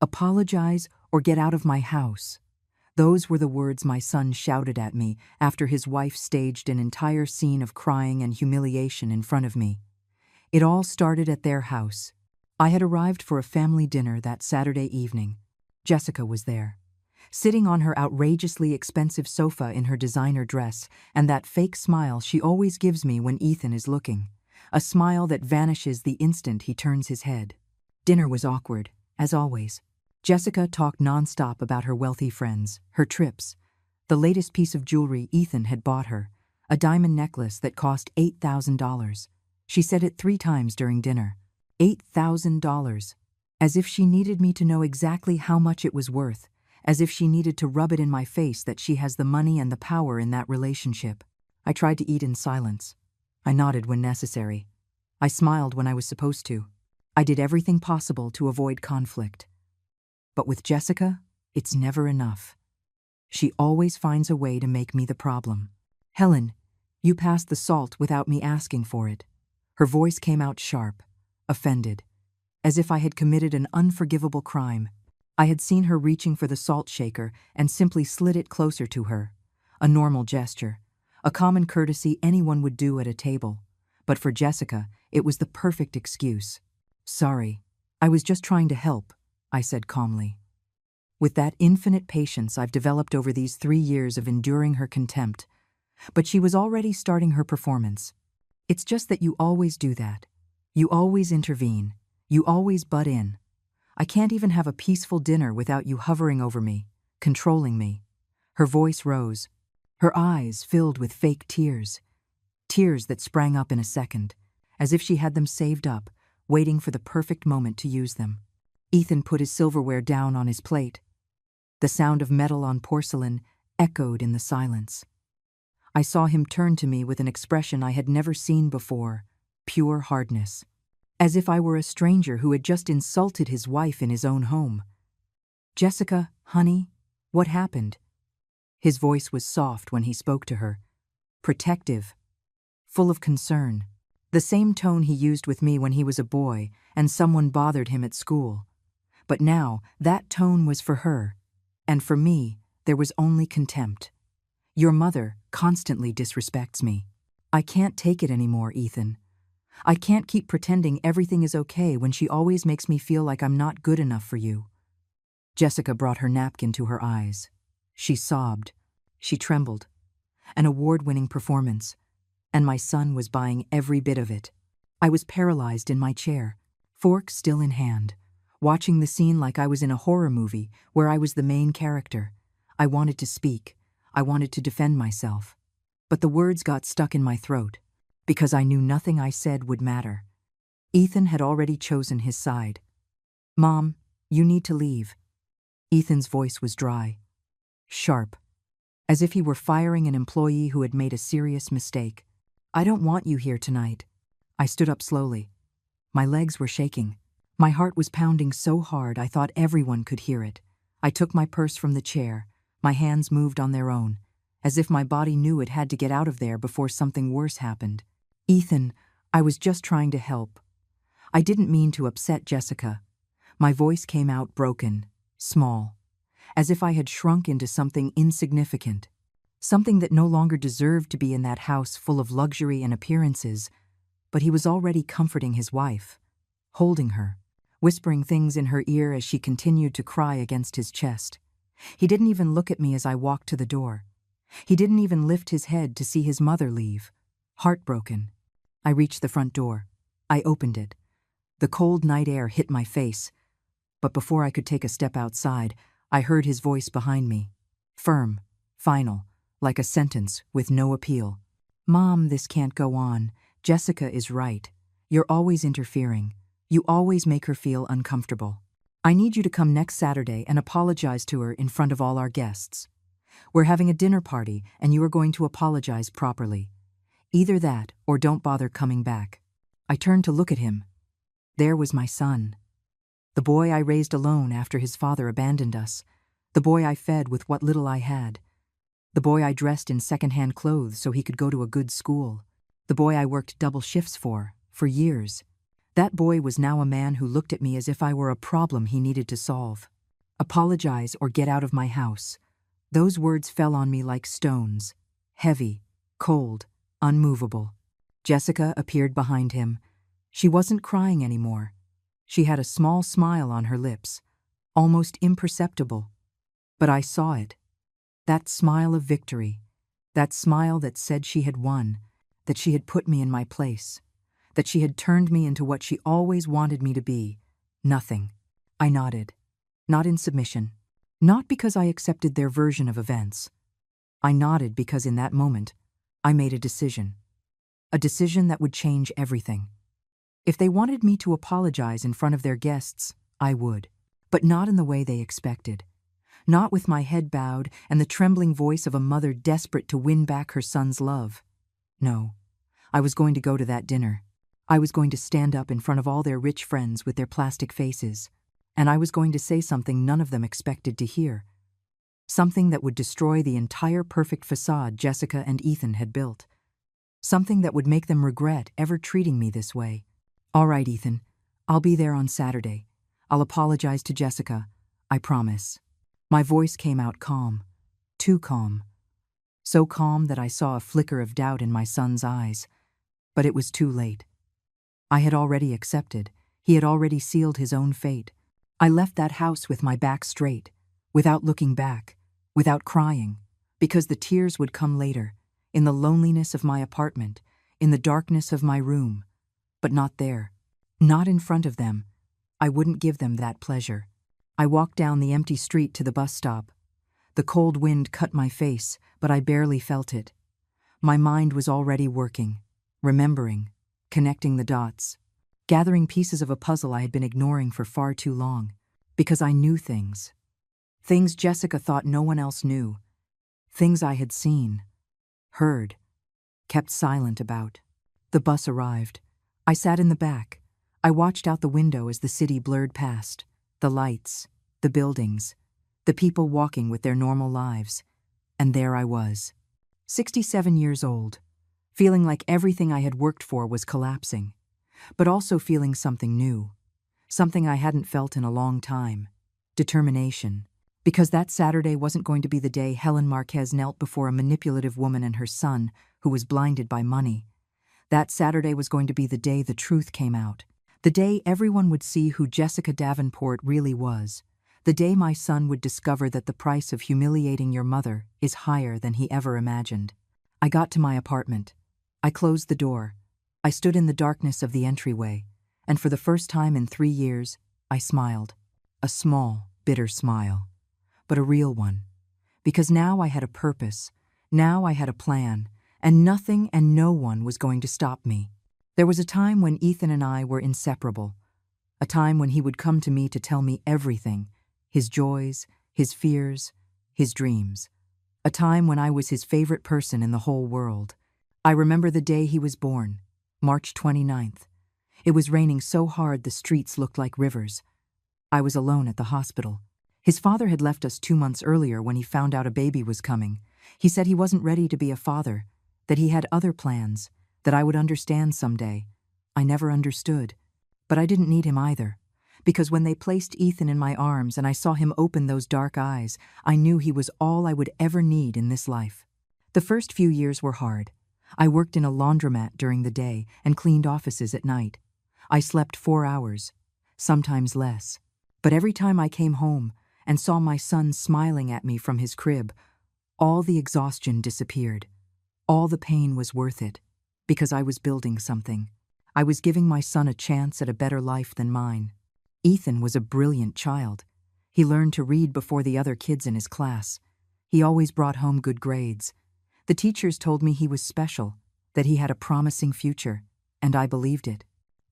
Apologize or get out of my house. Those were the words my son shouted at me after his wife staged an entire scene of crying and humiliation in front of me. It all started at their house. I had arrived for a family dinner that Saturday evening. Jessica was there, sitting on her outrageously expensive sofa in her designer dress and that fake smile she always gives me when Ethan is looking, a smile that vanishes the instant he turns his head. Dinner was awkward, as always. Jessica talked nonstop about her wealthy friends, her trips, the latest piece of jewelry Ethan had bought her, a diamond necklace that cost $8,000. She said it 3 times during dinner. $8,000. As if she needed me to know exactly how much it was worth, as if she needed to rub it in my face that she has the money and the power in that relationship. I tried to eat in silence. I nodded when necessary. I smiled when I was supposed to. I did everything possible to avoid conflict. But with Jessica, it's never enough. She always finds a way to make me the problem. Helen, you passed the salt without me asking for it. Her voice came out sharp, offended, as if I had committed an unforgivable crime. I had seen her reaching for the salt shaker and simply slid it closer to her. A normal gesture, a common courtesy anyone would do at a table. But for Jessica, it was the perfect excuse. Sorry, I was just trying to help, I said calmly. With that infinite patience I've developed over these 3 years of enduring her contempt. But she was already starting her performance. It's just that you always do that. You always intervene. You always butt in. I can't even have a peaceful dinner without you hovering over me, controlling me. Her voice rose. Her eyes filled with fake tears. Tears that sprang up in a second, as if she had them saved up, waiting for the perfect moment to use them. Ethan put his silverware down on his plate. The sound of metal on porcelain echoed in the silence. I saw him turn to me with an expression I had never seen before, pure hardness, as if I were a stranger who had just insulted his wife in his own home. Jessica, honey, what happened? His voice was soft when he spoke to her, protective, full of concern, the same tone he used with me when he was a boy and someone bothered him at school. But now that tone was for her, and for me there was only contempt. Your mother constantly disrespects me. I can't take it anymore, Ethan. I can't keep pretending everything is okay when she always makes me feel like I'm not good enough for you. Jessica brought her napkin to her eyes. She sobbed. She trembled. An award-winning performance. And my son was buying every bit of it. I was paralyzed in my chair, fork still in hand, watching the scene like I was in a horror movie where I was the main character. I wanted to speak. I wanted to defend myself. But the words got stuck in my throat, because I knew nothing I said would matter. Ethan had already chosen his side. Mom, you need to leave. Ethan's voice was dry, sharp, as if he were firing an employee who had made a serious mistake. I don't want you here tonight. I stood up slowly. My legs were shaking. My heart was pounding so hard I thought everyone could hear it. I took my purse from the chair. My hands moved on their own, as if my body knew it had to get out of there before something worse happened. Ethan, I was just trying to help. I didn't mean to upset Jessica. My voice came out broken, small, as if I had shrunk into something insignificant, something that no longer deserved to be in that house full of luxury and appearances. But he was already comforting his wife, holding her, whispering things in her ear as she continued to cry against his chest. He didn't even look at me as I walked to the door. He didn't even lift his head to see his mother leave. Heartbroken, I reached the front door. I opened it. The cold night air hit my face. But before I could take a step outside, I heard his voice behind me. Firm, final, like a sentence with no appeal. Mom, this can't go on. Jessica is right. You're always interfering. You always make her feel uncomfortable. I need you to come next Saturday and apologize to her in front of all our guests. We're having a dinner party and you are going to apologize properly. Either that or don't bother coming back. I turned to look at him. There was my son. The boy I raised alone after his father abandoned us. The boy I fed with what little I had. The boy I dressed in second-hand clothes so he could go to a good school. The boy I worked double shifts for years. That boy was now a man who looked at me as if I were a problem he needed to solve. Apologize or get out of my house. Those words fell on me like stones, heavy, cold, unmovable. Jessica appeared behind him. She wasn't crying anymore. She had a small smile on her lips, almost imperceptible. But I saw it. That smile of victory. That smile that said she had won, that she had put me in my place, that she had turned me into what she always wanted me to be. Nothing. I nodded. Not in submission. Not because I accepted their version of events. I nodded because in that moment, I made a decision. A decision that would change everything. If they wanted me to apologize in front of their guests, I would. But not in the way they expected. Not with my head bowed and the trembling voice of a mother desperate to win back her son's love. No. I was going to go to that dinner. I was going to stand up in front of all their rich friends with their plastic faces. And I was going to say something none of them expected to hear. Something that would destroy the entire perfect facade Jessica and Ethan had built. Something that would make them regret ever treating me this way. All right, Ethan. I'll be there on Saturday. I'll apologize to Jessica. I promise. My voice came out calm. Too calm. So calm that I saw a flicker of doubt in my son's eyes. But it was too late. I had already accepted. He had already sealed his own fate. I left that house with my back straight, without looking back, without crying, because the tears would come later, in the loneliness of my apartment, in the darkness of my room. But not there. Not in front of them. I wouldn't give them that pleasure. I walked down the empty street to the bus stop. The cold wind cut my face, but I barely felt it. My mind was already working, remembering, connecting the dots, gathering pieces of a puzzle I had been ignoring for far too long, because I knew things. Things Jessica thought no one else knew. Things I had seen, heard, kept silent about. The bus arrived. I sat in the back. I watched out the window as the city blurred past. The lights, the buildings, the people walking with their normal lives. And there I was, 67 years old, feeling like everything I had worked for was collapsing, but also feeling something new, something I hadn't felt in a long time, determination, because that Saturday wasn't going to be the day Helen Marquez knelt before a manipulative woman and her son who was blinded by money. That Saturday was going to be the day the truth came out. The day everyone would see who Jessica Davenport really was. The day my son would discover that the price of humiliating your mother is higher than he ever imagined. I got to my apartment. I closed the door. I stood in the darkness of the entryway, and for the first time in 3 years, I smiled. A small, bitter smile, but a real one. Because now I had a purpose, now I had a plan, and nothing and no one was going to stop me. There was a time when Ethan and I were inseparable, a time when he would come to me to tell me everything, his joys, his fears, his dreams. A time when I was his favorite person in the whole world. I remember the day he was born, March 29th. It was raining so hard the streets looked like rivers. I was alone at the hospital. His father had left us 2 months earlier when he found out a baby was coming. He said he wasn't ready to be a father, that he had other plans, that I would understand someday. I never understood. But I didn't need him either. Because when they placed Ethan in my arms and I saw him open those dark eyes, I knew he was all I would ever need in this life. The first few years were hard. I worked in a laundromat during the day and cleaned offices at night. I slept 4 hours, sometimes less. But every time I came home and saw my son smiling at me from his crib, all the exhaustion disappeared. All the pain was worth it. Because I was building something. I was giving my son a chance at a better life than mine. Ethan was a brilliant child. He learned to read before the other kids in his class. He always brought home good grades. The teachers told me he was special, that he had a promising future, and I believed it.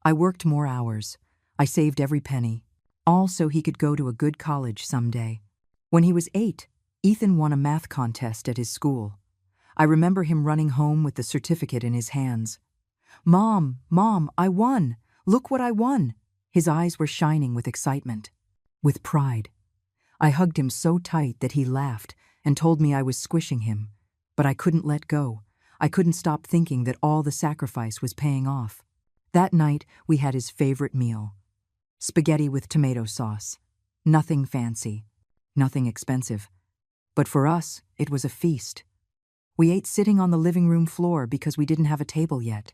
I worked more hours. I saved every penny, all so he could go to a good college someday. When he was 8, Ethan won a math contest at his school. I remember him running home with the certificate in his hands. Mom, I won! Look what I won! His eyes were shining with excitement, with pride. I hugged him so tight that he laughed and told me I was squishing him, but I couldn't let go. I couldn't stop thinking that all the sacrifice was paying off. That night, we had his favorite meal. Spaghetti with tomato sauce. Nothing fancy, nothing expensive. But for us, it was a feast. We ate sitting on the living room floor because we didn't have a table yet.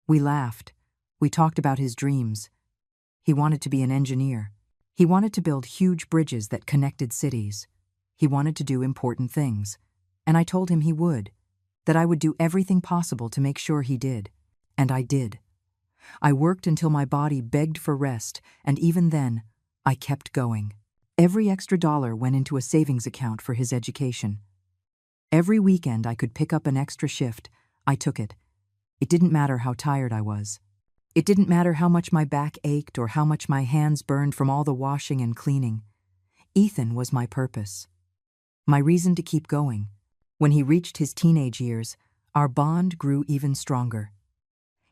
We laughed. We talked about his dreams. He wanted to be an engineer. He wanted to build huge bridges that connected cities. He wanted to do important things. And I told him he would, that I would do everything possible to make sure he did. And I did. I worked until my body begged for rest, and even then, I kept going. Every extra dollar went into a savings account for his education. Every weekend I could pick up an extra shift. I took it. It didn't matter how tired I was. It didn't matter how much my back ached or how much my hands burned from all the washing and cleaning. Ethan was my purpose. My reason to keep going. When he reached his teenage years, our bond grew even stronger.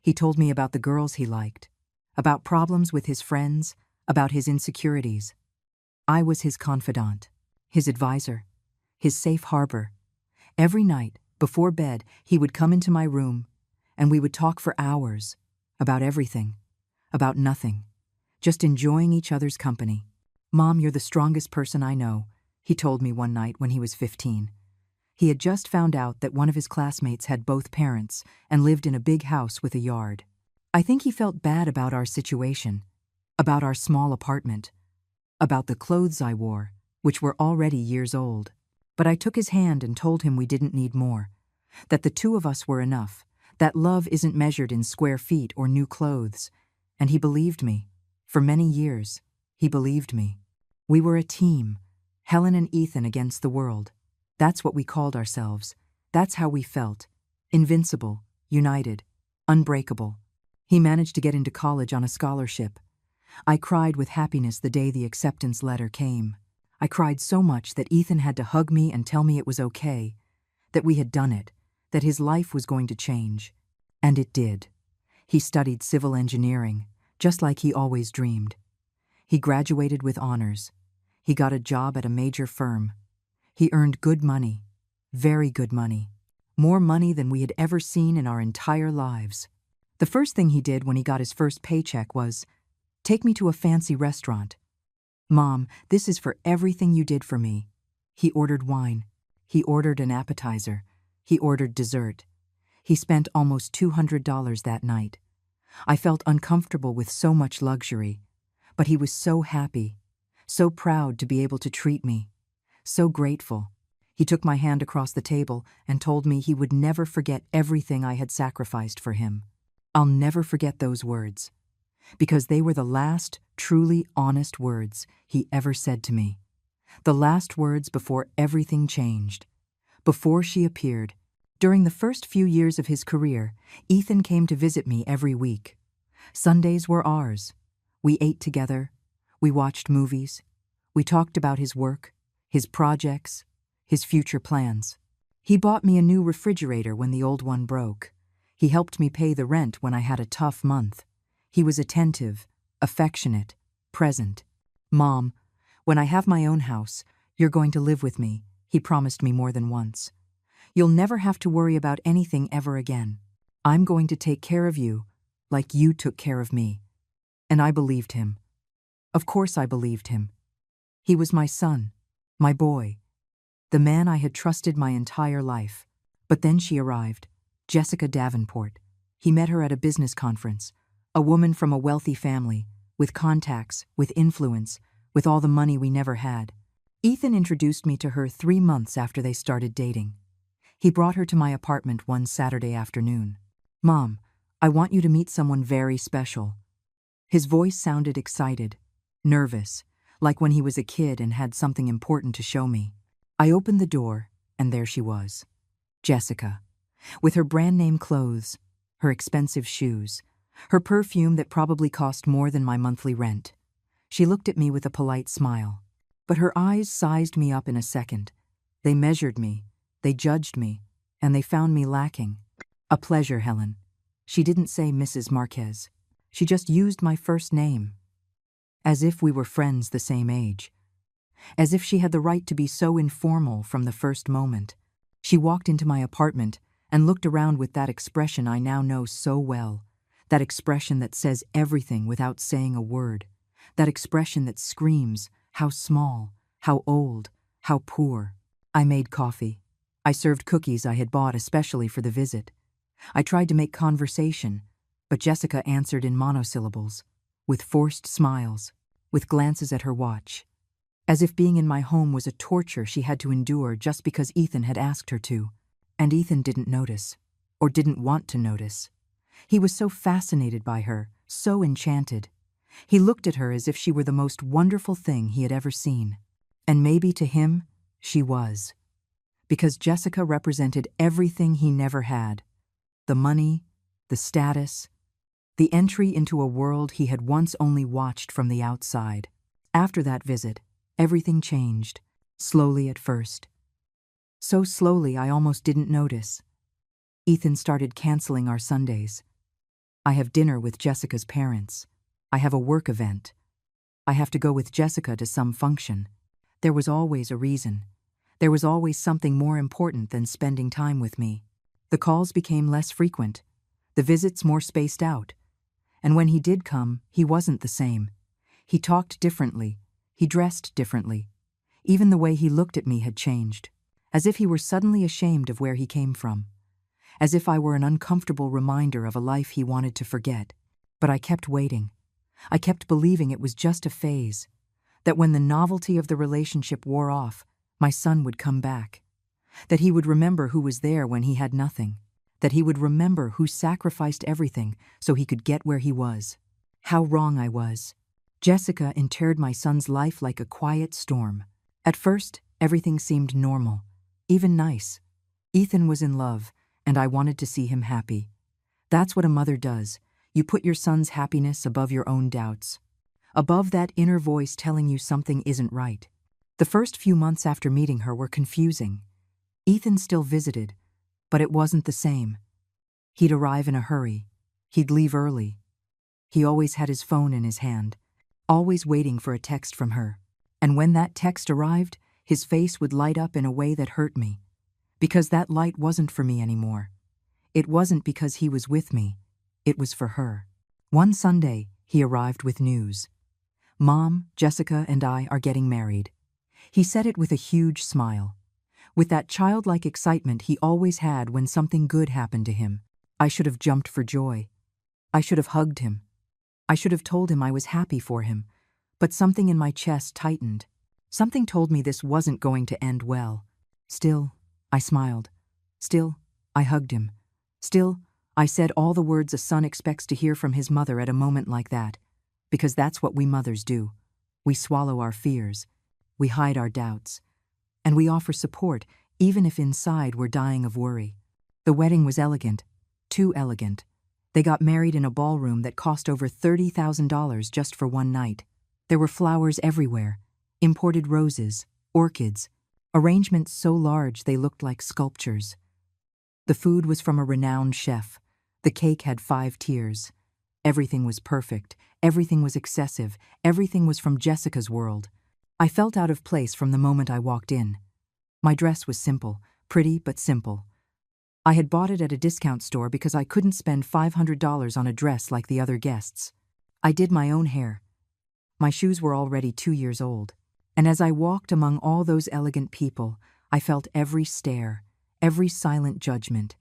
He told me about the girls he liked, about problems with his friends, about his insecurities. I was his confidant, his advisor, his safe harbor. Every night, before bed, he would come into my room, and we would talk for hours, about everything, about nothing, just enjoying each other's company. "Mom, you're the strongest person I know," he told me one night when he was 15. He had just found out that one of his classmates had both parents and lived in a big house with a yard. I think he felt bad about our situation, about our small apartment, about the clothes I wore, which were already years old. But I took his hand and told him we didn't need more, that the two of us were enough, that love isn't measured in square feet or new clothes. And he believed me. For many years, he believed me. We were a team, Helen and Ethan against the world. That's what we called ourselves. That's how we felt. Invincible, united, unbreakable. He managed to get into college on a scholarship. I cried with happiness the day the acceptance letter came. I cried so much that Ethan had to hug me and tell me it was okay, that we had done it, that his life was going to change. And it did. He studied civil engineering, just like he always dreamed. He graduated with honors. He got a job at a major firm. He earned good money, very good money, more money than we had ever seen in our entire lives. The first thing he did when he got his first paycheck was take me to a fancy restaurant. "Mom, this is for everything you did for me." He ordered wine. He ordered an appetizer. He ordered dessert. He spent almost $200 that night. I felt uncomfortable with so much luxury, but he was so happy, so proud to be able to treat me, so grateful. He took my hand across the table and told me he would never forget everything I had sacrificed for him. I'll never forget those words, because they were the last truly honest words he ever said to me. The last words before everything changed, before she appeared. During the first few years of his career, Ethan came to visit me every week. Sundays were ours. We ate together. We watched movies. We talked about his work, his projects, his future plans. He bought me a new refrigerator when the old one broke. He helped me pay the rent when I had a tough month. He was attentive, affectionate, present. "Mom, when I have my own house, you're going to live with me," he promised me more than once. "You'll never have to worry about anything ever again. I'm going to take care of you, like you took care of me." And I believed him. Of course I believed him. He was my son, my boy, the man I had trusted my entire life. But then she arrived, Jessica Davenport. He met her at a business conference, a woman from a wealthy family, with contacts, with influence, with all the money we never had. Ethan introduced me to her 3 months after they started dating. He brought her to my apartment one Saturday afternoon. "Mom, I want you to meet someone very special." His voice sounded excited, nervous, like when he was a kid and had something important to show me. I opened the door, and there she was, Jessica, with her brand-name clothes, her expensive shoes, her perfume that probably cost more than my monthly rent. She looked at me with a polite smile, but her eyes sized me up in a second. They measured me, they judged me, and they found me lacking. "A pleasure, Helen." She didn't say Mrs. Marquez. She just used my first name, as if we were friends the same age, as if she had the right to be so informal from the first moment. She walked into my apartment and looked around with that expression I now know so well, that expression that says everything without saying a word, that expression that screams, "How small, How old, how poor. I made coffee. I served cookies I had bought especially for the visit. I tried to make conversation, but Jessica answered in monosyllables, with forced smiles, with glances at her watch, as if being in my home was a torture she had to endure just because Ethan had asked her to. And Ethan didn't notice, or didn't want to notice. He was so fascinated by her, so enchanted. He looked at her as if she were the most wonderful thing he had ever seen. And maybe to him, she was. Because Jessica represented everything he never had. The money, the status, the entry into a world he had once only watched from the outside. After that visit, everything changed, slowly at first. So slowly I almost didn't notice. Ethan started canceling our Sundays. I have dinner with Jessica's parents. I have a work event. I have to go with Jessica to some function. There was always a reason. There was always something more important than spending time with me. The calls became less frequent, the visits more spaced out. And when he did come, he wasn't the same. He talked differently. He dressed differently. Even the way he looked at me had changed, as if he were suddenly ashamed of where he came from. As if I were an uncomfortable reminder of a life he wanted to forget. But I kept waiting. I kept believing it was just a phase, that when the novelty of the relationship wore off, my son would come back, that he would remember who was there when he had nothing, that he would remember who sacrificed everything so he could get where he was. How wrong I was. Jessica interred my son's life like a quiet storm. At first, everything seemed normal, even nice. Ethan was in love, and I wanted to see him happy. That's what a mother does. You put your son's happiness above your own doubts, above that inner voice telling you something isn't right. The first few months after meeting her were confusing. Ethan still visited, but it wasn't the same. He'd arrive in a hurry. He'd leave early. He always had his phone in his hand, always waiting for a text from her. And when that text arrived, his face would light up in a way that hurt me, because that light wasn't for me anymore. It wasn't because he was with me. It was for her. One Sunday, he arrived with news. Mom, Jessica, and I are getting married. He said it with a huge smile, with that childlike excitement he always had when something good happened to him. I should have jumped for joy. I should have hugged him. I should have told him I was happy for him, but something in my chest tightened. Something told me this wasn't going to end well. Still, I smiled. Still, I hugged him. Still, I said all the words a son expects to hear from his mother at a moment like that, because that's what we mothers do. We swallow our fears. We hide our doubts. And we offer support, even if inside we're dying of worry. The wedding was elegant. Too elegant. They got married in a ballroom that cost over $30,000 just for one night. There were flowers everywhere, imported roses, orchids, arrangements so large they looked like sculptures. The food was from a renowned chef. The cake had 5 tiers. Everything was perfect. Everything was excessive. Everything was from Jessica's world. I felt out of place from the moment I walked in. My dress was simple, pretty but simple. I had bought it at a discount store because I couldn't spend $500 on a dress like the other guests. I did my own hair. My shoes were already 2 years old. And as I walked among all those elegant people, I felt every stare, every silent judgment,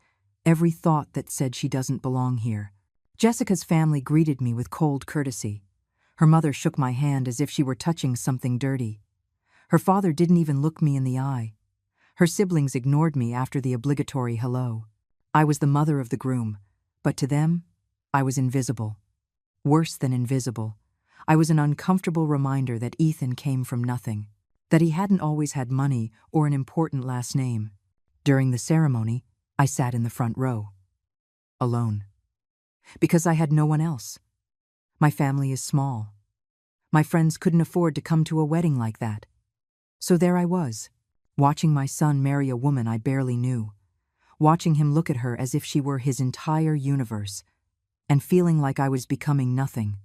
every thought that said she doesn't belong here. Jessica's family greeted me with cold courtesy. Her mother shook my hand as if she were touching something dirty. Her father didn't even look me in the eye. Her siblings ignored me after the obligatory hello. I was the mother of the groom, but to them, I was invisible. Worse than invisible. I was an uncomfortable reminder that Ethan came from nothing, that he hadn't always had money or an important last name. During the ceremony, I sat in the front row, alone, because I had no one else. My family is small. My friends couldn't afford to come to a wedding like that. So there I was, watching my son marry a woman I barely knew, watching him look at her as if she were his entire universe, and feeling like I was becoming nothing.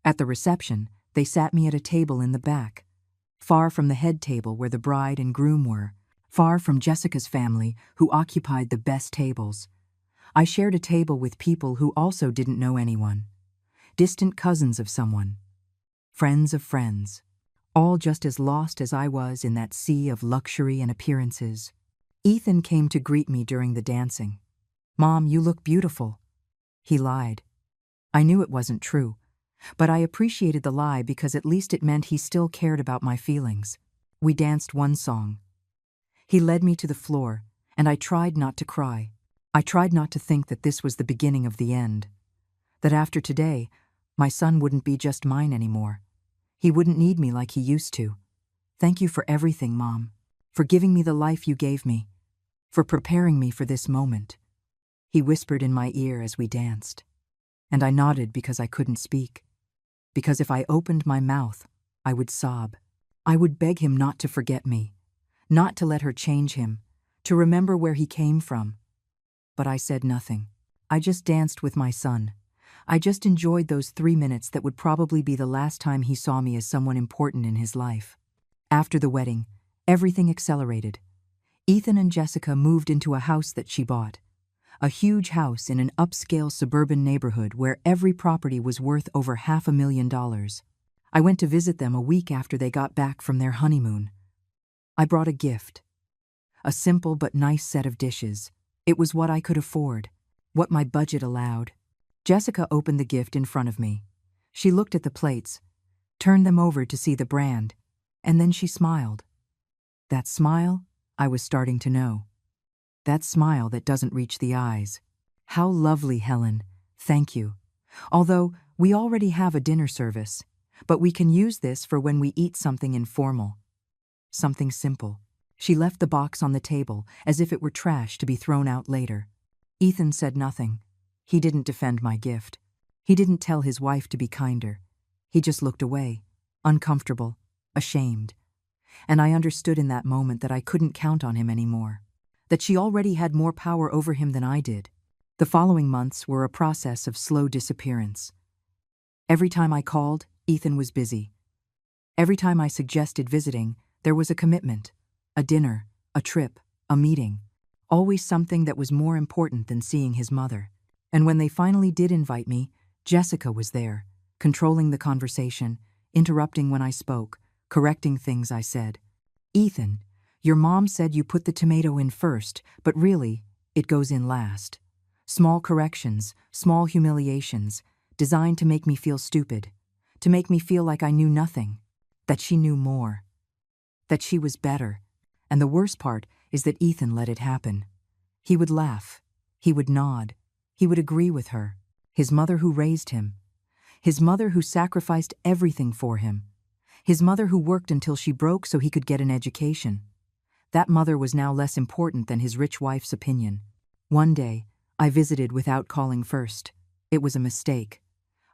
At the reception, they sat me at a table in the back, far from the head table where the bride and groom were, far from Jessica's family, who occupied the best tables. I shared a table with people who also didn't know anyone, distant cousins of someone, friends of friends. all just as lost as I was in that sea of luxury and appearances. Ethan came to greet me during the dancing. "Mom, you look beautiful." He lied. I knew it wasn't true, but I appreciated the lie because at least it meant he still cared about my feelings. We danced one song. He led me to the floor, and I tried not to cry. I tried not to think that this was the beginning of the end. That after today, my son wouldn't be just mine anymore. He wouldn't need me like he used to. "Thank you for everything, Mom. For giving me the life you gave me. For preparing me for this moment," he whispered in my ear as we danced. And I nodded because I couldn't speak. Because if I opened my mouth, I would sob. I would beg him not to forget me, not to let her change him, to remember where he came from. But I said nothing. I just danced with my son. I just enjoyed those 3 minutes that would probably be the last time he saw me as someone important in his life. After the wedding, everything accelerated. Ethan and Jessica moved into a house that she bought. A huge house in an upscale suburban neighborhood where every property was worth over $500,000. I went to visit them a week after they got back from their honeymoon. I brought a gift. A simple but nice set of dishes. It was what I could afford, what my budget allowed. Jessica opened the gift in front of me. She looked at the plates, turned them over to see the brand, and then she smiled. That smile, I was starting to know. That smile that doesn't reach the eyes. "How lovely, Helen. Thank you. Although we already have a dinner service, but we can use this for when we eat something informal. Something simple." She left the box on the table as if it were trash to be thrown out later. Ethan said nothing. He didn't defend my gift. He didn't tell his wife to be kinder. He just looked away, uncomfortable, ashamed. And I understood in that moment that I couldn't count on him anymore. That she already had more power over him than I did. The following months were a process of slow disappearance. Every time I called, Ethan was busy. Every time I suggested visiting, there was a commitment, a dinner, a trip, a meeting. Always something that was more important than seeing his mother. And when they finally did invite me, Jessica was there, controlling the conversation, interrupting when I spoke, correcting things I said. "Ethan, your mom said you put the tomato in first, but really, it goes in last." Small corrections, small humiliations, designed to make me feel stupid, to make me feel like I knew nothing, that she knew more, that she was better. And the worst part is that Ethan let it happen. He would laugh, he would nod, he would agree with her, his mother who raised him, his mother who sacrificed everything for him, his mother who worked until she broke so he could get an education. That mother was now less important than his rich wife's opinion. One day, I visited without calling first. It was a mistake.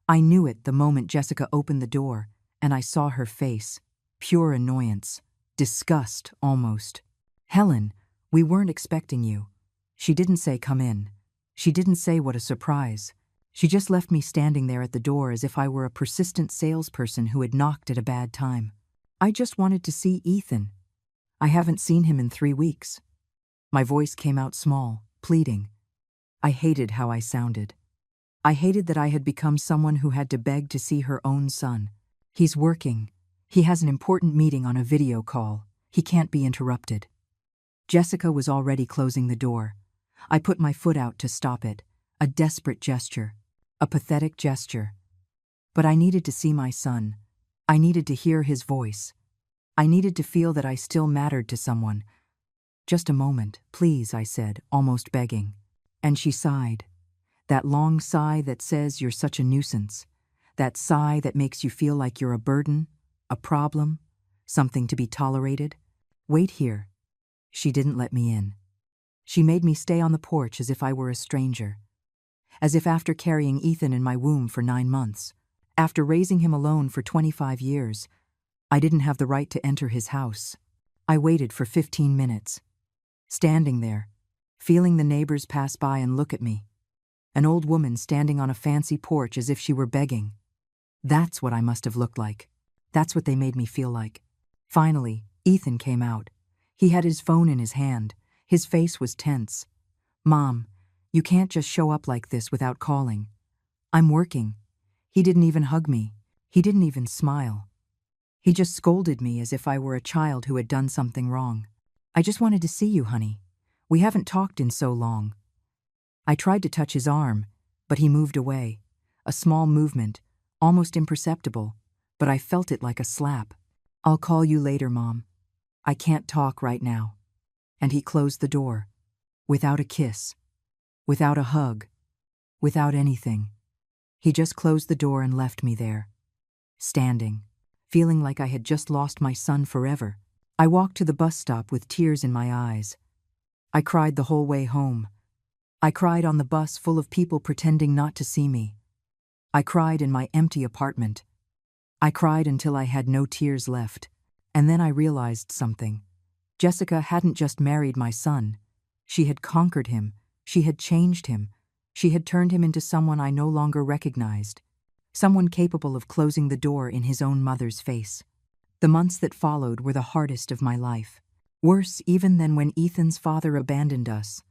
I knew it the moment Jessica opened the door, and I saw her face. Pure annoyance. Disgust, almost. "Helen, we weren't expecting you." She didn't say come in. She didn't say what a surprise. She just left me standing there at the door as if I were a persistent salesperson who had knocked at a bad time. "I just wanted to see Ethan. I haven't seen him in 3 weeks." My voice came out small, pleading. I hated how I sounded. I hated that I had become someone who had to beg to see her own son. "He's working. He has an important meeting on a video call. He can't be interrupted." Jessica was already closing the door. I put my foot out to stop it, a desperate gesture, a pathetic gesture. But I needed to see my son. I needed to hear his voice. I needed to feel that I still mattered to someone. "Just a moment, please," I said, almost begging. And she sighed. That long sigh that says you're such a nuisance. That sigh that makes you feel like you're a burden, a problem, something to be tolerated. "Wait here." She didn't let me in. She made me stay on the porch as if I were a stranger. As if after carrying Ethan in my womb for 9 months, after raising him alone for 25 years, I didn't have the right to enter his house. I waited for 15 minutes, standing there, feeling the neighbors pass by and look at me. An old woman standing on a fancy porch as if she were begging. That's what I must have looked like. That's what they made me feel like. Finally, Ethan came out. He had his phone in his hand. His face was tense. "Mom, you can't just show up like this without calling. I'm working." He didn't even hug me. He didn't even smile. He just scolded me as if I were a child who had done something wrong. "I just wanted to see you, honey. We haven't talked in so long." I tried to touch his arm, but he moved away. A small movement, almost imperceptible, but I felt it like a slap. "I'll call you later, Mom. I can't talk right now." And he closed the door, without a kiss, without a hug, without anything. He just closed the door and left me there, standing, feeling like I had just lost my son forever. I walked to the bus stop with tears in my eyes. I cried the whole way home. I cried on the bus full of people pretending not to see me. I cried in my empty apartment. I cried until I had no tears left. And then I realized something. Jessica hadn't just married my son. She had conquered him. She had changed him. She had turned him into someone I no longer recognized. Someone capable of closing the door in his own mother's face. The months that followed were the hardest of my life. Worse even than when Ethan's father abandoned us.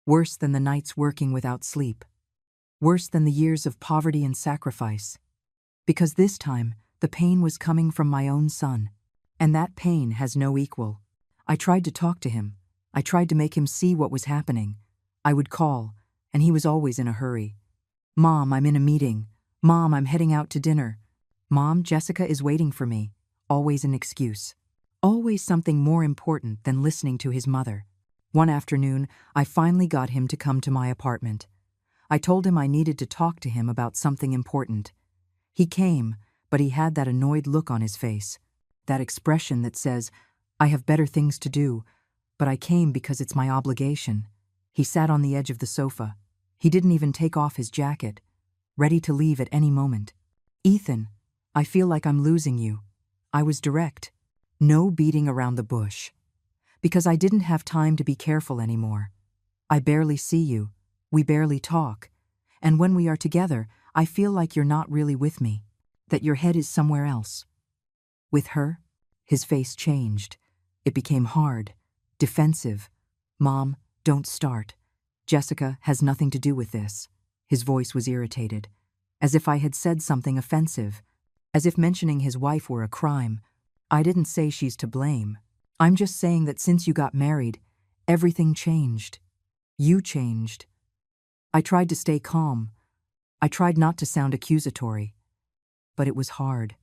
Worse than the nights working without sleep. Worse than the years of poverty and sacrifice. Because this time, the pain was coming from my own son. And that pain has no equal. I tried to talk to him. I tried to make him see what was happening. I would call, and he was always in a hurry. "Mom, I'm in a meeting. Mom, I'm heading out to dinner. Mom, Jessica is waiting for me." Always an excuse. Always something more important than listening to his mother. One afternoon, I finally got him to come to my apartment. I told him I needed to talk to him about something important. He came, but he had that annoyed look on his face. That expression that says, "I have better things to do, but I came because it's my obligation." He sat on the edge of the sofa. He didn't even take off his jacket, ready to leave at any moment. "Ethan, I feel like I'm losing you." I was direct. No beating around the bush. Because I didn't have time to be careful anymore. "I barely see you. We barely talk. And when we are together, I feel like you're not really with me. That your head is somewhere else." With her? His face changed. It became hard, defensive. "Mom, don't start. Jessica has nothing to do with this." His voice was irritated, as if I had said something offensive, as if mentioning his wife were a crime. "I didn't say she's to blame. I'm just saying that since you got married, everything changed. You changed." I tried to stay calm. I tried not to sound accusatory. But it was hard,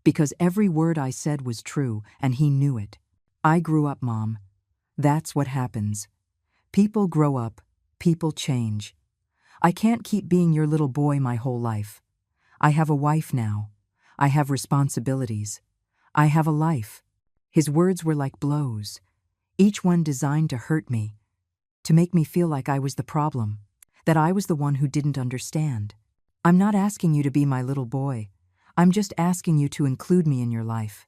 because every word I said was true, and he knew it. "I grew up, Mom. That's what happens. People grow up, people change. I can't keep being your little boy my whole life. I have a wife now. I have responsibilities. I have a life." His words were like blows, each one designed to hurt me, to make me feel like I was the problem, that I was the one who didn't understand. "I'm not asking you to be my little boy. I'm just asking you to include me in your life,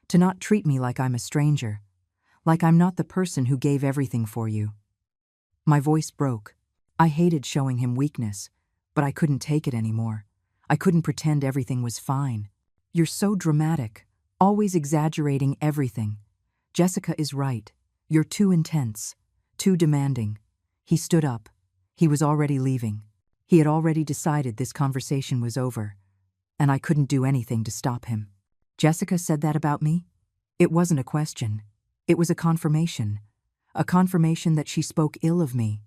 to not treat me like I'm a stranger, like I'm not the person who gave everything for you." My voice broke. I hated showing him weakness, but I couldn't take it anymore. I couldn't pretend everything was fine. "You're so dramatic, always exaggerating everything. Jessica is right. You're too intense, too demanding." He stood up. He was already leaving. He had already decided this conversation was over, and I couldn't do anything to stop him. "Jessica said that about me?" It wasn't a question. It was a confirmation that she spoke ill of me,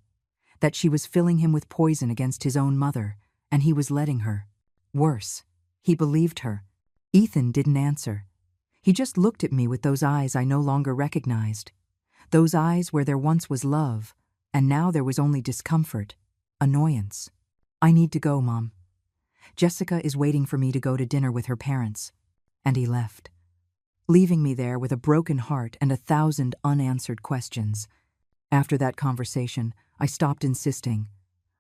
that she was filling him with poison against his own mother, and he was letting her. Worse, he believed her. Ethan didn't answer. He just looked at me with those eyes I no longer recognized. Those eyes where there once was love, and now there was only discomfort, annoyance. "I need to go, Mom. Jessica is waiting for me to go to dinner with her parents." And he left, leaving me there with a broken heart and 1,000 unanswered questions. After that conversation, I stopped insisting.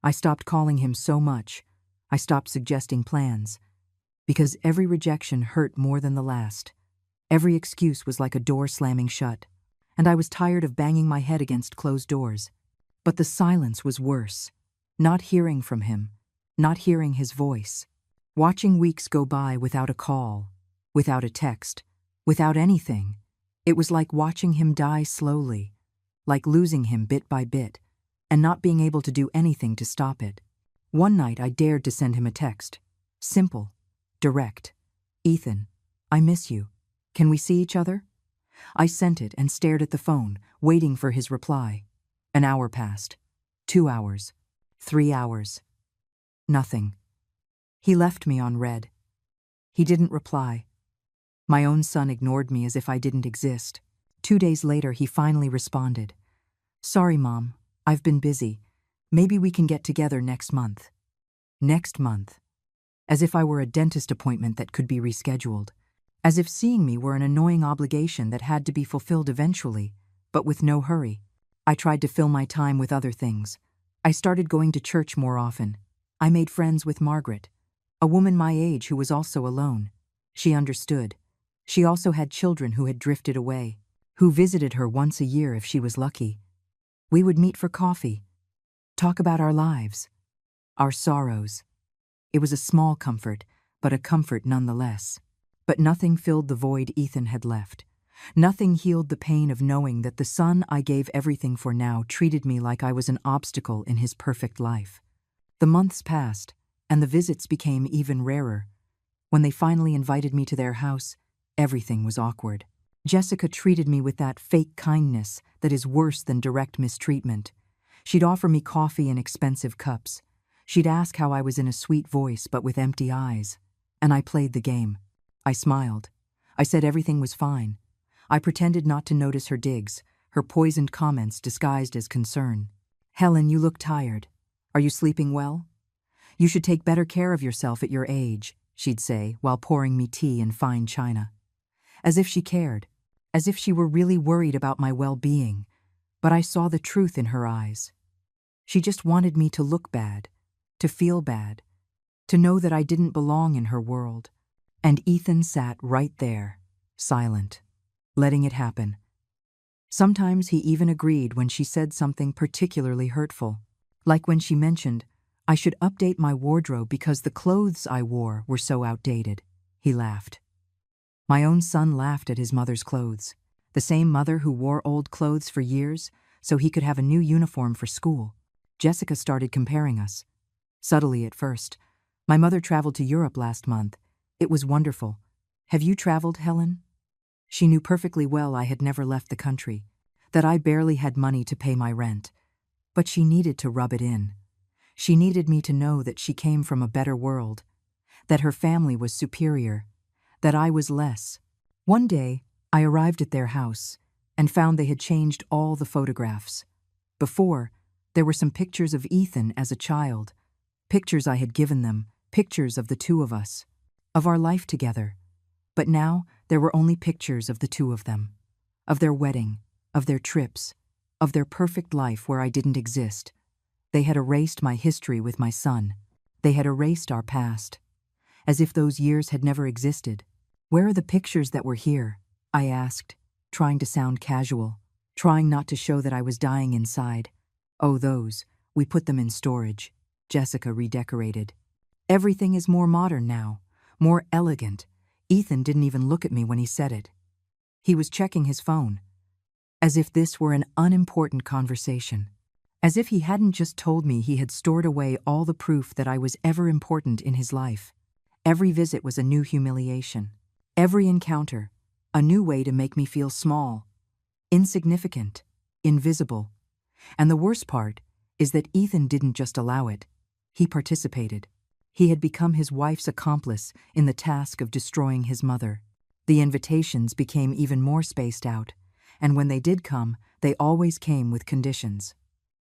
I stopped calling him so much. I stopped suggesting plans. Because every rejection hurt more than the last. Every excuse was like a door slamming shut. And I was tired of banging my head against closed doors. But the silence was worse. Not hearing from him. Not hearing his voice. Watching weeks go by without a call, without a text, without anything. It was like watching him die slowly, like losing him bit by bit, and not being able to do anything to stop it. One night I dared to send him a text. Simple, direct. "Ethan, I miss you. Can we see each other? I sent it and stared at the phone, waiting for his reply. An hour passed. 2 hours. 3 hours. Nothing. He left me on red. He didn't reply. My own son ignored me as if I didn't exist. 2 days later, he finally responded. Sorry, Mom. I've been busy. Maybe we can get together next month. Next month. As if I were a dentist appointment that could be rescheduled. As if seeing me were an annoying obligation that had to be fulfilled eventually, but with no hurry. I tried to fill my time with other things. I started going to church more often. I made friends with Margaret, a woman my age who was also alone. She understood. She also had children who had drifted away, who visited her once a year if she was lucky. We would meet for coffee, talk about our lives, our sorrows. It was a small comfort, but a comfort nonetheless. But nothing filled the void Ethan had left. Nothing healed the pain of knowing that the son I gave everything for now treated me like I was an obstacle in his perfect life. The months passed, and the visits became even rarer. When they finally invited me to their house, everything was awkward. Jessica treated me with that fake kindness that is worse than direct mistreatment. She'd offer me coffee in expensive cups. She'd ask how I was in a sweet voice but with empty eyes. And I played the game. I smiled. I said everything was fine. I pretended not to notice her digs, her poisoned comments disguised as concern. Helen, you look tired. Are you sleeping well? You should take better care of yourself at your age, she'd say while pouring me tea in fine china. As if she cared, as if she were really worried about my well-being, but I saw the truth in her eyes. She just wanted me to look bad, to feel bad, to know that I didn't belong in her world. And Ethan sat right there, silent, letting it happen. Sometimes he even agreed when she said something particularly hurtful, like when she mentioned, I should update my wardrobe because the clothes I wore were so outdated. He laughed. My own son laughed at his mother's clothes, the same mother who wore old clothes for years so he could have a new uniform for school. Jessica started comparing us. Subtly at first. My mother traveled to Europe last month. It was wonderful. Have you traveled, Helen? She knew perfectly well I had never left the country, that I barely had money to pay my rent. But she needed to rub it in. She needed me to know that she came from a better world, that her family was superior, that I was less. One day, I arrived at their house and found they had changed all the photographs. Before, there were some pictures of Ethan as a child, pictures I had given them, pictures of the two of us, of our life together. But now, there were only pictures of the two of them, of their wedding, of their trips, of their perfect life where I didn't exist. They had erased my history with my son. They had erased our past, as if those years had never existed. Where are the pictures that were here? I asked, trying to sound casual, trying not to show that I was dying inside. Oh, those. We put them in storage. Jessica redecorated. Everything is more modern now, more elegant. Ethan didn't even look at me when he said it. He was checking his phone, as if this were an unimportant conversation. As if he hadn't just told me he had stored away all the proof that I was ever important in his life. Every visit was a new humiliation. Every encounter, a new way to make me feel small, insignificant, invisible. And the worst part is that Ethan didn't just allow it. He participated. He had become his wife's accomplice in the task of destroying his mother. The invitations became even more spaced out, and when they did come, they always came with conditions.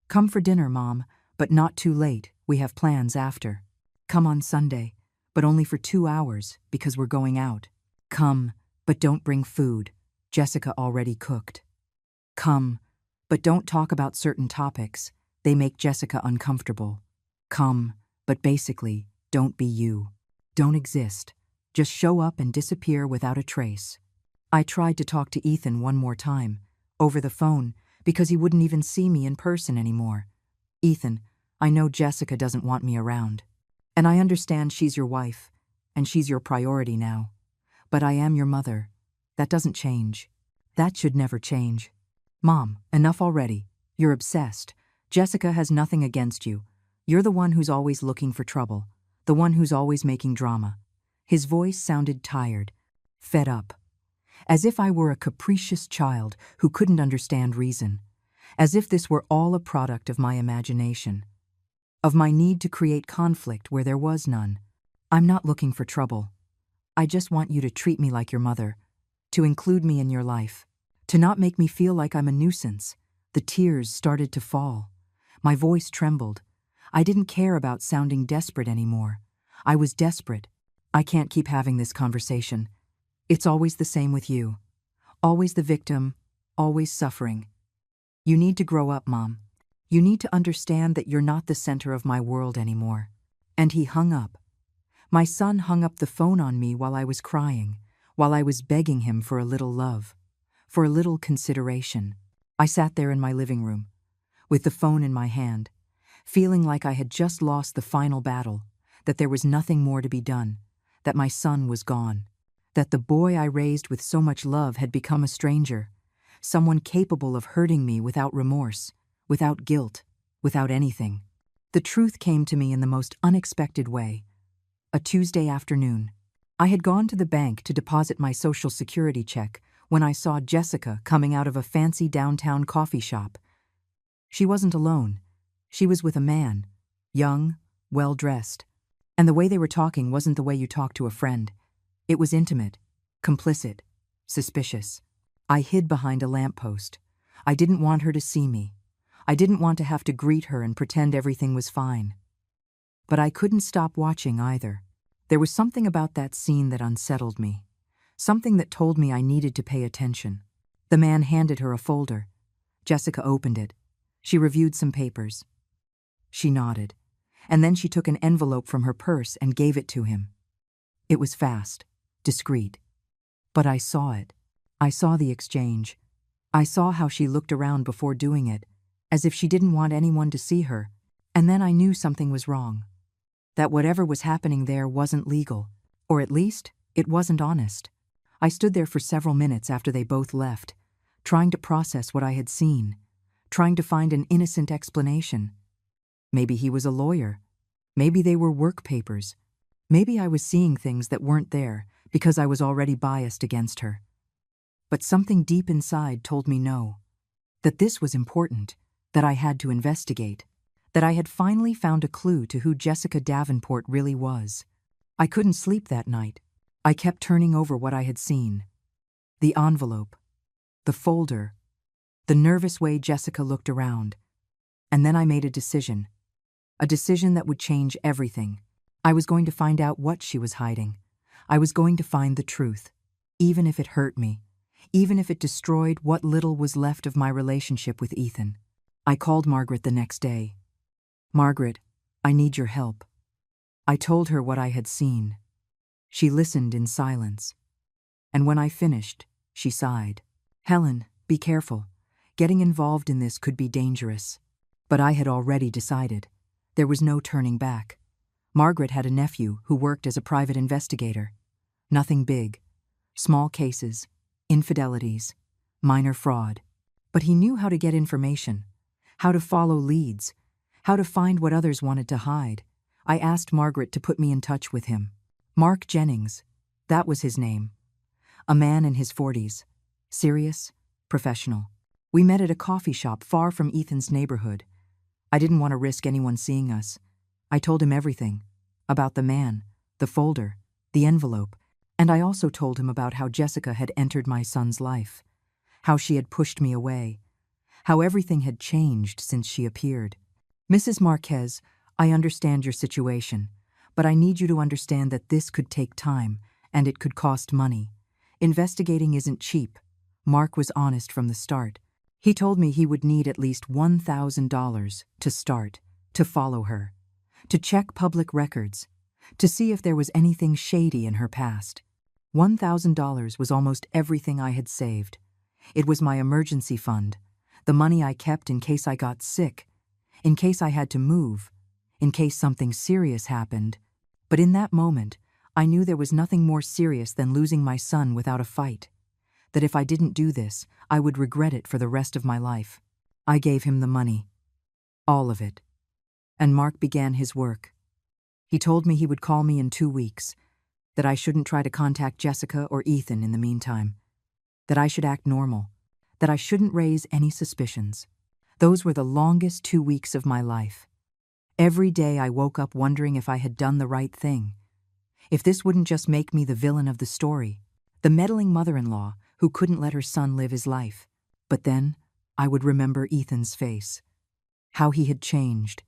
Come for dinner, Mom, but not too late. We have plans after. Come on Sunday, but only for 2 hours because we're going out. Come, but don't bring food. Jessica already cooked. Come, but don't talk about certain topics. They make Jessica uncomfortable. Come, but basically, don't be you. Don't exist. Just show up and disappear without a trace. I tried to talk to Ethan one more time, over the phone, because he wouldn't even see me in person anymore. Ethan, I know Jessica doesn't want me around. And I understand she's your wife, and she's your priority now. But I am your mother. That doesn't change. That should never change. Mom, enough already. You're obsessed. Jessica has nothing against you. You're the one who's always looking for trouble, the one who's always making drama. His voice sounded tired, fed up. as if I were a capricious child who couldn't understand reason, as if this were all a product of my imagination, of my need to create conflict where there was none. I'm not looking for trouble. I just want you to treat me like your mother, to include me in your life, to not make me feel like I'm a nuisance. The tears started to fall. My voice trembled. I didn't care about sounding desperate anymore. I was desperate. I can't keep having this conversation. It's always the same with you. Always the victim, always suffering. You need to grow up, Mom. You need to understand that you're not the center of my world anymore. And he hung up. My son hung up the phone on me while I was crying, while I was begging him for a little love, for a little consideration. I sat there in my living room, with the phone in my hand, feeling like I had just lost the final battle, that there was nothing more to be done, that my son was gone, that the boy I raised with so much love had become a stranger, someone capable of hurting me without remorse, without guilt, without anything. The truth came to me in the most unexpected way. A Tuesday afternoon. I had gone to the bank to deposit my Social Security check when I saw Jessica coming out of a fancy downtown coffee shop. She wasn't alone. She was with a man, young, well-dressed. And the way they were talking wasn't the way you talk to a friend. It was intimate, complicit, suspicious. I hid behind a lamppost. I didn't want her to see me. I didn't want to have to greet her and pretend everything was fine. But I couldn't stop watching either. There was something about that scene that unsettled me, something that told me I needed to pay attention. The man handed her a folder. Jessica opened it. She reviewed some papers. She nodded, and then she took an envelope from her purse and gave it to him. It was fast, discreet. But I saw it. I saw the exchange. I saw how she looked around before doing it, as if she didn't want anyone to see her, and then I knew something was wrong. That whatever was happening there wasn't legal, or at least, it wasn't honest. I stood there for several minutes after they both left, trying to process what I had seen, trying to find an innocent explanation. Maybe he was a lawyer. Maybe they were work papers. Maybe I was seeing things that weren't there because I was already biased against her. But something deep inside told me no, that this was important, that I had to investigate, that I had finally found a clue to who Jessica Davenport really was. I couldn't sleep that night. I kept turning over what I had seen. The envelope, the folder, the nervous way Jessica looked around. And then I made a decision that would change everything. I was going to find out what she was hiding. I was going to find the truth, even if it hurt me, even if it destroyed what little was left of my relationship with Ethan. I called Margaret the next day. Margaret, I need your help. I told her what I had seen. She listened in silence. And when I finished, she sighed. Helen, be careful. Getting involved in this could be dangerous. But I had already decided. There was no turning back. Margaret had a nephew who worked as a private investigator. Nothing big. Small cases, infidelities, minor fraud. But he knew how to get information, how to follow leads, how to find what others wanted to hide. I asked Margaret to put me in touch with him. Mark Jennings, that was his name. A man in his 40s, serious, professional. We met at a coffee shop far from Ethan's neighborhood. I didn't want to risk anyone seeing us. I told him everything, about the man, the folder, the envelope, and I also told him about how Jessica had entered my son's life, how she had pushed me away, how everything had changed since she appeared. Mrs. Marquez, I understand your situation, but I need you to understand that this could take time, and it could cost money. Investigating isn't cheap. Mark was honest from the start. He told me he would need at least $1,000 to start, to follow her, to check public records, to see if there was anything shady in her past. $1,000 was almost everything I had saved. It was my emergency fund, the money I kept in case I got sick, in case I had to move, in case something serious happened. But in that moment, I knew there was nothing more serious than losing my son without a fight. That if I didn't do this, I would regret it for the rest of my life. I gave him the money. All of it. And Mark began his work. He told me he would call me in 2 weeks, that I shouldn't try to contact Jessica or Ethan in the meantime. that I should act normal, that I shouldn't raise any suspicions. Those were the longest 2 weeks of my life. Every day I woke up wondering if I had done the right thing, if this wouldn't just make me the villain of the story, the meddling mother-in-law who couldn't let her son live his life. But then I would remember Ethan's face, how he had changed,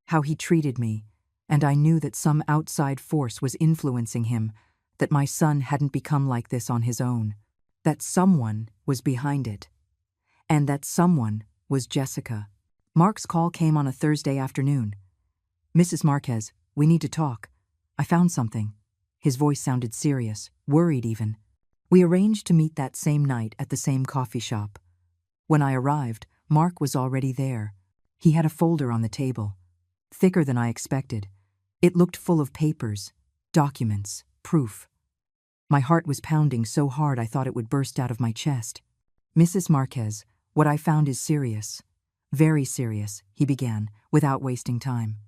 how he treated me, and I knew that some outside force was influencing him, that my son hadn't become like this on his own, that someone was behind it. And that someone was Jessica. Mark's call came on a Thursday afternoon. "Mrs. Marquez, we need to talk. I found something." His voice sounded serious, worried even. We arranged to meet that same night at the same coffee shop. When I arrived, Mark was already there. He had a folder on the table, thicker than I expected. It looked full of papers, documents, proof. My heart was pounding so hard I thought it would burst out of my chest. "Mrs. Marquez, what I found is serious. Very serious," he began, without wasting time.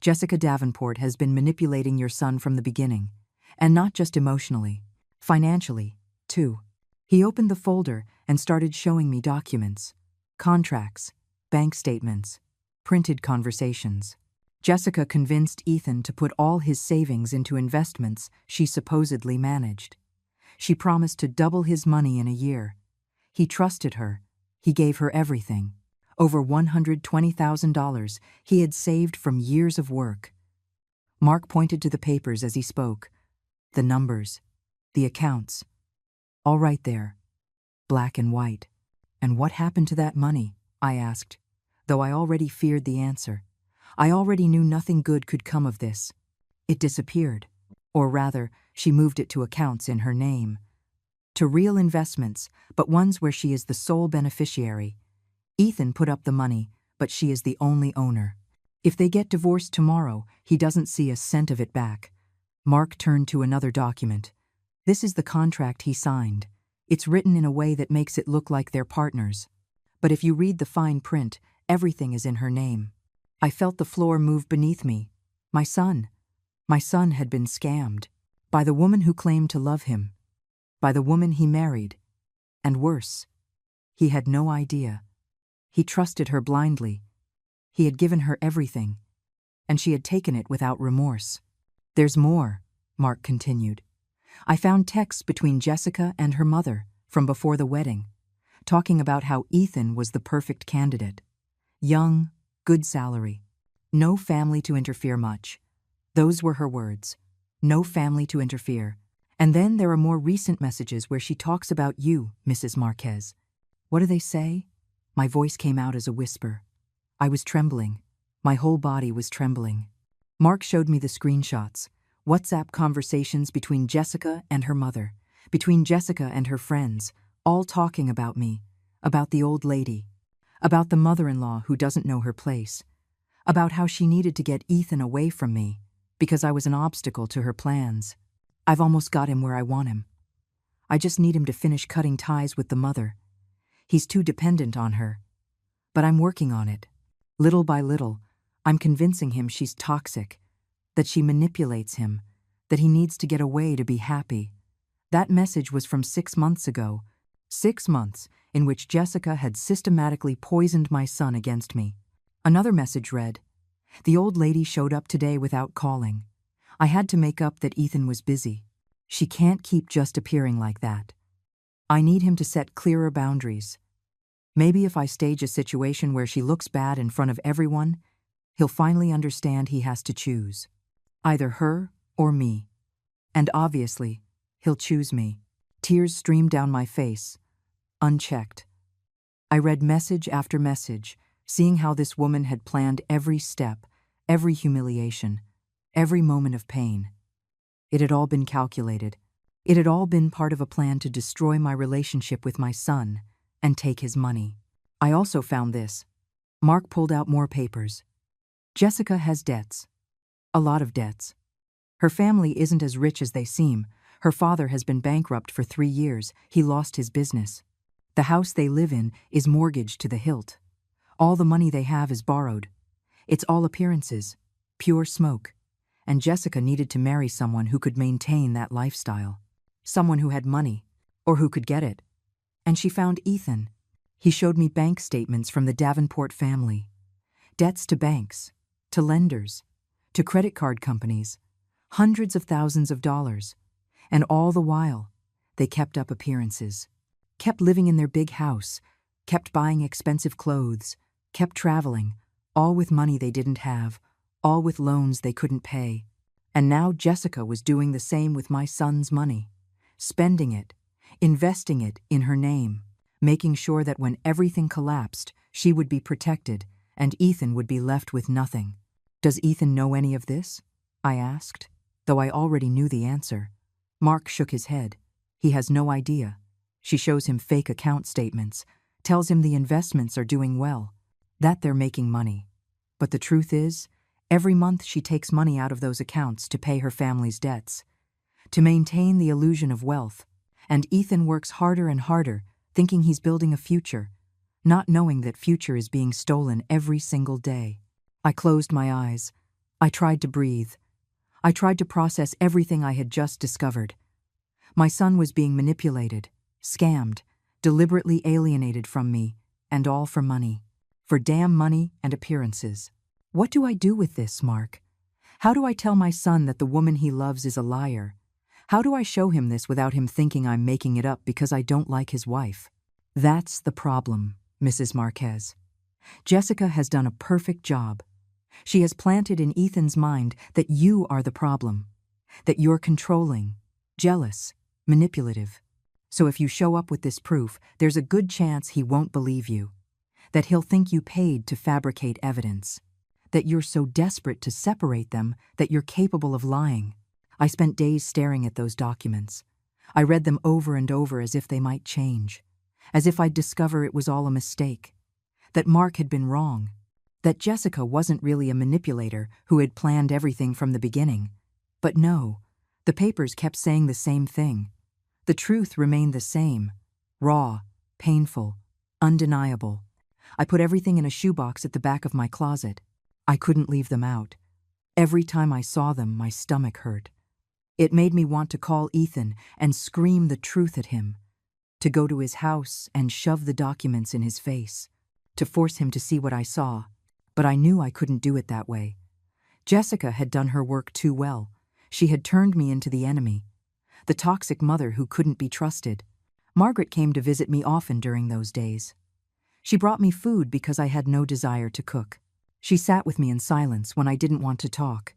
"Jessica Davenport has been manipulating your son from the beginning, and not just emotionally, financially, too." He opened the folder and started showing me documents, contracts, bank statements, printed conversations. Jessica convinced Ethan to put all his savings into investments she supposedly managed. She promised to double his money in a year. He trusted her. He gave her everything. Over $120,000 he had saved from years of work. Mark pointed to the papers as he spoke. The numbers, the accounts, all right there, black and white. "And what happened to that money?" I asked, though I already feared the answer. I already knew nothing good could come of this. It disappeared. Or rather, she moved it to accounts in her name. To real investments, but ones where she is the sole beneficiary. Ethan put up the money, but she is the only owner. If they get divorced tomorrow, he doesn't see a cent of it back. Mark turned to another document. This is the contract he signed. It's written in a way that makes it look like they're partners. But if you read the fine print, everything is in her name. I felt the floor move beneath me. My son had been scammed. By the woman who claimed to love him. By the woman he married. And worse, he had no idea. He trusted her blindly. He had given her everything, and she had taken it without remorse. "There's more," Mark continued. "I found texts between Jessica and her mother from before the wedding, talking about how Ethan was the perfect candidate. Young, good salary, no family to interfere much. Those were her words. No family to interfere. And then there are more recent messages where she talks about you, Mrs. Marquez. What do they say?" My voice came out as a whisper. I was trembling. My whole body was trembling. Mark showed me the screenshots, WhatsApp conversations between Jessica and her mother, between Jessica and her friends, all talking about me, about the old lady, about the mother-in-law who doesn't know her place, about how she needed to get Ethan away from me because I was an obstacle to her plans. I've almost got him where I want him. I just need him to finish cutting ties with the mother. He's too dependent on her. But I'm working on it. Little by little, I'm convincing him she's toxic, that she manipulates him, that he needs to get away to be happy. That message was from 6 months ago. 6 months in which Jessica had systematically poisoned my son against me. Another message read, "The old lady showed up today without calling. I had to make up that Ethan was busy. She can't keep just appearing like that. I need him to set clearer boundaries. Maybe if I stage a situation where she looks bad in front of everyone, he'll finally understand he has to choose. Either her or me. And obviously, he'll choose me." Tears streamed down my face, unchecked. I read message after message, seeing how this woman had planned every step, every humiliation, every moment of pain. It had all been calculated. It had all been part of a plan to destroy my relationship with my son and take his money. I also found this. Mark pulled out more papers. Jessica has debts. A lot of debts. Her family isn't as rich as they seem. Her father has been bankrupt for 3 years. He lost his business. The house they live in is mortgaged to the hilt. All the money they have is borrowed. It's all appearances, pure smoke. And Jessica needed to marry someone who could maintain that lifestyle. Someone who had money, or who could get it. And she found Ethan. He showed me bank statements from the Davenport family. Debts to banks, to lenders, to credit card companies, hundreds of thousands of dollars. And all the while, they kept up appearances, kept living in their big house, kept buying expensive clothes, kept traveling, all with money they didn't have, all with loans they couldn't pay. And now Jessica was doing the same with my son's money, spending it, investing it in her name, making sure that when everything collapsed, she would be protected and Ethan would be left with nothing. Does Ethan know any of this? I asked, though I already knew the answer. Mark shook his head. He has no idea. She shows him fake account statements, tells him the investments are doing well, that they're making money. But the truth is, every month she takes money out of those accounts to pay her family's debts, to maintain the illusion of wealth, and Ethan works harder and harder, thinking he's building a future, not knowing that future is being stolen every single day. I closed my eyes. I tried to breathe. I tried to process everything I had just discovered. My son was being manipulated, scammed, deliberately alienated from me, and all for money. For damn money and appearances. What do I do with this, Mark? How do I tell my son that the woman he loves is a liar? How do I show him this without him thinking I'm making it up because I don't like his wife? That's the problem, Mrs. Marquez. Jessica has done a perfect job. She has planted in Ethan's mind that you are the problem, that you're controlling, jealous, manipulative. So if you show up with this proof, there's a good chance he won't believe you, that he'll think you paid to fabricate evidence, that you're so desperate to separate them that you're capable of lying. I spent days staring at those documents. I read them over and over as if they might change, as if I'd discover it was all a mistake, that Mark had been wrong, that Jessica wasn't really a manipulator who had planned everything from the beginning. But no, the papers kept saying the same thing. The truth remained the same, raw, painful, undeniable. I put everything in a shoebox at the back of my closet. I couldn't leave them out. Every time I saw them, my stomach hurt. It made me want to call Ethan and scream the truth at him, to go to his house and shove the documents in his face, to force him to see what I saw. But I knew I couldn't do it that way. Jessica had done her work too well. She had turned me into the enemy, the toxic mother who couldn't be trusted. Margaret came to visit me often during those days. She brought me food because I had no desire to cook. She sat with me in silence when I didn't want to talk.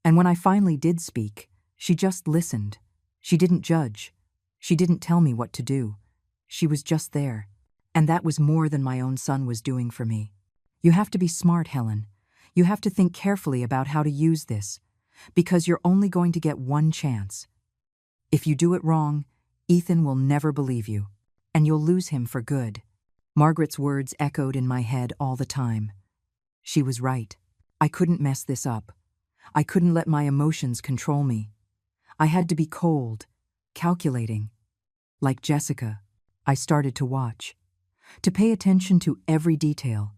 And when I finally did speak, she just listened. She didn't judge. She didn't tell me what to do. She was just there. And that was more than my own son was doing for me. You have to be smart, Helen. You have to think carefully about how to use this, because you're only going to get one chance. If you do it wrong, Ethan will never believe you, and you'll lose him for good. Margaret's words echoed in my head all the time. She was right. I couldn't mess this up. I couldn't let my emotions control me. I had to be cold, calculating. Like Jessica, I started to watch, to pay attention to every detail.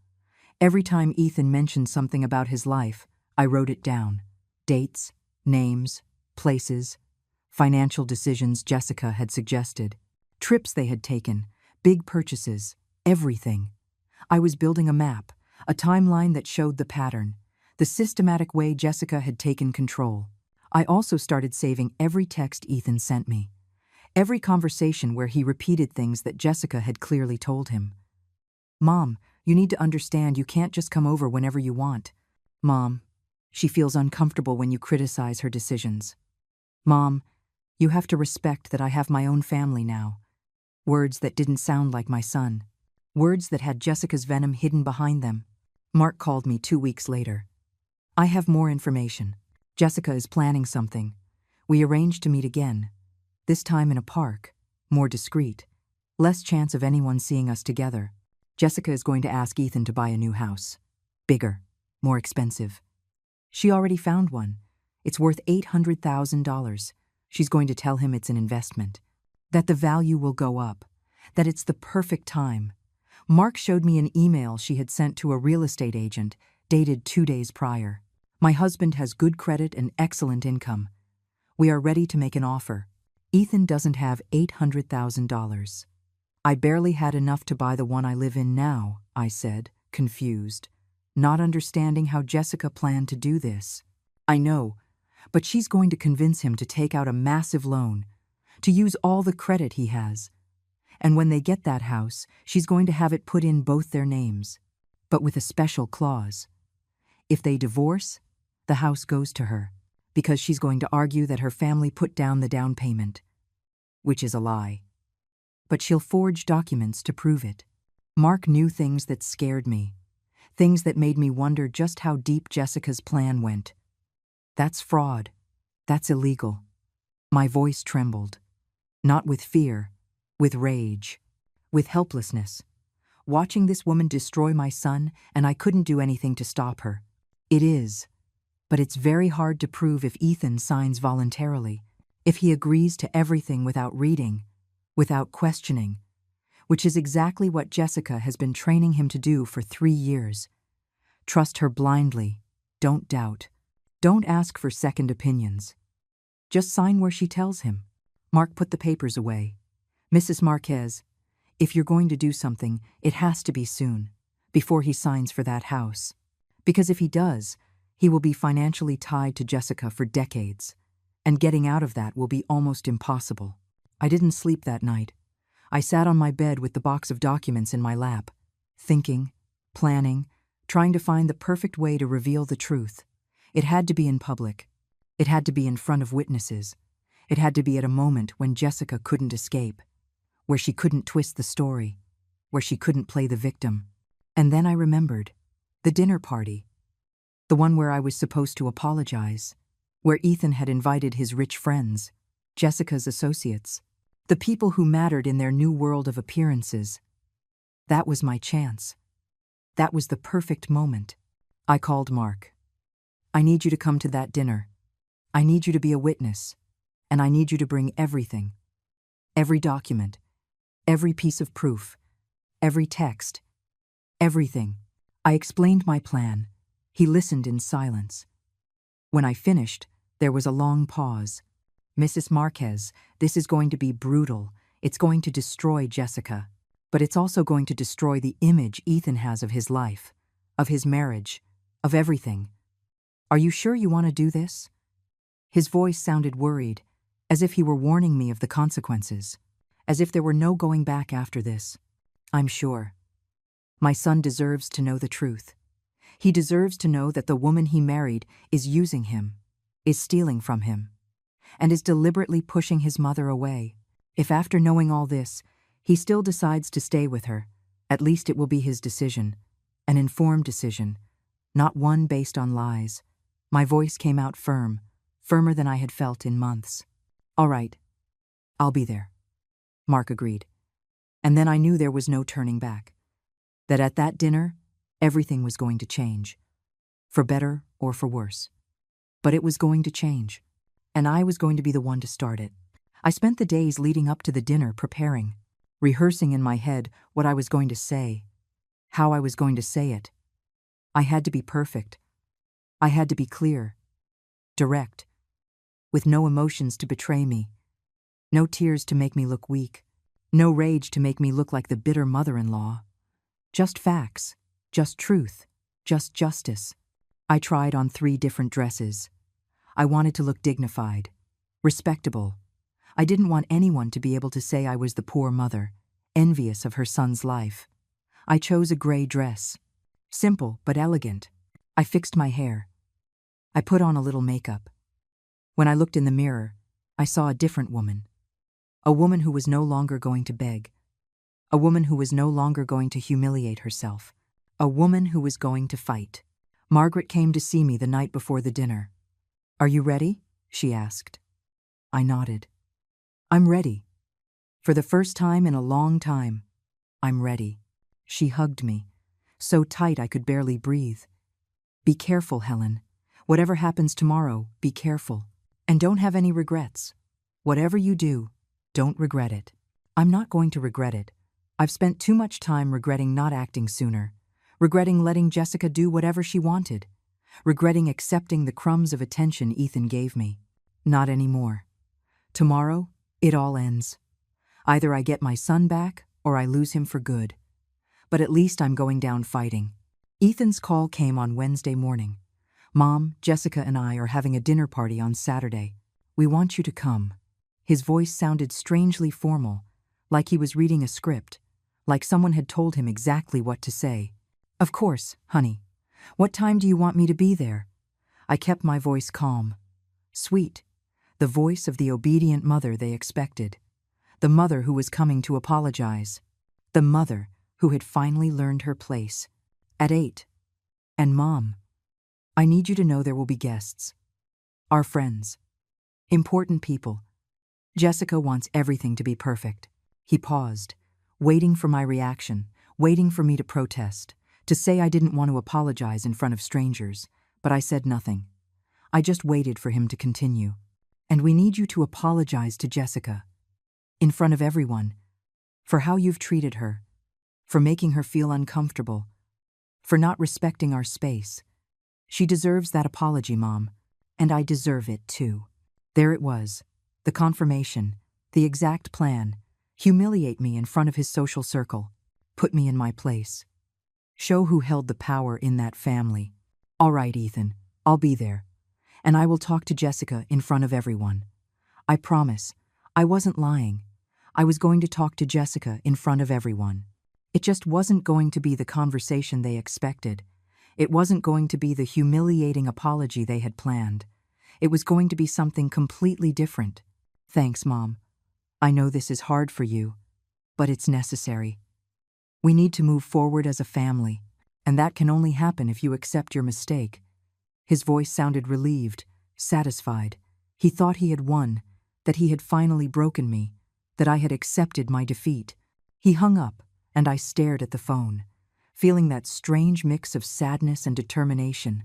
Every time Ethan mentioned something about his life, I wrote it down. Dates, names, places, financial decisions Jessica had suggested, trips they had taken, big purchases, everything. I was building a map, a timeline that showed the pattern, the systematic way Jessica had taken control. I also started saving every text Ethan sent me, every conversation where he repeated things that Jessica had clearly told him. Mom, you need to understand you can't just come over whenever you want. Mom, she feels uncomfortable when you criticize her decisions. Mom, you have to respect that I have my own family now. Words that didn't sound like my son. Words that had Jessica's venom hidden behind them. Mark called me 2 weeks later. I have more information. Jessica is planning something. We arranged to meet again. This time in a park. More discreet. Less chance of anyone seeing us together. Jessica is going to ask Ethan to buy a new house. Bigger. More expensive. She already found one. It's worth $800,000. She's going to tell him it's an investment. That the value will go up. That it's the perfect time. Mark showed me an email she had sent to a real estate agent, dated 2 days prior. My husband has good credit and excellent income. We are ready to make an offer. Ethan doesn't have $800,000. I barely had enough to buy the one I live in now, I said, confused, not understanding how Jessica planned to do this. I know, but she's going to convince him to take out a massive loan, to use all the credit he has. And when they get that house, she's going to have it put in both their names, but with a special clause. If they divorce, the house goes to her, because she's going to argue that her family put down the down payment, which is a lie. But she'll forge documents to prove it. Mark knew things that scared me, things that made me wonder just how deep Jessica's plan went. That's fraud. That's illegal. My voice trembled. Not with fear, with rage, with helplessness. Watching this woman destroy my son, and I couldn't do anything to stop her. It is. But it's very hard to prove if Ethan signs voluntarily, if he agrees to everything without reading, without questioning, which is exactly what Jessica has been training him to do for 3 years. Trust her blindly. Don't doubt. Don't ask for second opinions. Just sign where she tells him. Mark put the papers away. Mrs. Marquez, if you're going to do something, it has to be soon, before he signs for that house. Because if he does, he will be financially tied to Jessica for decades, and getting out of that will be almost impossible. I didn't sleep that night. I sat on my bed with the box of documents in my lap, thinking, planning, trying to find the perfect way to reveal the truth. It had to be in public. It had to be in front of witnesses. It had to be at a moment when Jessica couldn't escape, where she couldn't twist the story, where she couldn't play the victim. And then I remembered. The dinner party. The one where I was supposed to apologize, where Ethan had invited his rich friends, Jessica's associates, the people who mattered in their new world of appearances. That was my chance. That was the perfect moment. I called Mark. I need you to come to that dinner. I need you to be a witness, and I need you to bring everything. Every document, every piece of proof, every text, everything. I explained my plan. He listened in silence. When I finished, there was a long pause. Mrs. Marquez, this is going to be brutal. It's going to destroy Jessica. But it's also going to destroy the image Ethan has of his life, of his marriage, of everything. Are you sure you want to do this? His voice sounded worried, as if he were warning me of the consequences, as if there were no going back after this. I'm sure. My son deserves to know the truth. He deserves to know that the woman he married is using him, is stealing from him, and is deliberately pushing his mother away. If after knowing all this, he still decides to stay with her, at least it will be his decision, an informed decision, not one based on lies. My voice came out firm, firmer than I had felt in months. All right, I'll be there. Mark agreed. And then I knew there was no turning back. That at that dinner, everything was going to change. For better or for worse. But it was going to change. And I was going to be the one to start it. I spent the days leading up to the dinner preparing, rehearsing in my head what I was going to say, how I was going to say it. I had to be perfect. I had to be clear, direct, with no emotions to betray me, no tears to make me look weak, no rage to make me look like the bitter mother-in-law. Just facts, just truth, just justice. I tried on 3 different dresses. I wanted to look dignified, respectable. I didn't want anyone to be able to say I was the poor mother, envious of her son's life. I chose a gray dress, simple but elegant. I fixed my hair. I put on a little makeup. When I looked in the mirror, I saw a different woman. A woman who was no longer going to beg. A woman who was no longer going to humiliate herself. A woman who was going to fight. Margaret came to see me the night before the dinner. "Are you ready?" she asked. I nodded. "I'm ready. For the first time in a long time, I'm ready." She hugged me, so tight I could barely breathe. "Be careful, Helen. Whatever happens tomorrow, be careful. And don't have any regrets. Whatever you do, don't regret it." I'm not going to regret it. I've spent too much time regretting not acting sooner, regretting letting Jessica do whatever she wanted, regretting accepting the crumbs of attention Ethan gave me. Not anymore. Tomorrow, it all ends. Either I get my son back, or I lose him for good. But at least I'm going down fighting. Ethan's call came on Wednesday morning. Mom, Jessica and I are having a dinner party on Saturday. We want you to come. His voice sounded strangely formal, like he was reading a script, like someone had told him exactly what to say. Of course, honey. What time do you want me to be there? I kept my voice calm. Sweet. The voice of the obedient mother they expected. The mother who was coming to apologize. The mother who had finally learned her place. At 8. And Mom, I need you to know there will be guests. Our friends. Important people. Jessica wants everything to be perfect. He paused, waiting for my reaction, waiting for me to protest, to say I didn't want to apologize in front of strangers, but I said nothing. I just waited for him to continue. And we need you to apologize to Jessica. In front of everyone. For how you've treated her. For making her feel uncomfortable. For not respecting our space. She deserves that apology, Mom. And I deserve it too. There it was. The confirmation. The exact plan. Humiliate me in front of his social circle. Put me in my place. Show who held the power in that family. All right, Ethan. I'll be there. And I will talk to Jessica in front of everyone. I promise. I wasn't lying. I was going to talk to Jessica in front of everyone. It just wasn't going to be the conversation they expected. It wasn't going to be the humiliating apology they had planned. It was going to be something completely different. Thanks, Mom. I know this is hard for you, but it's necessary. We need to move forward as a family, and that can only happen if you accept your mistake. His voice sounded relieved, satisfied. He thought he had won, that he had finally broken me, that I had accepted my defeat. He hung up, and I stared at the phone, feeling that strange mix of sadness and determination.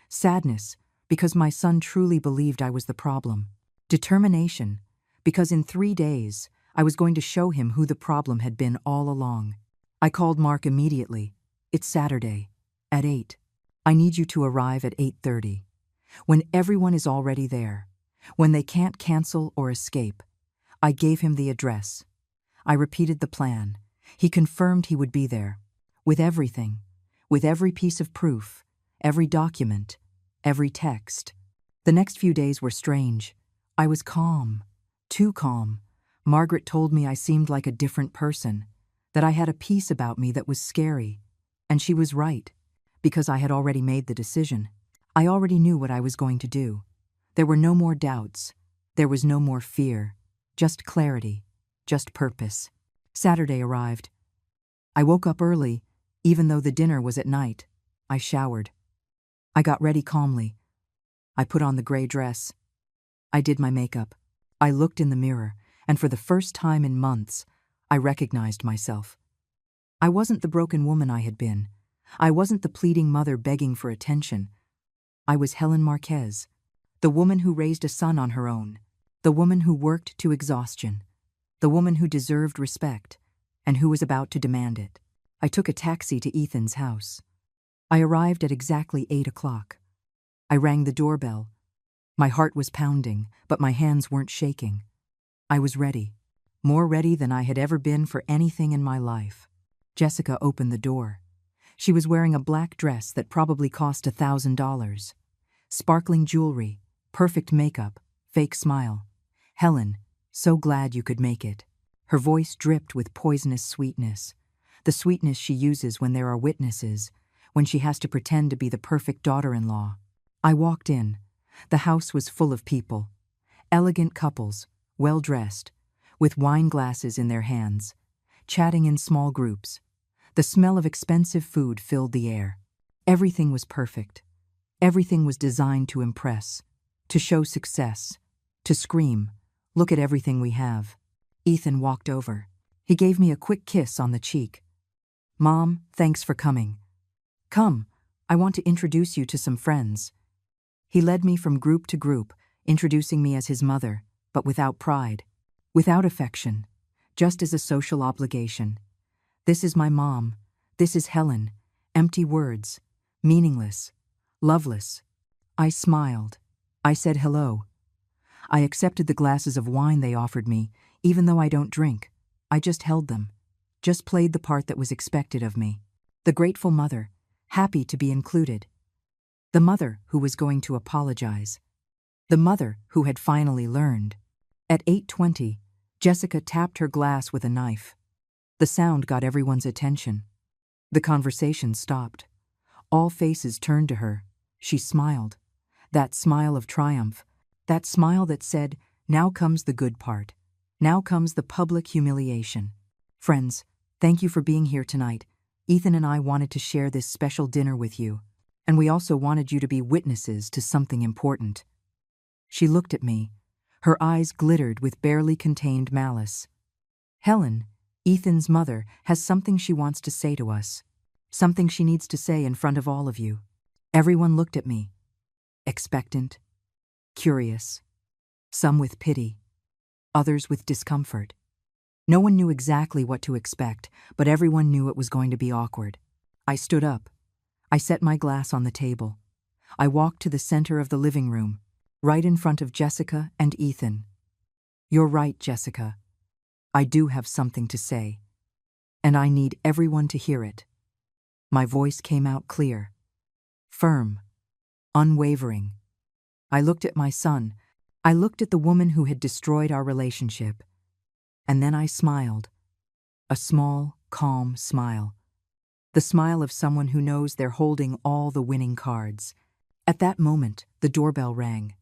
Sadness, because my son truly believed I was the problem. Determination, because in 3 days, I was going to show him who the problem had been all along. I called Mark immediately. It's Saturday, at 8. I need you to arrive at 8:30. When everyone is already there. When they can't cancel or escape. I gave him the address. I repeated the plan. He confirmed he would be there. With everything. With every piece of proof. Every document. Every text. The next few days were strange. I was calm. Too calm. Margaret told me I seemed like a different person. That I had a peace about me that was scary. And she was right. Because I had already made the decision. I already knew what I was going to do. There were no more doubts. There was no more fear. Just clarity. Just purpose. Saturday arrived. I woke up early, even though the dinner was at night. I showered. I got ready calmly. I put on the gray dress. I did my makeup. I looked in the mirror, and for the first time in months, I recognized myself. I wasn't the broken woman I had been. I wasn't the pleading mother begging for attention. I was Helen Marquez, the woman who raised a son on her own, the woman who worked to exhaustion, the woman who deserved respect, and who was about to demand it. I took a taxi to Ethan's house. I arrived at exactly 8 o'clock. I rang the doorbell. My heart was pounding, but my hands weren't shaking. I was ready, more ready than I had ever been for anything in my life. Jessica opened the door. She was wearing a black dress that probably cost $1,000. Sparkling jewelry, perfect makeup, fake smile. Helen, so glad you could make it. Her voice dripped with poisonous sweetness. The sweetness she uses when there are witnesses, when she has to pretend to be the perfect daughter-in-law. I walked in. The house was full of people. Elegant couples, well-dressed, with wine glasses in their hands, chatting in small groups. The smell of expensive food filled the air. Everything was perfect. Everything was designed to impress, to show success, to scream, "Look at everything we have." Ethan walked over. He gave me a quick kiss on the cheek. "Mom, thanks for coming. Come, I want to introduce you to some friends." He led me from group to group, introducing me as his mother, but without pride, without affection, just as a social obligation. "This is my mom. This is Helen." Empty words, meaningless, loveless. I smiled. I said hello. I accepted the glasses of wine they offered me, even though I don't drink. I just held them. just played the part that was expected of me. The grateful mother, happy to be included. The mother who was going to apologize. The mother who had finally learned. At 8:20, Jessica tapped her glass with a knife. The sound got everyone's attention. The conversation stopped. All faces turned to her. She smiled. That smile of triumph. That smile that said, "Now comes the good part. Now comes the public humiliation." Friends, thank you for being here tonight. Ethan and I wanted to share this special dinner with you, and we also wanted you to be witnesses to something important. She looked at me. Her eyes glittered with barely contained malice. Helen, Ethan's mother, has something she wants to say to us. Something she needs to say in front of all of you. Everyone looked at me. Expectant. Curious. Some with pity. Others with discomfort. No one knew exactly what to expect, but everyone knew it was going to be awkward. I stood up. I set my glass on the table. I walked to the center of the living room, right in front of Jessica and Ethan. "You're right, Jessica. I do have something to say, and I need everyone to hear it." My voice came out clear, firm, unwavering. I looked at my son. I looked at the woman who had destroyed our relationship. And then I smiled. A small, calm smile. The smile of someone who knows they're holding all the winning cards. At that moment, the doorbell rang.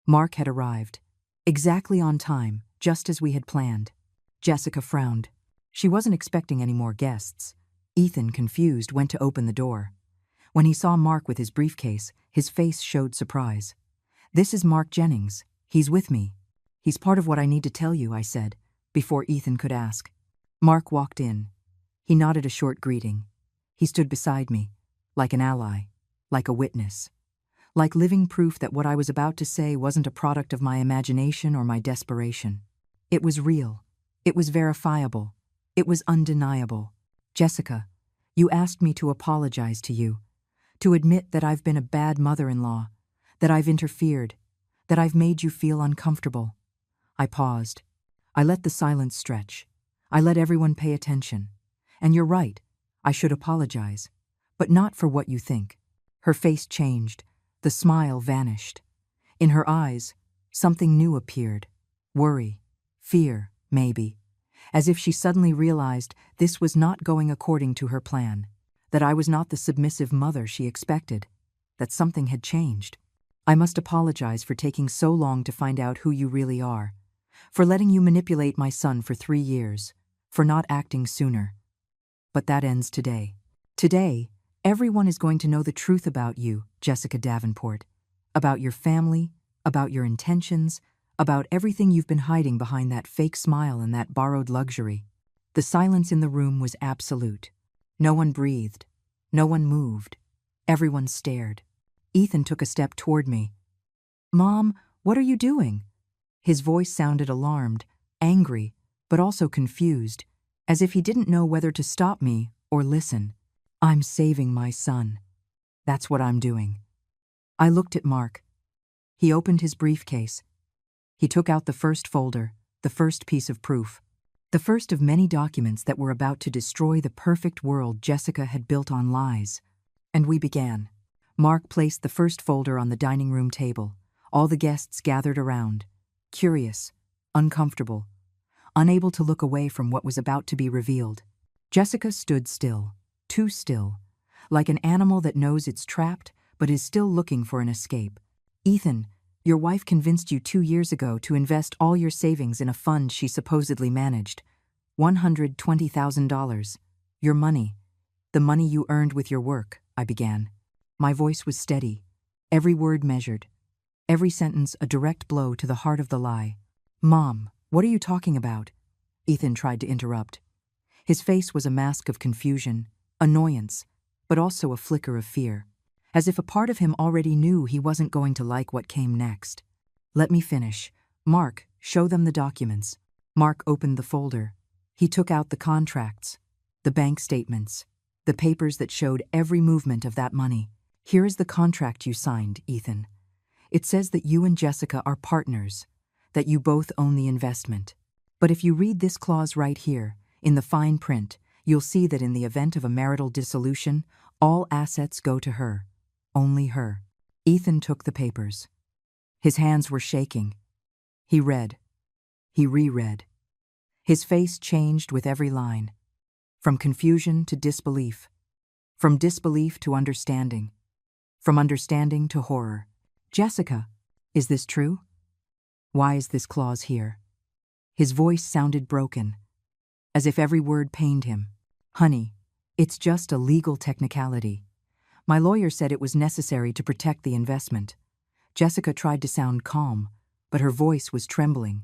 Mark had arrived. Exactly on time, just as we had planned. Jessica frowned. She wasn't expecting any more guests. Ethan, confused, went to open the door. When he saw Mark with his briefcase, his face showed surprise. "This is Mark Jennings. He's with me. He's part of what I need to tell you," I said, before Ethan could ask. Mark walked in. He nodded a short greeting. He stood beside me, like an ally, like a witness, like living proof that what I was about to say wasn't a product of my imagination or my desperation. It was real. It was verifiable. It was undeniable. "Jessica, you asked me to apologize to you, to admit that I've been a bad mother-in-law, that I've interfered, that I've made you feel uncomfortable." I paused. I let the silence stretch. I let everyone pay attention. "And you're right, I should apologize. But not for what you think." Her face changed. The smile vanished. In her eyes, something new appeared. Worry, fear, maybe. As if she suddenly realized this was not going according to her plan, that I was not the submissive mother she expected, that something had changed. "I must apologize for taking so long to find out who you really are, for letting you manipulate my son for 3 years, for not acting sooner. But that ends today. Today, everyone is going to know the truth about you, Jessica Davenport, about your family, about your intentions, about everything you've been hiding behind that fake smile and that borrowed luxury." The silence in the room was absolute. No one breathed. No one moved. Everyone stared. Ethan took a step toward me. "Mom, what are you doing?" His voice sounded alarmed, angry, but also confused, as if he didn't know whether to stop me or listen. "I'm saving my son. That's what I'm doing." I looked at Mark. He opened his briefcase. He took out the first folder, the first piece of proof, the first of many documents that were about to destroy the perfect world Jessica had built on lies. And we began. Mark placed the first folder on the dining room table. All the guests gathered around, curious, uncomfortable, unable to look away from what was about to be revealed. Jessica stood still, too still, like an animal that knows it's trapped but is still looking for an escape. "Ethan, your wife convinced you 2 years ago to invest all your savings in a fund she supposedly managed. $120,000. Your money. The money you earned with your work," I began. My voice was steady, every word measured, every sentence a direct blow to the heart of the lie. "Mom, what are you talking about?" Ethan tried to interrupt. His face was a mask of confusion, annoyance, but also a flicker of fear, as if a part of him already knew he wasn't going to like what came next. "Let me finish. Mark, show them the documents." Mark opened the folder. He took out the contracts, the bank statements, the papers that showed every movement of that money. "Here is the contract you signed, Ethan. It says that you and Jessica are partners, that you both own the investment. But if you read this clause right here, in the fine print, you'll see that in the event of a marital dissolution, all assets go to her. Only her. Ethan took the papers. His hands were shaking. He read. He reread. His face changed with every line. From confusion to disbelief. From disbelief to understanding. From understanding to horror. Jessica, is this true? Why is this clause here? His voice sounded broken, as if every word pained him. Honey, it's just a legal technicality. My lawyer said it was necessary to protect the investment. Jessica tried to sound calm, but her voice was trembling.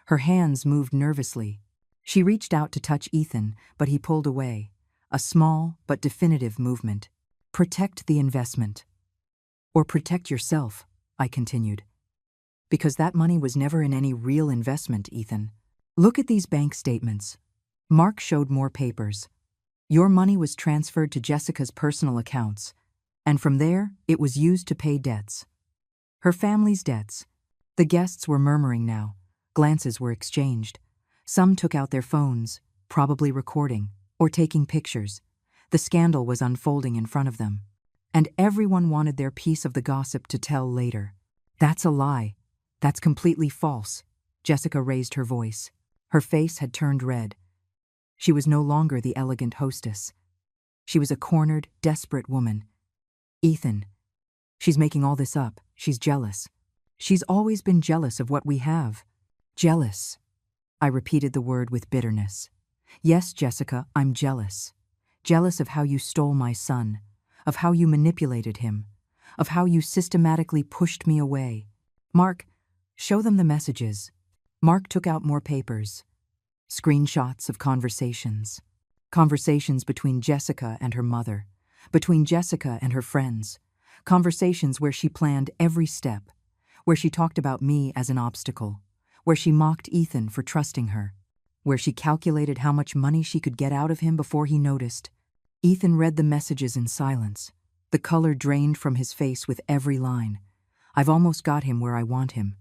Her hands moved nervously. She reached out to touch Ethan, but he pulled away. A small but definitive movement. Protect the investment. Or protect yourself, I continued. Because that money was never in any real investment, Ethan. Look at these bank statements. Mark showed more papers. Your money was transferred to Jessica's personal accounts, and from there, it was used to pay debts. Her family's debts. The guests were murmuring now. Glances were exchanged. Some took out their phones, probably recording, or taking pictures. The scandal was unfolding in front of them. And everyone wanted their piece of the gossip to tell later. That's a lie. That's completely false. Jessica raised her voice. Her face had turned red. She was no longer the elegant hostess. She was a cornered, desperate woman. Ethan, she's making all this up. She's jealous. She's always been jealous of what we have. Jealous. I repeated the word with bitterness. Yes, Jessica, I'm jealous. Jealous of how you stole my son, of how you manipulated him, of how you systematically pushed me away. Mark, show them the messages. Mark took out more papers. Screenshots of conversations. Conversations between Jessica and her mother, between Jessica and her friends. Conversations where she planned every step, where she talked about me as an obstacle, where she mocked Ethan for trusting her, where she calculated how much money she could get out of him before he noticed. Ethan read the messages in silence. The color drained from his face with every line. I've almost got him where I want him.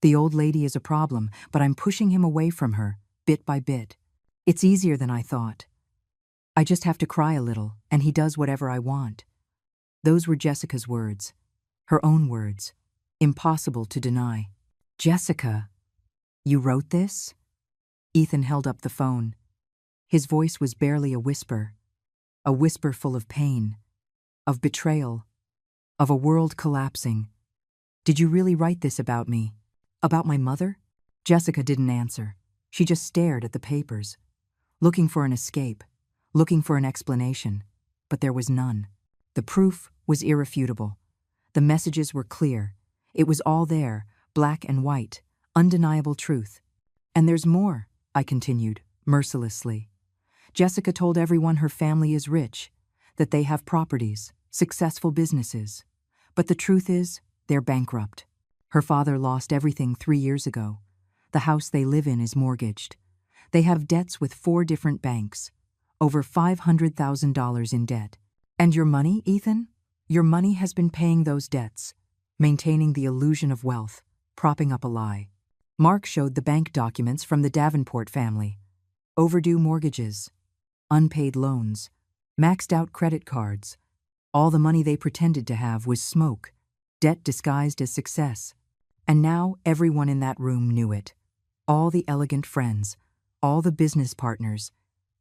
The old lady is a problem, but I'm pushing him away from her, bit by bit. It's easier than I thought. I just have to cry a little, and he does whatever I want. Those were Jessica's words. Her own words. Impossible to deny. Jessica, you wrote this? Ethan held up the phone. His voice was barely a whisper full of pain, of betrayal, of a world collapsing. Did you really write this about me? About my mother? Jessica didn't answer. She just stared at the papers, looking for an escape, looking for an explanation, but there was none. The proof was irrefutable. The messages were clear. It was all there, black and white, undeniable truth. And there's more, I continued, mercilessly. Jessica told everyone her family is rich, that they have properties, successful businesses. But the truth is, they're bankrupt. Her father lost everything 3 years ago. The house they live in is mortgaged. They have debts with 4 different banks, over $500,000 in debt. And your money, Ethan? Your money has been paying those debts, maintaining the illusion of wealth, propping up a lie. Mark showed the bank documents from the Davenport family. Overdue mortgages, unpaid loans, maxed out credit cards. All the money they pretended to have was smoke, debt disguised as success. And now everyone in that room knew it. All the elegant friends, all the business partners,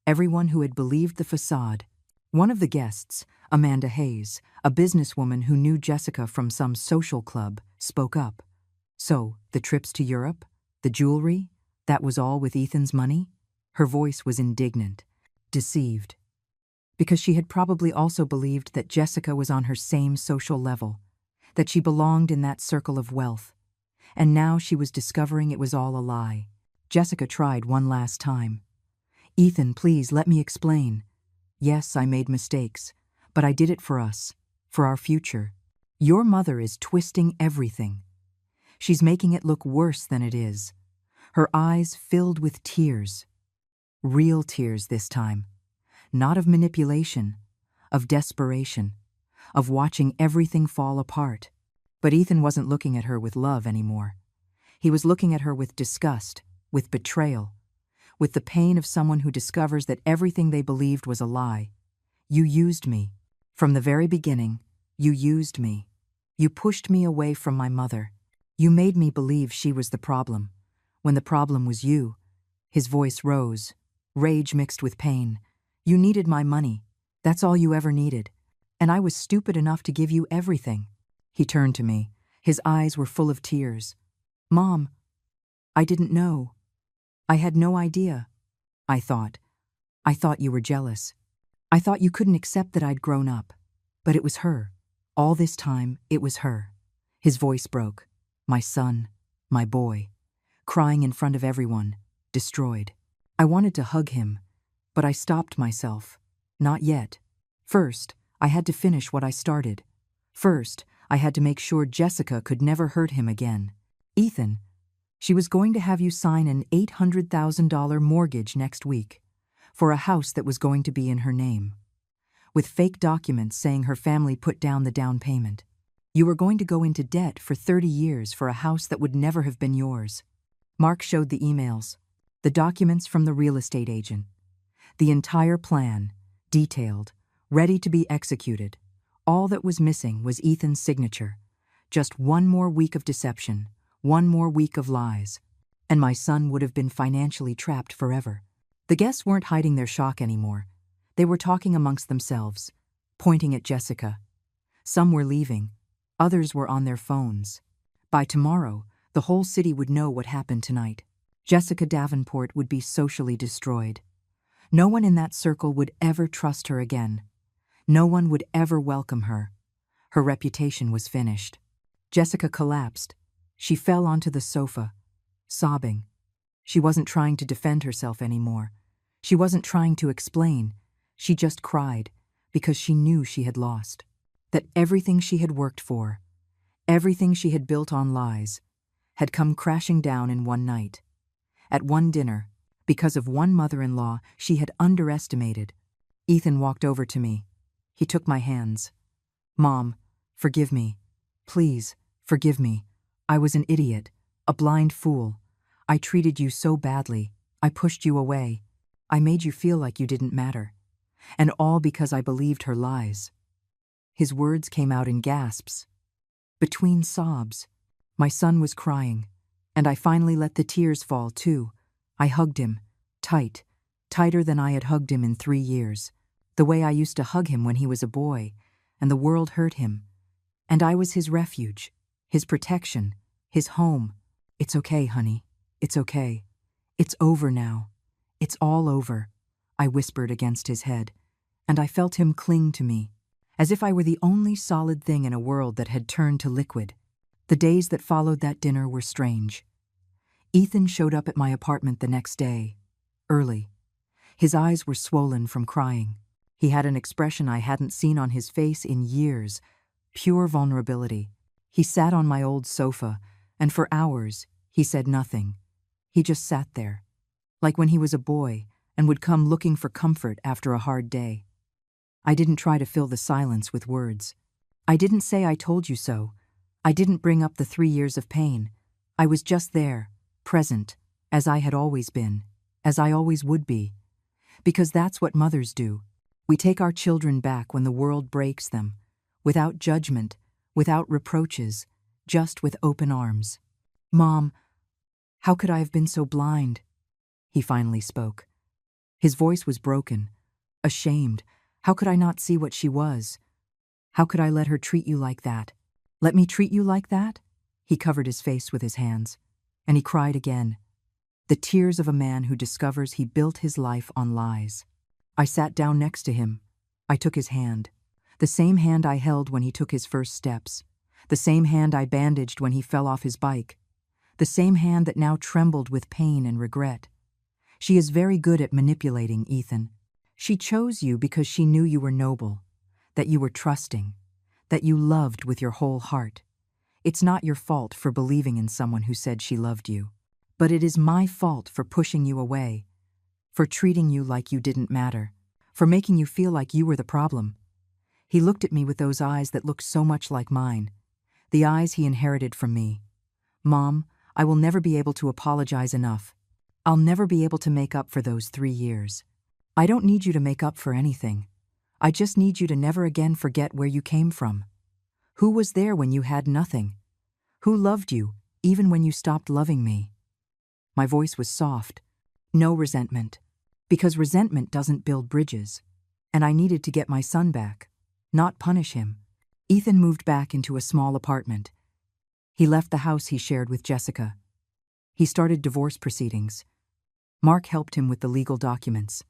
everyone who had believed the facade. One of the guests, Amanda Hayes, a businesswoman who knew Jessica from some social club, spoke up. So, the trips to Europe, the jewelry, that was all with Ethan's money? Her voice was indignant, deceived. Because she had probably also believed that Jessica was on her same social level, that she belonged in that circle of wealth. And now she was discovering it was all a lie. Jessica tried one last time. Ethan, please let me explain. Yes, I made mistakes, but I did it for us, for our future. Your mother is twisting everything. She's making it look worse than it is. Her eyes filled with tears. Real tears this time. Not of manipulation, of desperation, of watching everything fall apart. But Ethan wasn't looking at her with love anymore. He was looking at her with disgust, with betrayal, with the pain of someone who discovers that everything they believed was a lie. You used me. From the very beginning, you used me. You pushed me away from my mother. You made me believe she was the problem, when the problem was you. His voice rose, rage mixed with pain. You needed my money. That's all you ever needed. And I was stupid enough to give you everything. He turned to me. His eyes were full of tears. Mom, I didn't know. I had no idea. I thought you were jealous. I thought you couldn't accept that I'd grown up. But it was her. All this time, it was her. His voice broke. My son, my boy, crying in front of everyone, destroyed. I wanted to hug him, but I stopped myself. Not yet. First, I had to finish what I started. First, I had to make sure Jessica could never hurt him again. Ethan, she was going to have you sign an $800,000 mortgage next week for a house that was going to be in her name, with fake documents saying her family put down the down payment. You were going to go into debt for 30 years for a house that would never have been yours. Mark showed the emails, the documents from the real estate agent, the entire plan, detailed, ready to be executed. All that was missing was Ethan's signature. Just one more week of deception, one more week of lies, and my son would have been financially trapped forever. The guests weren't hiding their shock anymore. They were talking amongst themselves, pointing at Jessica. Some were leaving. Others were on their phones. By tomorrow, the whole city would know what happened tonight. Jessica Davenport would be socially destroyed. No one in that circle would ever trust her again. No one would ever welcome her. Her reputation was finished. Jessica collapsed. She fell onto the sofa, sobbing. She wasn't trying to defend herself anymore. She wasn't trying to explain. She just cried because she knew she had lost. That everything she had worked for, everything she had built on lies, had come crashing down in one night. At one dinner, because of one mother-in-law she had underestimated. Ethan walked over to me. He took my hands. Mom, forgive me. Please, forgive me. I was an idiot, a blind fool. I treated you so badly. I pushed you away. I made you feel like you didn't matter. And all because I believed her lies. His words came out in gasps. Between sobs, my son was crying, and I finally let the tears fall too. I hugged him, tight, tighter than I had hugged him in 3 years, the way I used to hug him when he was a boy, and the world hurt him. And I was his refuge, his protection, his home. It's okay, honey. It's okay. It's over now. It's all over, I whispered against his head, and I felt him cling to me, as if I were the only solid thing in a world that had turned to liquid. The days that followed that dinner were strange. Ethan showed up at my apartment the next day, early. His eyes were swollen from crying. He had an expression I hadn't seen on his face in years, pure vulnerability. He sat on my old sofa, and for hours, he said nothing. He just sat there, like when he was a boy and would come looking for comfort after a hard day. I didn't try to fill the silence with words. I didn't say I told you so. I didn't bring up the 3 years of pain. I was just there, present, as I had always been, as I always would be. Because that's what mothers do. We take our children back when the world breaks them, without judgment, without reproaches, just with open arms. Mom, how could I have been so blind? He finally spoke. His voice was broken, ashamed. How could I not see what she was? How could I let her treat you like that? Let me treat you like that? He covered his face with his hands, and he cried again. The tears of a man who discovers he built his life on lies. I sat down next to him. I took his hand. The same hand I held when he took his first steps. The same hand I bandaged when he fell off his bike. The same hand that now trembled with pain and regret. She is very good at manipulating, Ethan. She chose you because she knew you were noble, that you were trusting, that you loved with your whole heart. It's not your fault for believing in someone who said she loved you, but it is my fault for pushing you away, for treating you like you didn't matter, for making you feel like you were the problem. He looked at me with those eyes that looked so much like mine, the eyes he inherited from me. Mom, I will never be able to apologize enough. I'll never be able to make up for those 3 years. I don't need you to make up for anything. I just need you to never again forget where you came from. Who was there when you had nothing? Who loved you, even when you stopped loving me?" My voice was soft. No resentment. Because resentment doesn't build bridges. And I needed to get my son back, not punish him. Ethan moved back into a small apartment. He left the house he shared with Jessica. He started divorce proceedings. Mark helped him with the legal documents,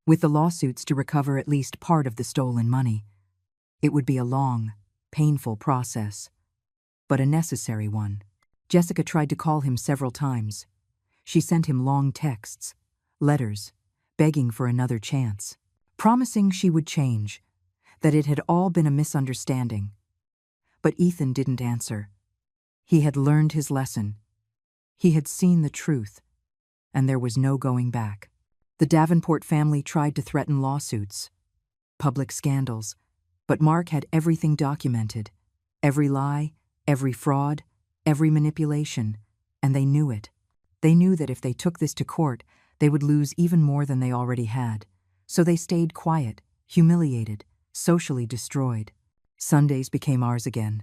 with the lawsuits to recover at least part of the stolen money. It would be a long, painful process, but a necessary one. Jessica tried to call him several times. She sent him long texts, letters, begging for another chance, promising she would change, that it had all been a misunderstanding. But Ethan didn't answer. He had learned his lesson. He had seen the truth, and there was no going back. The Davenport family tried to threaten lawsuits, public scandals, but Mark had everything documented, every lie, every fraud, every manipulation, and they knew it. They knew that if they took this to court, they would lose even more than they already had. So they stayed quiet, humiliated, socially destroyed. Sundays became ours again.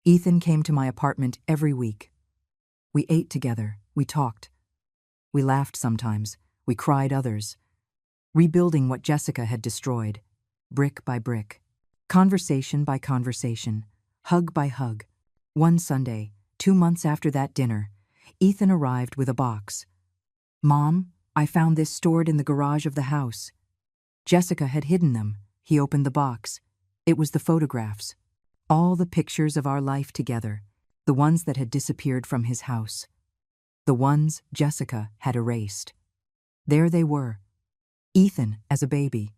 Ethan came to my apartment every week. We ate together, we talked. We laughed sometimes, we cried others, rebuilding what Jessica had destroyed, brick by brick, conversation by conversation, hug by hug. One Sunday, 2 months after that dinner, Ethan arrived with a box. "Mom, I found this stored in the garage of the house." Jessica had hidden them. He opened the box. It was the photographs. All the pictures of our life together, the ones that had disappeared from his house. The ones Jessica had erased. There they were. Ethan as a baby.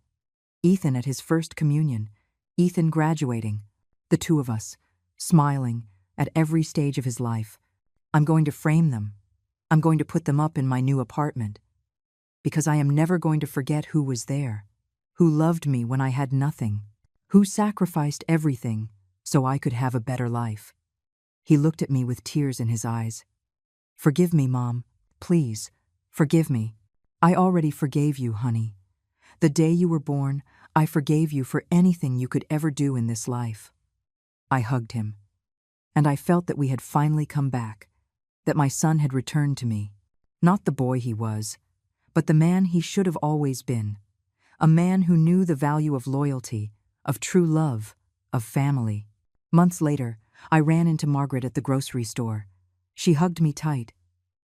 Ethan at his first communion. Ethan graduating. The two of us, smiling, at every stage of his life. I'm going to frame them. I'm going to put them up in my new apartment. Because I am never going to forget who was there, who loved me when I had nothing, who sacrificed everything so I could have a better life. He looked at me with tears in his eyes. "Forgive me, Mom. Please, forgive me. I already forgave you, honey. The day you were born, I forgave you for anything you could ever do in this life." I hugged him, and I felt that we had finally come back, that my son had returned to me. Not the boy he was, but the man he should have always been. A man who knew the value of loyalty, of true love, of family. Months later, I ran into Margaret at the grocery store. She hugged me tight.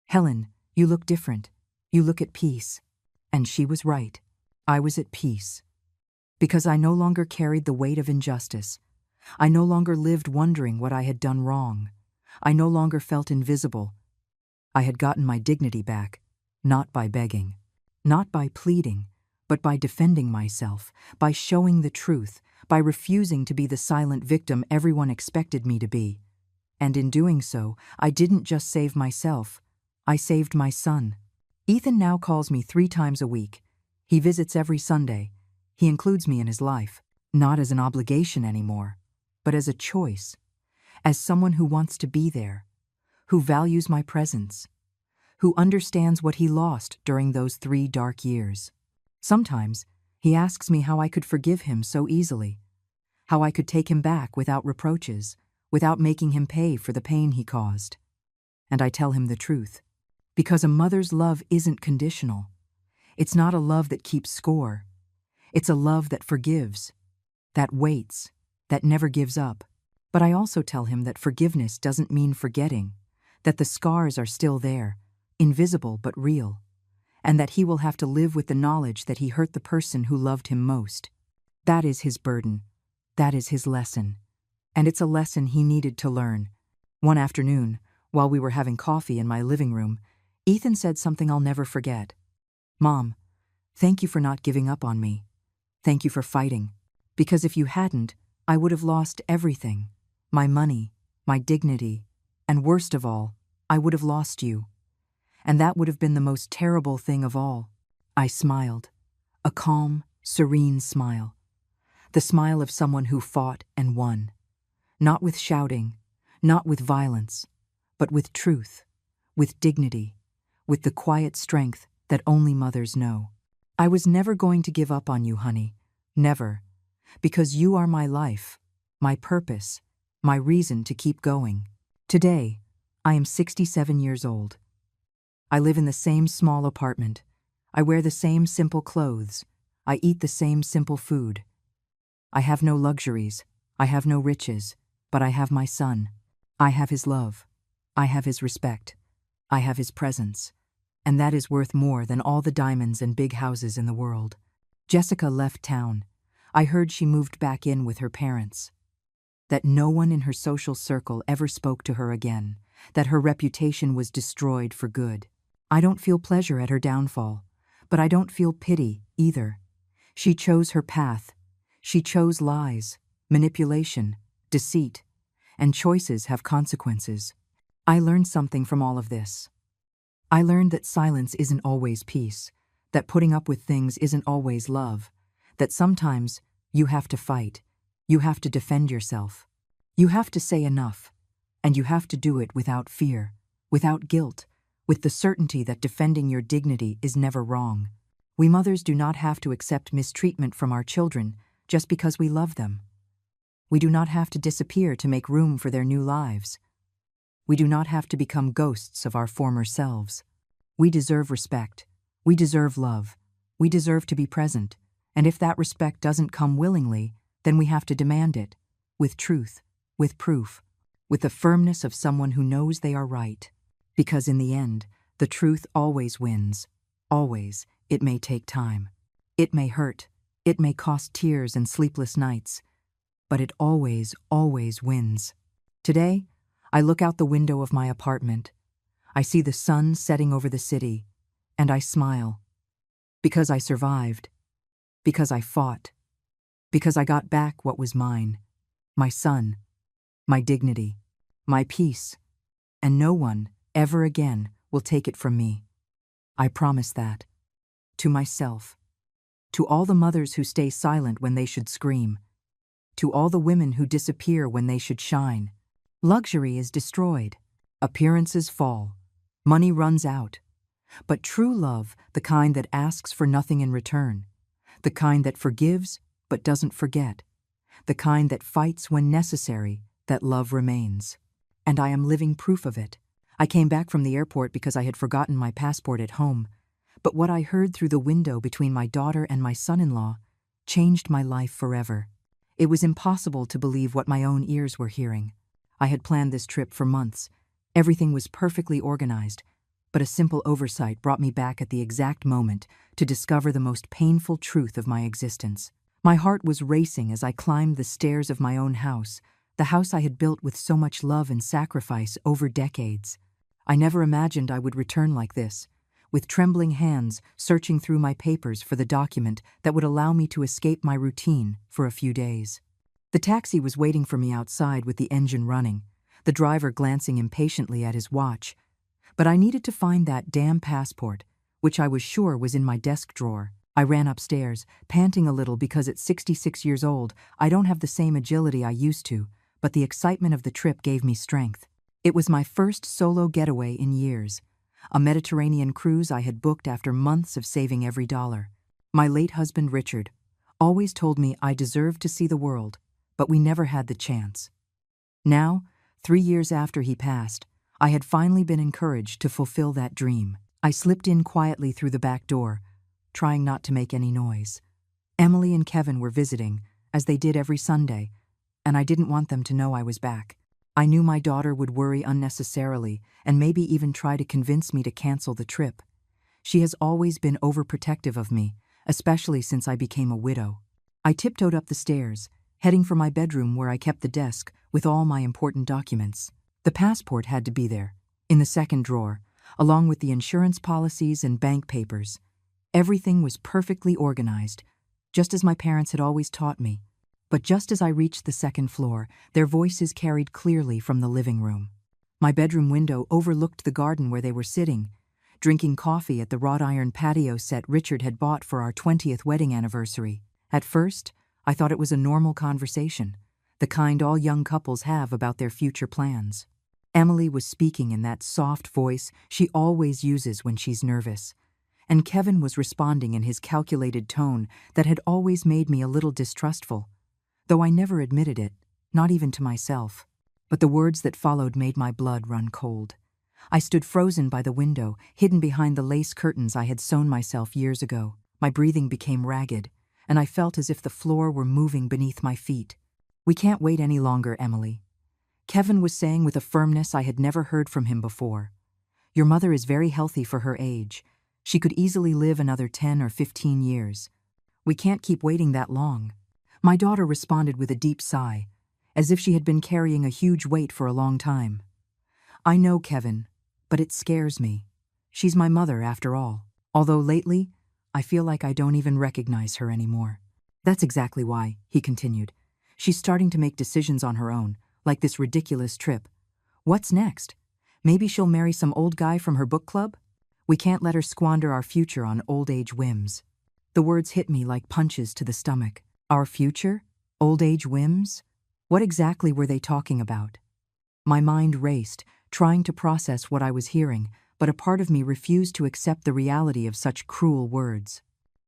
"Helen, you look different. You look at peace." And she was right. I was at peace. Because I no longer carried the weight of injustice. I no longer lived wondering what I had done wrong. I no longer felt invisible. I had gotten my dignity back, not by begging, not by pleading, but by defending myself, by showing the truth, by refusing to be the silent victim everyone expected me to be. And in doing so, I didn't just save myself, I saved my son. Ethan now calls me 3 times a week. He visits every Sunday. He includes me in his life, not as an obligation anymore, but as a choice, as someone who wants to be there, who values my presence, who understands what he lost during those 3 dark years. Sometimes he asks me how I could forgive him so easily, how I could take him back without reproaches, without making him pay for the pain he caused. And I tell him the truth, because a mother's love isn't conditional. It's not a love that keeps score. It's a love that forgives, that waits, that never gives up. But I also tell him that forgiveness doesn't mean forgetting, that the scars are still there, invisible but real, and that he will have to live with the knowledge that he hurt the person who loved him most. That is his burden. That is his lesson. And it's a lesson he needed to learn. One afternoon, while we were having coffee in my living room, Ethan said something I'll never forget. "Mom, thank you for not giving up on me. Thank you for fighting. Because if you hadn't, I would have lost everything. My money, my dignity, and worst of all, I would have lost you. And that would have been the most terrible thing of all." I smiled, a calm, serene smile. The smile of someone who fought and won. Not with shouting, not with violence, but with truth, with dignity, with the quiet strength that only mothers know. I was never going to give up on you, honey. Never. Because you are my life, my purpose, my reason to keep going. Today, I am 67 years old. I live in the same small apartment. I wear the same simple clothes. I eat the same simple food. I have no luxuries. I have no riches. But I have my son. I have his love. I have his respect. I have his presence. And that is worth more than all the diamonds and big houses in the world. Jessica left town. I heard she moved back in with her parents. That no one in her social circle ever spoke to her again. That her reputation was destroyed for good. I don't feel pleasure at her downfall, but I don't feel pity either. She chose her path. She chose lies, manipulation, deceit, and choices have consequences. I learned something from all of this. I learned that silence isn't always peace, that putting up with things isn't always love, that sometimes you have to fight, you have to defend yourself, you have to say enough, and you have to do it without fear, without guilt, with the certainty that defending your dignity is never wrong. We mothers do not have to accept mistreatment from our children just because we love them. We do not have to disappear to make room for their new lives. We do not have to become ghosts of our former selves. We deserve respect. We deserve love. We deserve to be present. And if that respect doesn't come willingly, then we have to demand it, with truth, with proof, with the firmness of someone who knows they are right. Because in the end, the truth always wins. Always. It may take time. It may hurt. It may cost tears and sleepless nights. But it always, always wins. Today, I look out the window of my apartment. I see the sun setting over the city, and I smile. Because I survived. Because I fought. Because I got back what was mine. My son. My dignity. My peace. And no one, ever again, will take it from me. I promise that. To myself. To all the mothers who stay silent when they should scream. To all the women who disappear when they should shine. Luxury is destroyed. Appearances fall. Money runs out. But true love, the kind that asks for nothing in return, the kind that forgives but doesn't forget, the kind that fights when necessary, that love remains. And I am living proof of it. I came back from the airport because I had forgotten my passport at home, but what I heard through the window between my daughter and my son-in-law changed my life forever. It was impossible to believe what my own ears were hearing. I had planned this trip for months. Everything was perfectly organized, but a simple oversight brought me back at the exact moment to discover the most painful truth of my existence. My heart was racing as I climbed the stairs of my own house, the house I had built with so much love and sacrifice over decades. I never imagined I would return like this, with trembling hands searching through my papers for the document that would allow me to escape my routine for a few days. The taxi was waiting for me outside with the engine running, the driver glancing impatiently at his watch. But I needed to find that damn passport, which I was sure was in my desk drawer. I ran upstairs, panting a little because at 66 years old, I don't have the same agility I used to, but the excitement of the trip gave me strength. It was my first solo getaway in years, a Mediterranean cruise I had booked after months of saving every dollar. My late husband, Richard, always told me I deserved to see the world, but we never had the chance. Now, 3 years after he passed, I had finally been encouraged to fulfill that dream. I slipped in quietly through the back door, trying not to make any noise. Emily and Kevin were visiting, as they did every Sunday, and I didn't want them to know I was back. I knew my daughter would worry unnecessarily and maybe even try to convince me to cancel the trip. She has always been overprotective of me, especially since I became a widow. I tiptoed up the stairs, heading for my bedroom where I kept the desk with all my important documents. The passport had to be there, in the second drawer, along with the insurance policies and bank papers. Everything was perfectly organized, just as my parents had always taught me. But just as I reached the second floor, their voices carried clearly from the living room. My bedroom window overlooked the garden where they were sitting, drinking coffee at the wrought iron patio set Richard had bought for our 20th wedding anniversary. At first, I thought it was a normal conversation, the kind all young couples have about their future plans. Emily was speaking in that soft voice she always uses when she's nervous, and Kevin was responding in his calculated tone that had always made me a little distrustful, though I never admitted it, not even to myself. But the words that followed made my blood run cold. I stood frozen by the window, hidden behind the lace curtains I had sewn myself years ago. My breathing became ragged, and I felt as if the floor were moving beneath my feet. "We can't wait any longer, Emily," Kevin was saying with a firmness I had never heard from him before. "Your mother is very healthy for her age. She could easily live another 10 or 15 years. We can't keep waiting that long." My daughter responded with a deep sigh, as if she had been carrying a huge weight for a long time. "I know, Kevin, but it scares me. She's my mother, after all. Although lately, I feel like I don't even recognize her anymore." "That's exactly why," he continued. "She's starting to make decisions on her own, like this ridiculous trip. What's next? Maybe she'll marry some old guy from her book club? We can't let her squander our future on old age whims." The words hit me like punches to the stomach. Our future? Old age whims? What exactly were they talking about? My mind raced, trying to process what I was hearing, but a part of me refused to accept the reality of such cruel words.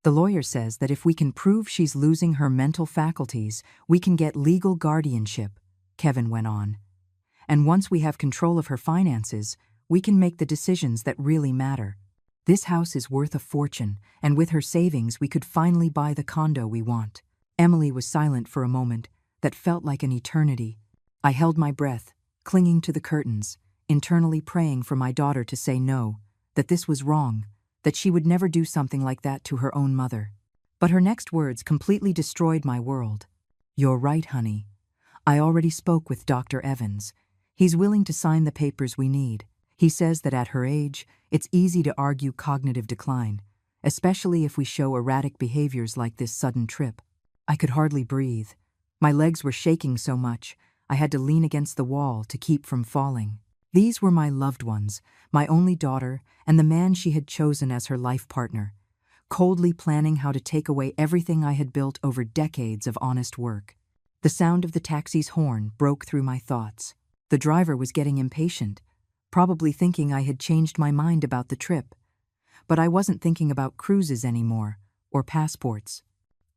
"The lawyer says that if we can prove she's losing her mental faculties, we can get legal guardianship," Kevin went on. "And once we have control of her finances, we can make the decisions that really matter. This house is worth a fortune, and with her savings we could finally buy the condo we want." Emily was silent for a moment that felt like an eternity. I held my breath, clinging to the curtains, internally praying for my daughter to say no, that this was wrong, that she would never do something like that to her own mother. But her next words completely destroyed my world. "You're right, honey. I already spoke with Dr. Evans. He's willing to sign the papers we need. He says that at her age, it's easy to argue cognitive decline, especially if we show erratic behaviors like this sudden trip." I could hardly breathe. My legs were shaking so much, I had to lean against the wall to keep from falling. These were my loved ones, my only daughter, and the man she had chosen as her life partner, coldly planning how to take away everything I had built over decades of honest work. The sound of the taxi's horn broke through my thoughts. The driver was getting impatient, probably thinking I had changed my mind about the trip. But I wasn't thinking about cruises anymore, or passports.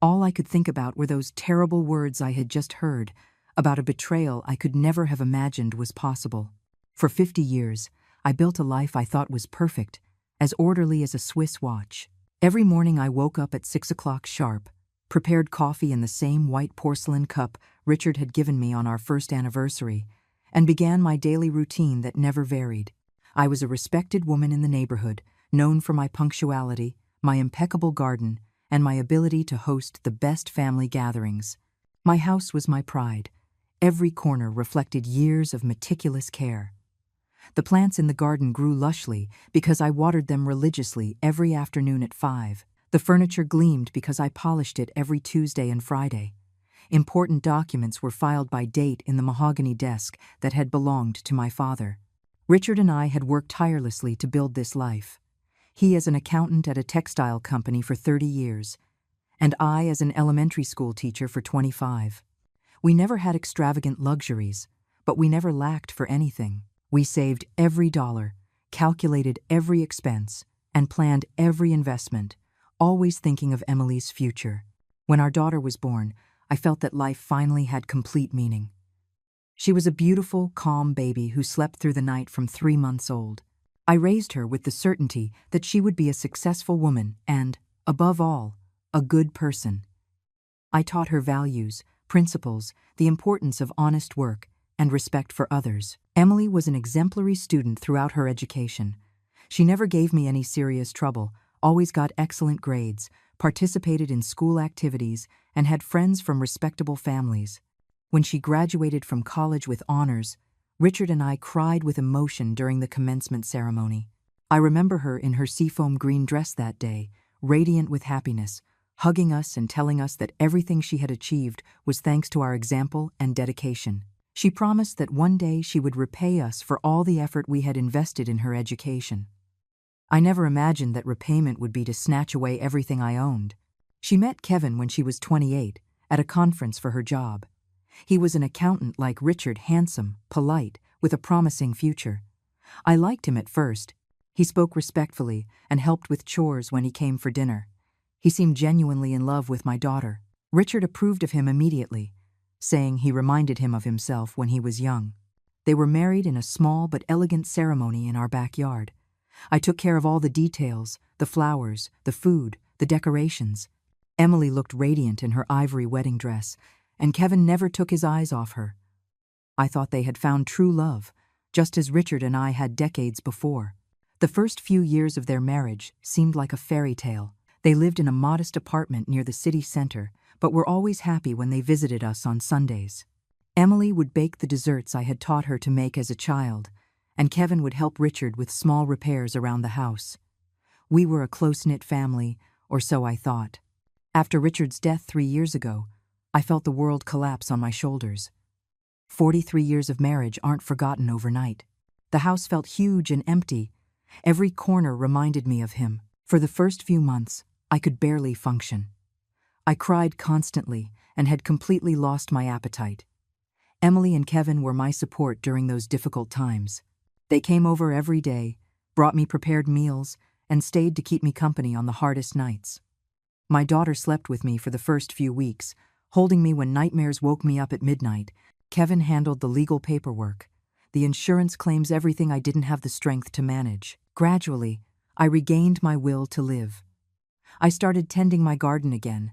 All I could think about were those terrible words I had just heard, about a betrayal I could never have imagined was possible. For 50 years, I built a life I thought was perfect, as orderly as a Swiss watch. Every morning I woke up at 6 o'clock sharp, prepared coffee in the same white porcelain cup Richard had given me on our first anniversary, and began my daily routine that never varied. I was a respected woman in the neighborhood, known for my punctuality, my impeccable garden, and my ability to host the best family gatherings. My house was my pride. Every corner reflected years of meticulous care. The plants in the garden grew lushly because I watered them religiously every afternoon at 5. The furniture gleamed because I polished it every Tuesday and Friday. Important documents were filed by date in the mahogany desk that had belonged to my father. Richard and I had worked tirelessly to build this life. He as an accountant at a textile company for 30 years, and I as an elementary school teacher for 25. We never had extravagant luxuries, but we never lacked for anything. We saved every dollar, calculated every expense, and planned every investment, always thinking of Emily's future. When our daughter was born, I felt that life finally had complete meaning. She was a beautiful, calm baby who slept through the night from 3 months old. I raised her with the certainty that she would be a successful woman and, above all, a good person. I taught her values, principles, the importance of honest work, and respect for others. Emily was an exemplary student throughout her education. She never gave me any serious trouble, always got excellent grades, participated in school activities, and had friends from respectable families. When she graduated from college with honors, Richard and I cried with emotion during the commencement ceremony. I remember her in her seafoam green dress that day, radiant with happiness, hugging us and telling us that everything she had achieved was thanks to our example and dedication. She promised that one day she would repay us for all the effort we had invested in her education. I never imagined that repayment would be to snatch away everything I owned. She met Kevin when she was 28, at a conference for her job. He was an accountant like Richard, handsome, polite, with a promising future. I liked him at first. He spoke respectfully and helped with chores when he came for dinner. He seemed genuinely in love with my daughter. Richard approved of him immediately, saying he reminded him of himself when he was young. They were married in a small but elegant ceremony in our backyard. I took care of all the details, the flowers, the food, the decorations. Emily looked radiant in her ivory wedding dress, and Kevin never took his eyes off her. I thought they had found true love, just as Richard and I had decades before. The first few years of their marriage seemed like a fairy tale. They lived in a modest apartment near the city center, but were always happy when they visited us on Sundays. Emily would bake the desserts I had taught her to make as a child, and Kevin would help Richard with small repairs around the house. We were a close-knit family, or so I thought. After Richard's death 3 years ago, I felt the world collapse on my shoulders. 43 years of marriage aren't forgotten overnight. The house felt huge and empty. Every corner reminded me of him. For the first few months, I could barely function. I cried constantly and had completely lost my appetite. Emily and Kevin were my support during those difficult times. They came over every day, brought me prepared meals, and stayed to keep me company on the hardest nights. My daughter slept with me for the first few weeks, holding me when nightmares woke me up at midnight. Kevin handled the legal paperwork, the insurance claims, everything I didn't have the strength to manage. Gradually, I regained my will to live. I started tending my garden again,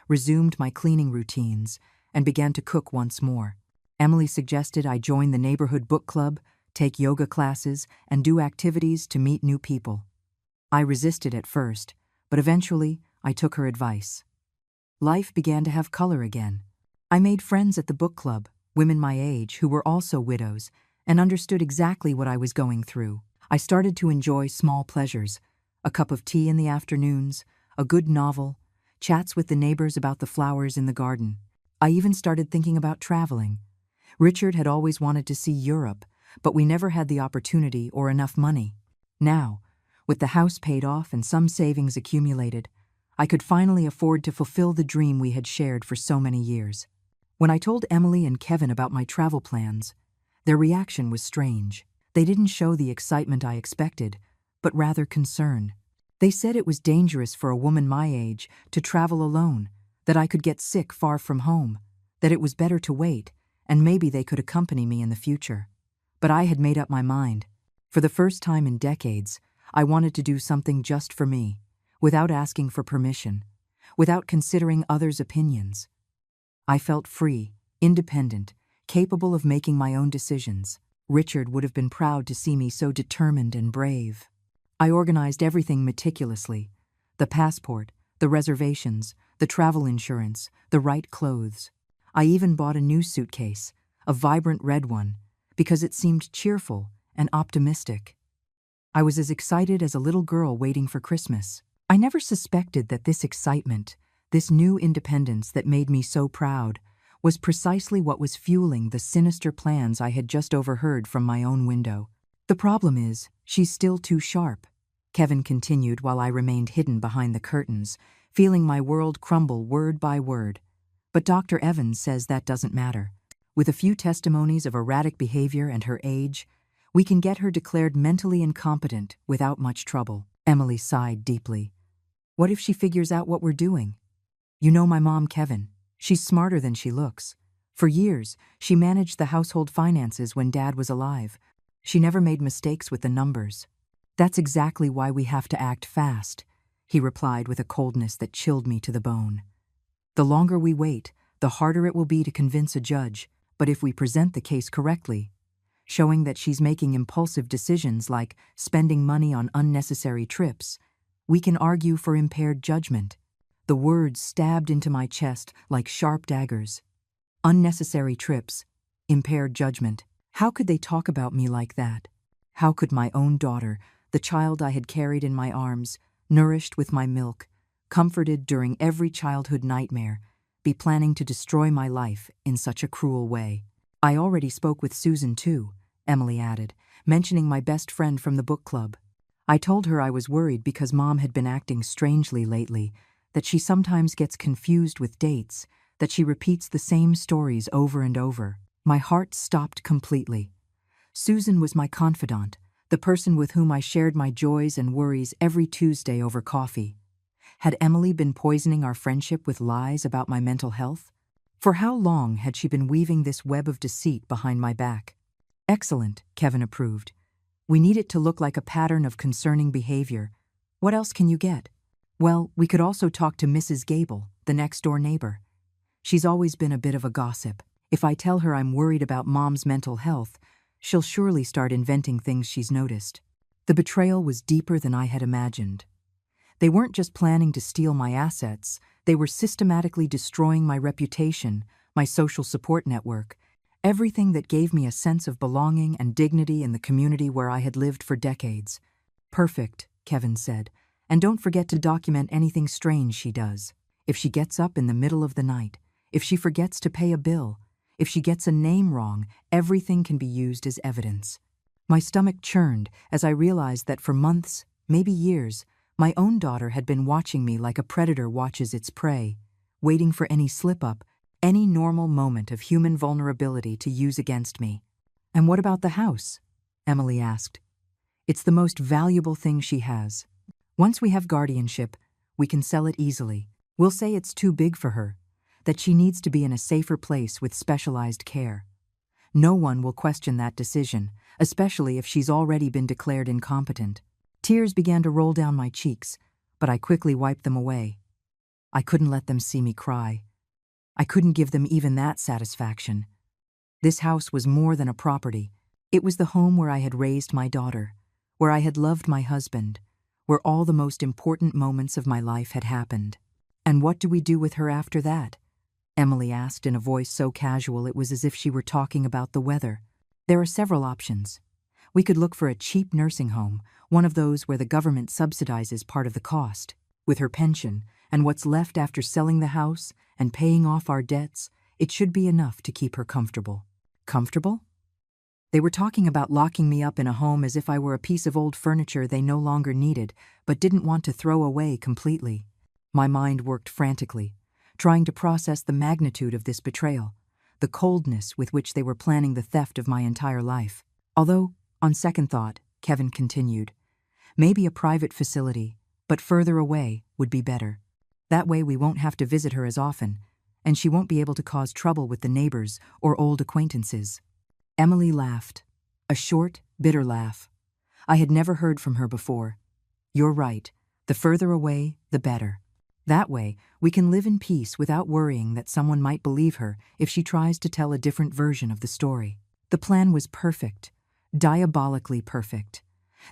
resumed my cleaning routines, and began to cook once more. Emily suggested I join the neighborhood book club, take yoga classes, and do activities to meet new people. I resisted at first, but eventually I took her advice. Life began to have color again. I made friends at the book club, women my age who were also widows, and understood exactly what I was going through. I started to enjoy small pleasures, a cup of tea in the afternoons, a good novel, chats with the neighbors about the flowers in the garden. I even started thinking about traveling. Richard had always wanted to see Europe, but we never had the opportunity or enough money. Now, with the house paid off and some savings accumulated, I could finally afford to fulfill the dream we had shared for so many years. When I told Emily and Kevin about my travel plans, their reaction was strange. They didn't show the excitement I expected, but rather concern. They said it was dangerous for a woman my age to travel alone, that I could get sick far from home, that it was better to wait, and maybe they could accompany me in the future. But I had made up my mind. For the first time in decades, I wanted to do something just for me, without asking for permission, without considering others' opinions. I felt free, independent, capable of making my own decisions. Richard would have been proud to see me so determined and brave. I organized everything meticulously: the passport, the reservations, the travel insurance, the right clothes. I even bought a new suitcase, a vibrant red one, because it seemed cheerful and optimistic. I was as excited as a little girl waiting for Christmas. I never suspected that this excitement, this new independence that made me so proud, was precisely what was fueling the sinister plans I had just overheard from my own window. The problem is, she's still too sharp, Kevin continued while I remained hidden behind the curtains, feeling my world crumble word by word. But Dr. Evans says that doesn't matter. With a few testimonies of erratic behavior and her age, we can get her declared mentally incompetent without much trouble. Emily sighed deeply. What if she figures out what we're doing? You know my mom, Kevin. She's smarter than she looks. For years, she managed the household finances when Dad was alive. She never made mistakes with the numbers. That's exactly why we have to act fast, he replied with a coldness that chilled me to the bone. The longer we wait, the harder it will be to convince a judge, but if we present the case correctly, showing that she's making impulsive decisions like spending money on unnecessary trips, we can argue for impaired judgment. The words stabbed into my chest like sharp daggers. Unnecessary trips, impaired judgment. How could they talk about me like that? How could my own daughter, the child I had carried in my arms, nourished with my milk, comforted during every childhood nightmare, be planning to destroy my life in such a cruel way? I already spoke with Susan too, Emily added, mentioning my best friend from the book club. I told her I was worried because Mom had been acting strangely lately, that she sometimes gets confused with dates, that she repeats the same stories over and over. My heart stopped completely. Susan was my confidant, the person with whom I shared my joys and worries every Tuesday over coffee. Had Emily been poisoning our friendship with lies about my mental health? For how long had she been weaving this web of deceit behind my back? Excellent, Kevin approved. We need it to look like a pattern of concerning behavior. What else can you get? Well, we could also talk to Mrs. Gable, the next-door neighbor. She's always been a bit of a gossip. If I tell her I'm worried about Mom's mental health, she'll surely start inventing things she's noticed. The betrayal was deeper than I had imagined. They weren't just planning to steal my assets, they were systematically destroying my reputation, my social support network, everything that gave me a sense of belonging and dignity in the community where I had lived for decades. Perfect, Kevin said, and don't forget to document anything strange she does. If she gets up in the middle of the night, if she forgets to pay a bill, if she gets a name wrong, everything can be used as evidence. My stomach churned as I realized that for months, maybe years, my own daughter had been watching me like a predator watches its prey, waiting for any slip-up, any normal moment of human vulnerability to use against me. And what about the house? Emily asked. It's the most valuable thing she has. Once we have guardianship, we can sell it easily. We'll say it's too big for her, that she needs to be in a safer place with specialized care. No one will question that decision, especially if she's already been declared incompetent. Tears began to roll down my cheeks, but I quickly wiped them away. I couldn't let them see me cry. I couldn't give them even that satisfaction. This house was more than a property. It was the home where I had raised my daughter, where I had loved my husband, where all the most important moments of my life had happened. And what do we do with her after that? Emily asked in a voice so casual it was as if she were talking about the weather. There are several options. We could look for a cheap nursing home, one of those where the government subsidizes part of the cost. With her pension, and what's left after selling the house and paying off our debts, it should be enough to keep her comfortable. Comfortable? They were talking about locking me up in a home as if I were a piece of old furniture they no longer needed, but didn't want to throw away completely. My mind worked frantically, trying to process the magnitude of this betrayal, the coldness with which they were planning the theft of my entire life. Although, on second thought, Kevin continued, maybe a private facility, but further away, would be better. That way we won't have to visit her as often, and she won't be able to cause trouble with the neighbors or old acquaintances. Emily laughed, a short, bitter laugh. I had never heard from her before. You're right, the further away, the better. That way, we can live in peace without worrying that someone might believe her if she tries to tell a different version of the story. The plan was perfect, diabolically perfect.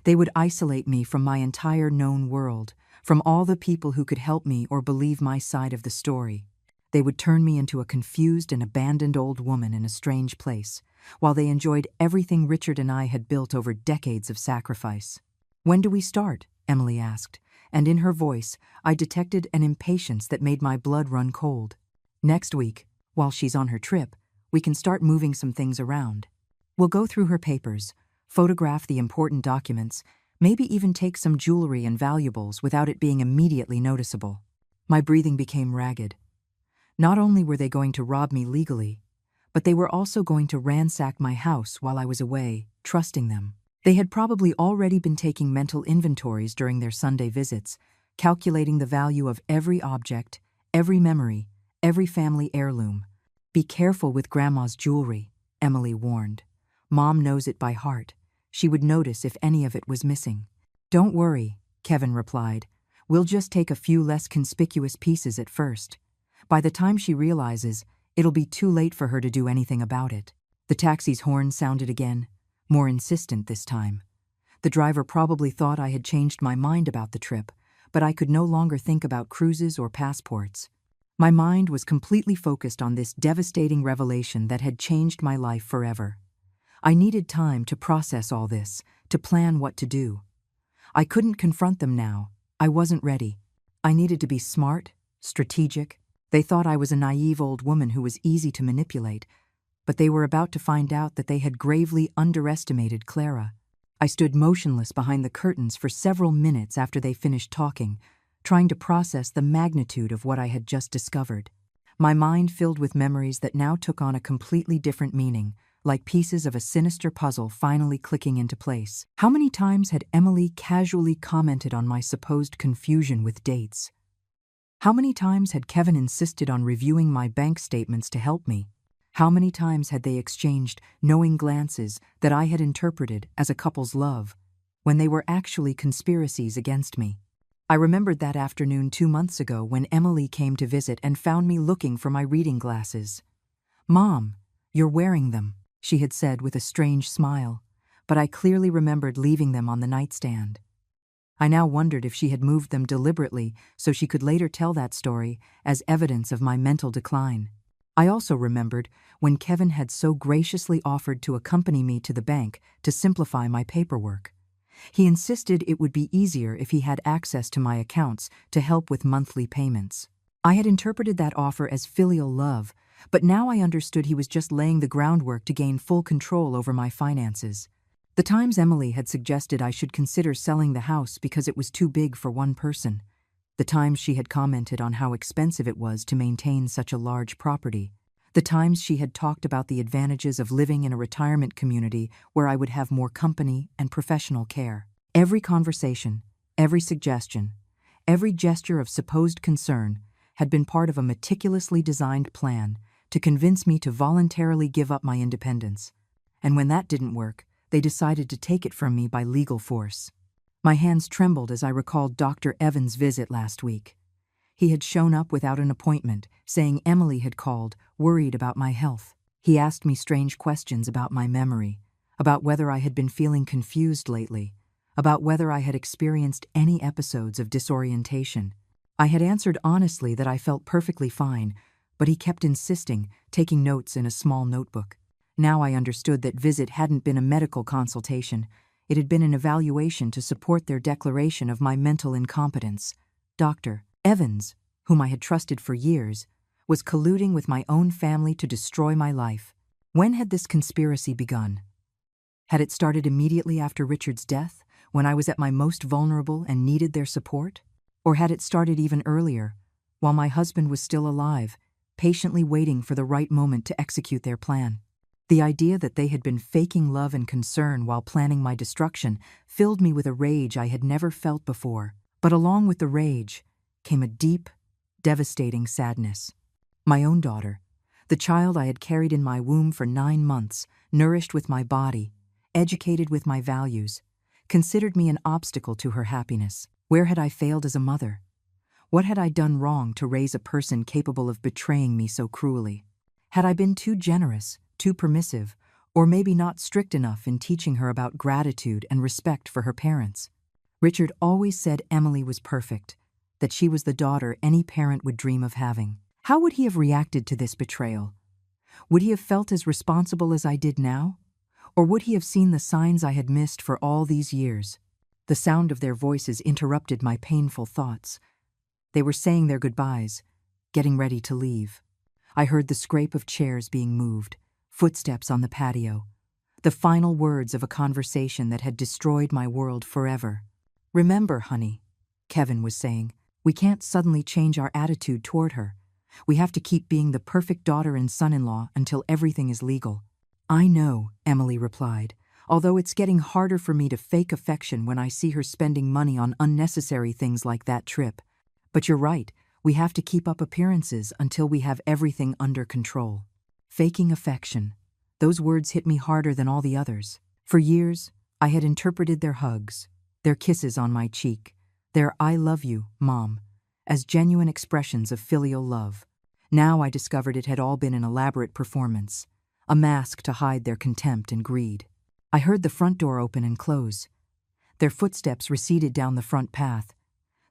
They would isolate me from my entire known world, from all the people who could help me or believe my side of the story. They would turn me into a confused and abandoned old woman in a strange place, while they enjoyed everything Richard and I had built over decades of sacrifice. When do we start? Emily asked, and in her voice I detected an impatience that made my blood run cold. Next week, while she's on her trip, we can start moving some things around. We'll go through her papers, photograph the important documents, maybe even take some jewelry and valuables without it being immediately noticeable. My breathing became ragged. Not only were they going to rob me legally, but they were also going to ransack my house while I was away, trusting them. They had probably already been taking mental inventories during their Sunday visits, calculating the value of every object, every memory, every family heirloom. Be careful with Grandma's jewelry, Emily warned. Mom knows it by heart. She would notice if any of it was missing. Don't worry, Kevin replied. We'll just take a few less conspicuous pieces at first. By the time she realizes, it'll be too late for her to do anything about it. The taxi's horn sounded again, more insistent this time. The driver probably thought I had changed my mind about the trip, but I could no longer think about cruises or passports. My mind was completely focused on this devastating revelation that had changed my life forever. I needed time to process all this, to plan what to do. I couldn't confront them now. I wasn't ready. I needed to be smart, strategic. They thought I was a naive old woman who was easy to manipulate, but they were about to find out that they had gravely underestimated Clara. I stood motionless behind the curtains for several minutes after they finished talking, trying to process the magnitude of what I had just discovered. My mind filled with memories that now took on a completely different meaning, like pieces of a sinister puzzle finally clicking into place. How many times had Emily casually commented on my supposed confusion with dates? How many times had Kevin insisted on reviewing my bank statements to help me? How many times had they exchanged knowing glances that I had interpreted as a couple's love, when they were actually conspiracies against me? I remembered that afternoon 2 months ago when Emily came to visit and found me looking for my reading glasses. "Mom, you're wearing them," she had said with a strange smile, but I clearly remembered leaving them on the nightstand. I now wondered if she had moved them deliberately so she could later tell that story as evidence of my mental decline. I also remembered when Kevin had so graciously offered to accompany me to the bank to simplify my paperwork. He insisted it would be easier if he had access to my accounts to help with monthly payments. I had interpreted that offer as filial love, but now I understood he was just laying the groundwork to gain full control over my finances. The times Emily had suggested I should consider selling the house because it was too big for one person. The times she had commented on how expensive it was to maintain such a large property. The times she had talked about the advantages of living in a retirement community where I would have more company and professional care. Every conversation, every suggestion, every gesture of supposed concern had been part of a meticulously designed plan to convince me to voluntarily give up my independence. And when that didn't work, they decided to take it from me by legal force. My hands trembled as I recalled Dr. Evans' visit last week. He had shown up without an appointment, saying Emily had called, worried about my health. He asked me strange questions about my memory, about whether I had been feeling confused lately, about whether I had experienced any episodes of disorientation. I had answered honestly that I felt perfectly fine, but he kept insisting, taking notes in a small notebook. Now I understood that visit hadn't been a medical consultation. It had been an evaluation to support their declaration of my mental incompetence. Dr. Evans, whom I had trusted for years, was colluding with my own family to destroy my life. When had this conspiracy begun? Had it started immediately after Richard's death, when I was at my most vulnerable and needed their support? Or had it started even earlier, while my husband was still alive, patiently waiting for the right moment to execute their plan? The idea that they had been faking love and concern while planning my destruction filled me with a rage I had never felt before. But along with the rage came a deep, devastating sadness. My own daughter, the child I had carried in my womb for 9 months, nourished with my body, educated with my values, considered me an obstacle to her happiness. Where had I failed as a mother? What had I done wrong to raise a person capable of betraying me so cruelly? Had I been too generous, too permissive, or maybe not strict enough in teaching her about gratitude and respect for her parents? Richard always said Emily was perfect, that she was the daughter any parent would dream of having. How would he have reacted to this betrayal? Would he have felt as responsible as I did now? Or would he have seen the signs I had missed for all these years? The sound of their voices interrupted my painful thoughts. They were saying their goodbyes, getting ready to leave. I heard the scrape of chairs being moved, footsteps on the patio, the final words of a conversation that had destroyed my world forever. "Remember, honey," Kevin was saying, "we can't suddenly change our attitude toward her. We have to keep being the perfect daughter and son-in-law until everything is legal." "I know," Emily replied, "although it's getting harder for me to fake affection when I see her spending money on unnecessary things like that trip. But you're right, we have to keep up appearances until we have everything under control." Faking affection. Those words hit me harder than all the others. For years, I had interpreted their hugs, their kisses on my cheek, their "I love you, Mom," as genuine expressions of filial love. Now I discovered it had all been an elaborate performance, a mask to hide their contempt and greed. I heard the front door open and close. Their footsteps receded down the front path.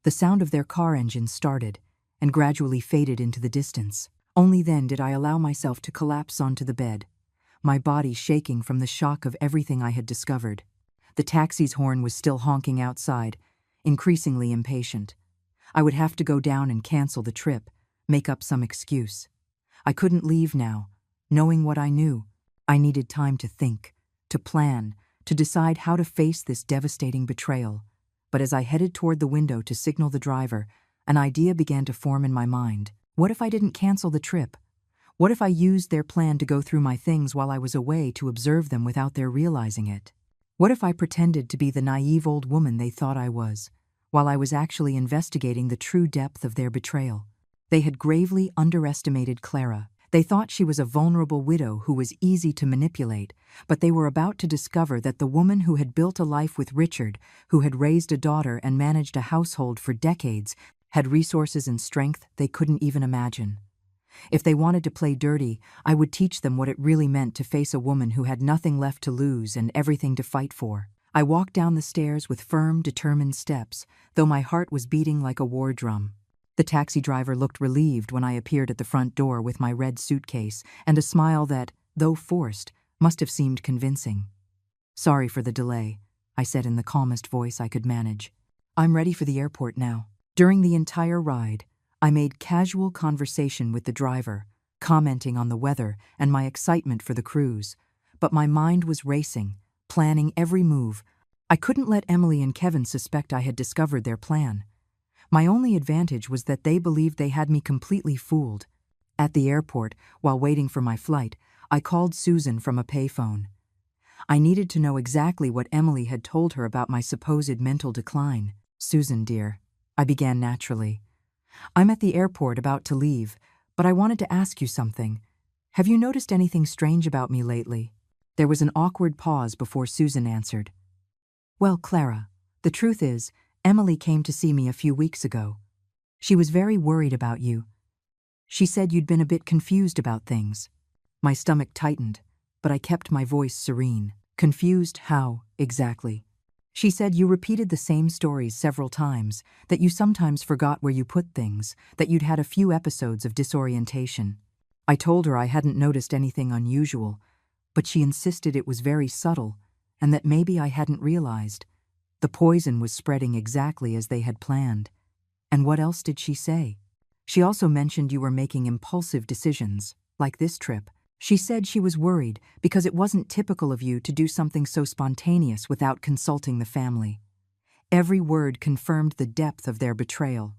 The sound of their car engine started and gradually faded into the distance. Only then did I allow myself to collapse onto the bed, my body shaking from the shock of everything I had discovered. The taxi's horn was still honking outside, increasingly impatient. I would have to go down and cancel the trip, make up some excuse. I couldn't leave now. Knowing what I knew, I needed time to think, to plan, to decide how to face this devastating betrayal. But as I headed toward the window to signal the driver, an idea began to form in my mind. What if I didn't cancel the trip? What if I used their plan to go through my things while I was away to observe them without their realizing it? What if I pretended to be the naive old woman they thought I was, while I was actually investigating the true depth of their betrayal? They had gravely underestimated Clara. They thought she was a vulnerable widow who was easy to manipulate, but they were about to discover that the woman who had built a life with Richard, who had raised a daughter and managed a household for decades, had resources and strength they couldn't even imagine. If they wanted to play dirty, I would teach them what it really meant to face a woman who had nothing left to lose and everything to fight for. I walked down the stairs with firm, determined steps, though my heart was beating like a war drum. The taxi driver looked relieved when I appeared at the front door with my red suitcase and a smile that, though forced, must have seemed convincing. "Sorry for the delay," I said in the calmest voice I could manage. "I'm ready for the airport now." During the entire ride, I made casual conversation with the driver, commenting on the weather and my excitement for the cruise, but my mind was racing, planning every move. I couldn't let Emily and Kevin suspect I had discovered their plan. My only advantage was that they believed they had me completely fooled. At the airport, while waiting for my flight, I called Susan from a payphone. I needed to know exactly what Emily had told her about my supposed mental decline. "Susan, dear," I began naturally. "I'm at the airport about to leave, but I wanted to ask you something. Have you noticed anything strange about me lately?" There was an awkward pause before Susan answered. "Well, Clara, the truth is, Emily came to see me a few weeks ago. She was very worried about you. She said you'd been a bit confused about things." My stomach tightened, but I kept my voice serene. "Confused how, exactly?" "She said you repeated the same stories several times, that you sometimes forgot where you put things, that you'd had a few episodes of disorientation." I told her I hadn't noticed anything unusual, but she insisted it was very subtle and that maybe I hadn't realized. The poison was spreading exactly as they had planned. And what else did she say? She also mentioned you were making impulsive decisions, like this trip. She said she was worried because it wasn't typical of you to do something so spontaneous without consulting the family. Every word confirmed the depth of their betrayal.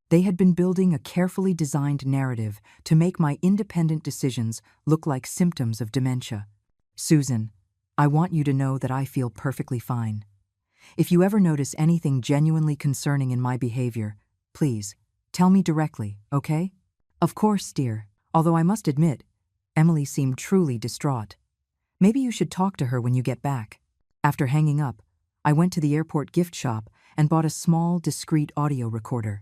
They had been building a carefully designed narrative to make my independent decisions look like symptoms of dementia. "Susan, I want you to know that I feel perfectly fine. If you ever notice anything genuinely concerning in my behavior, please, tell me directly, okay?" "Of course, dear," although I must admit, Emily seemed truly distraught. "Maybe you should talk to her when you get back." After hanging up, I went to the airport gift shop and bought a small, discreet audio recorder.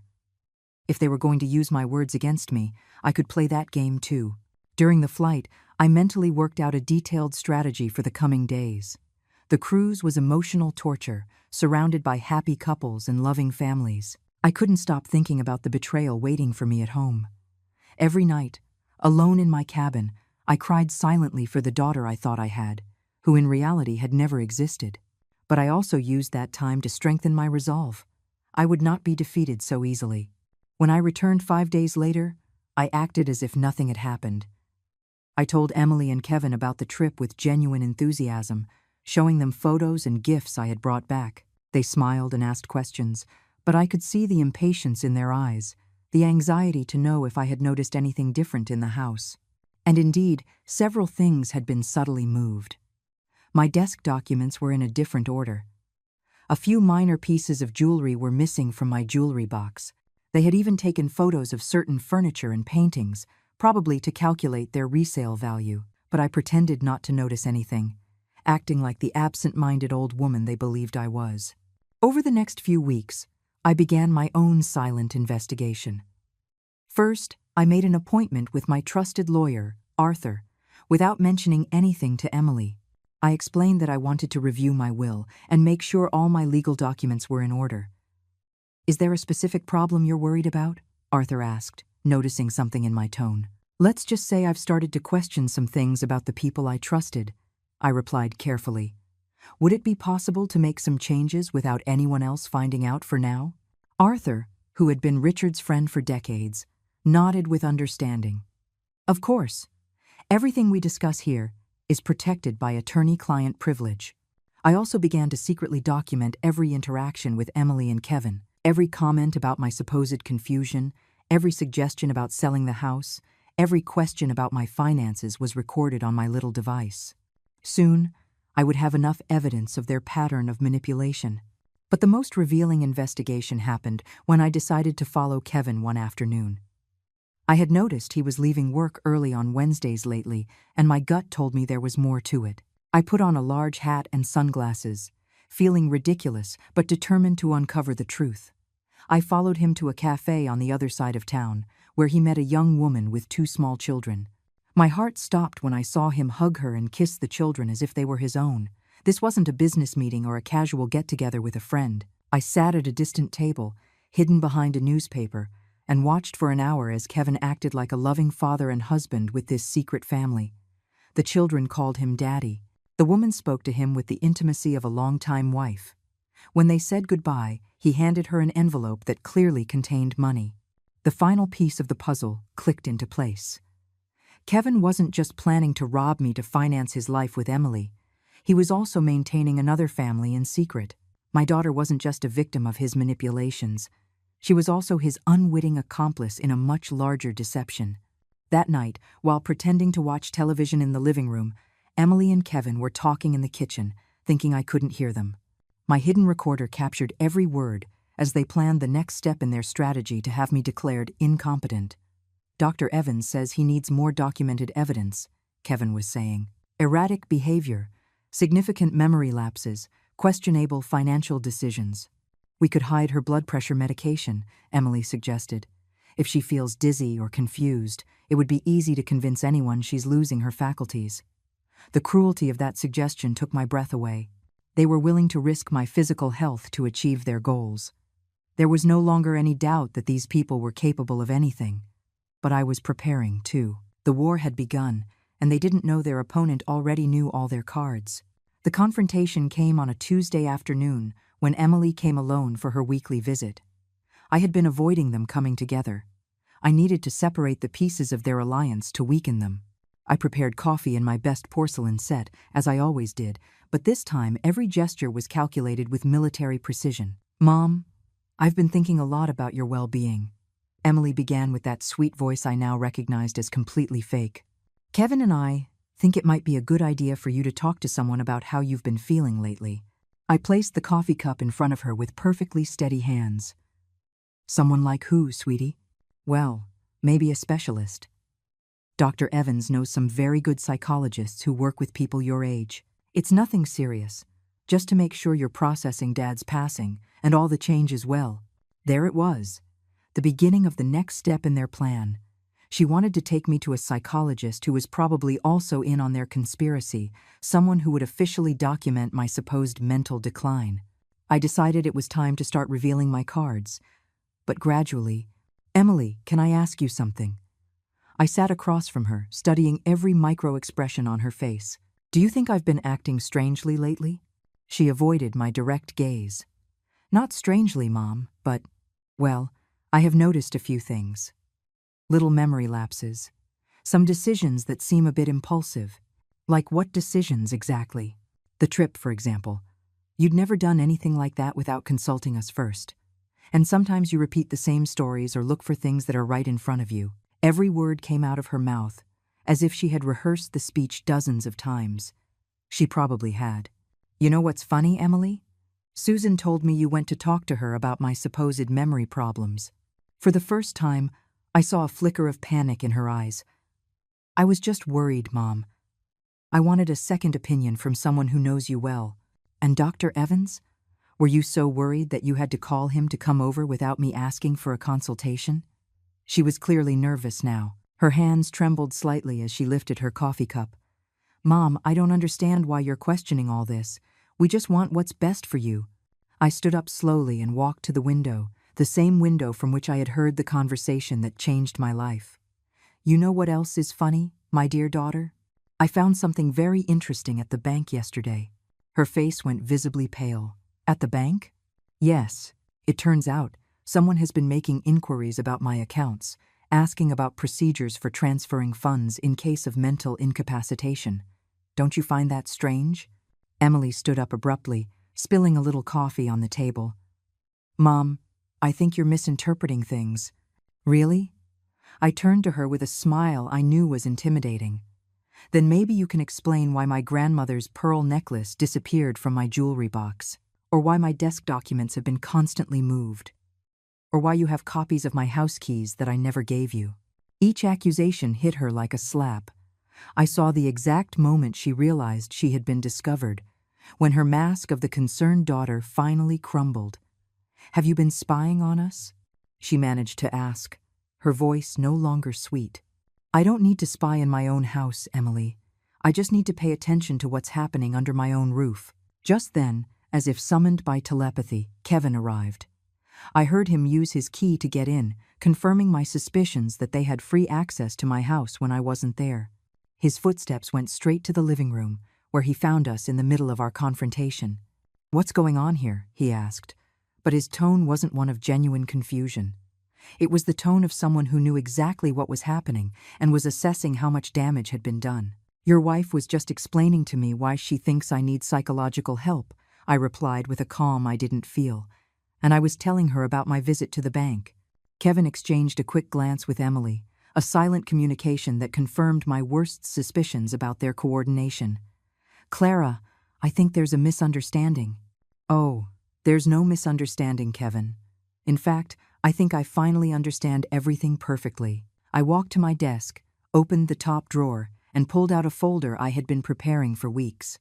If they were going to use my words against me, I could play that game too. During the flight, I mentally worked out a detailed strategy for the coming days. The cruise was emotional torture, surrounded by happy couples and loving families. I couldn't stop thinking about the betrayal waiting for me at home. Every night, alone in my cabin, I cried silently for the daughter I thought I had, who in reality had never existed. But I also used that time to strengthen my resolve. I would not be defeated so easily. When I returned 5 days later, I acted as if nothing had happened. I told Emily and Kevin about the trip with genuine enthusiasm, showing them photos and gifts I had brought back. They smiled and asked questions, but I could see the impatience in their eyes, the anxiety to know if I had noticed anything different in the house. And indeed, several things had been subtly moved. My desk documents were in a different order. A few minor pieces of jewelry were missing from my jewelry box. They had even taken photos of certain furniture and paintings, probably to calculate their resale value, but I pretended not to notice anything, acting like the absent-minded old woman they believed I was. Over the next few weeks, I began my own silent investigation. First, I made an appointment with my trusted lawyer, Arthur, without mentioning anything to Emily. I explained that I wanted to review my will and make sure all my legal documents were in order. "Is there a specific problem you're worried about?" Arthur asked, noticing something in my tone. "Let's just say I've started to question some things about the people I trusted," I replied carefully. "Would it be possible to make some changes without anyone else finding out for now?" Arthur, who had been Richard's friend for decades, nodded with understanding. "Of course. Everything we discuss here is protected by attorney-client privilege." I also began to secretly document every interaction with Emily and Kevin, every comment about my supposed confusion, every suggestion about selling the house, Every question about my finances was recorded on my little device. Soon, I would have enough evidence of their pattern of manipulation. But the most revealing investigation happened when I decided to follow Kevin one afternoon. I had noticed he was leaving work early on Wednesdays lately, and my gut told me there was more to it. I put on a large hat and sunglasses, feeling ridiculous but determined to uncover the truth. I followed him to a cafe on the other side of town, where he met a young woman with 2 small children. My heart stopped when I saw him hug her and kiss the children as if they were his own. This wasn't a business meeting or a casual get-together with a friend. I sat at a distant table, hidden behind a newspaper, and watched for an hour as Kevin acted like a loving father and husband with this secret family. The children called him Daddy. The woman spoke to him with the intimacy of a longtime wife. When they said goodbye, he handed her an envelope that clearly contained money. The final piece of the puzzle clicked into place. Kevin wasn't just planning to rob me to finance his life with Emily. He was also maintaining another family in secret. My daughter wasn't just a victim of his manipulations. She was also his unwitting accomplice in a much larger deception. That night, while pretending to watch television in the living room, Emily and Kevin were talking in the kitchen, thinking I couldn't hear them. My hidden recorder captured every word as they planned the next step in their strategy to have me declared incompetent. Dr. Evans says he needs more documented evidence, Kevin was saying. Erratic behavior, significant memory lapses, questionable financial decisions. We could hide her blood pressure medication, Emily suggested. If she feels dizzy or confused, it would be easy to convince anyone she's losing her faculties. The cruelty of that suggestion took my breath away. They were willing to risk my physical health to achieve their goals. There was no longer any doubt that these people were capable of anything. But I was preparing, too. The war had begun, and they didn't know their opponent already knew all their cards. The confrontation came on a Tuesday afternoon when Emily came alone for her weekly visit. I had been avoiding them coming together. I needed to separate the pieces of their alliance to weaken them. I prepared coffee in my best porcelain set, as I always did, but this time every gesture was calculated with military precision. Mom, I've been thinking a lot about your well-being. Emily began with that sweet voice I now recognized as completely fake. Kevin and I think it might be a good idea for you to talk to someone about how you've been feeling lately. I placed the coffee cup in front of her with perfectly steady hands. Someone like who, sweetie? Well, maybe a specialist. Dr. Evans knows some very good psychologists who work with people your age. It's nothing serious, just to make sure you're processing Dad's passing and all the changes well. There it was, the beginning of the next step in their plan. She wanted to take me to a psychologist who was probably also in on their conspiracy, someone who would officially document my supposed mental decline. I decided it was time to start revealing my cards. But gradually, Emily, can I ask you something? I sat across from her, studying every micro-expression on her face. Do you think I've been acting strangely lately? She avoided my direct gaze. Not strangely, Mom, but, well, I have noticed a few things. Little memory lapses. Some decisions that seem a bit impulsive. Like what decisions exactly? The trip, for example. You'd never done anything like that without consulting us first. And sometimes you repeat the same stories or look for things that are right in front of you. Every word came out of her mouth, as if she had rehearsed the speech dozens of times. She probably had. You know what's funny, Emily? Susan told me you went to talk to her about my supposed memory problems. For the first time, I saw a flicker of panic in her eyes. I was just worried, Mom. I wanted a second opinion from someone who knows you well. And Dr. Evans? Were you so worried that you had to call him to come over without me asking for a consultation? She was clearly nervous now. Her hands trembled slightly as she lifted her coffee cup. Mom, I don't understand why you're questioning all this. We just want what's best for you. I stood up slowly and walked to the window, the same window from which I had heard the conversation that changed my life. You know what else is funny, my dear daughter? I found something very interesting at the bank yesterday. Her face went visibly pale. At the bank? Yes. It turns out, someone has been making inquiries about my accounts, asking about procedures for transferring funds in case of mental incapacitation. Don't you find that strange? Emily stood up abruptly, spilling a little coffee on the table. Mom, I think you're misinterpreting things. Really? I turned to her with a smile I knew was intimidating. Then maybe you can explain why my grandmother's pearl necklace disappeared from my jewelry box, or why my desk documents have been constantly moved, or why you have copies of my house keys that I never gave you. Each accusation hit her like a slap. I saw the exact moment she realized she had been discovered, when her mask of the concerned daughter finally crumbled. "Have you been spying on us?" she managed to ask, her voice no longer sweet. "I don't need to spy in my own house, Emily. I just need to pay attention to what's happening under my own roof." Just then, as if summoned by telepathy, Kevin arrived. I heard him use his key to get in, confirming my suspicions that they had free access to my house when I wasn't there. His footsteps went straight to the living room, where he found us in the middle of our confrontation. "What's going on here?" he asked, but his tone wasn't one of genuine confusion. It was the tone of someone who knew exactly what was happening and was assessing how much damage had been done. "Your wife was just explaining to me why she thinks I need psychological help," I replied with a calm I didn't feel, "and I was telling her about my visit to the bank." Kevin exchanged a quick glance with Emily, a silent communication that confirmed my worst suspicions about their coordination. "Clara, I think there's a misunderstanding." "Oh, there's no misunderstanding, Kevin. In fact, I think I finally understand everything perfectly." I walked to my desk, opened the top drawer, and pulled out a folder I had been preparing for weeks.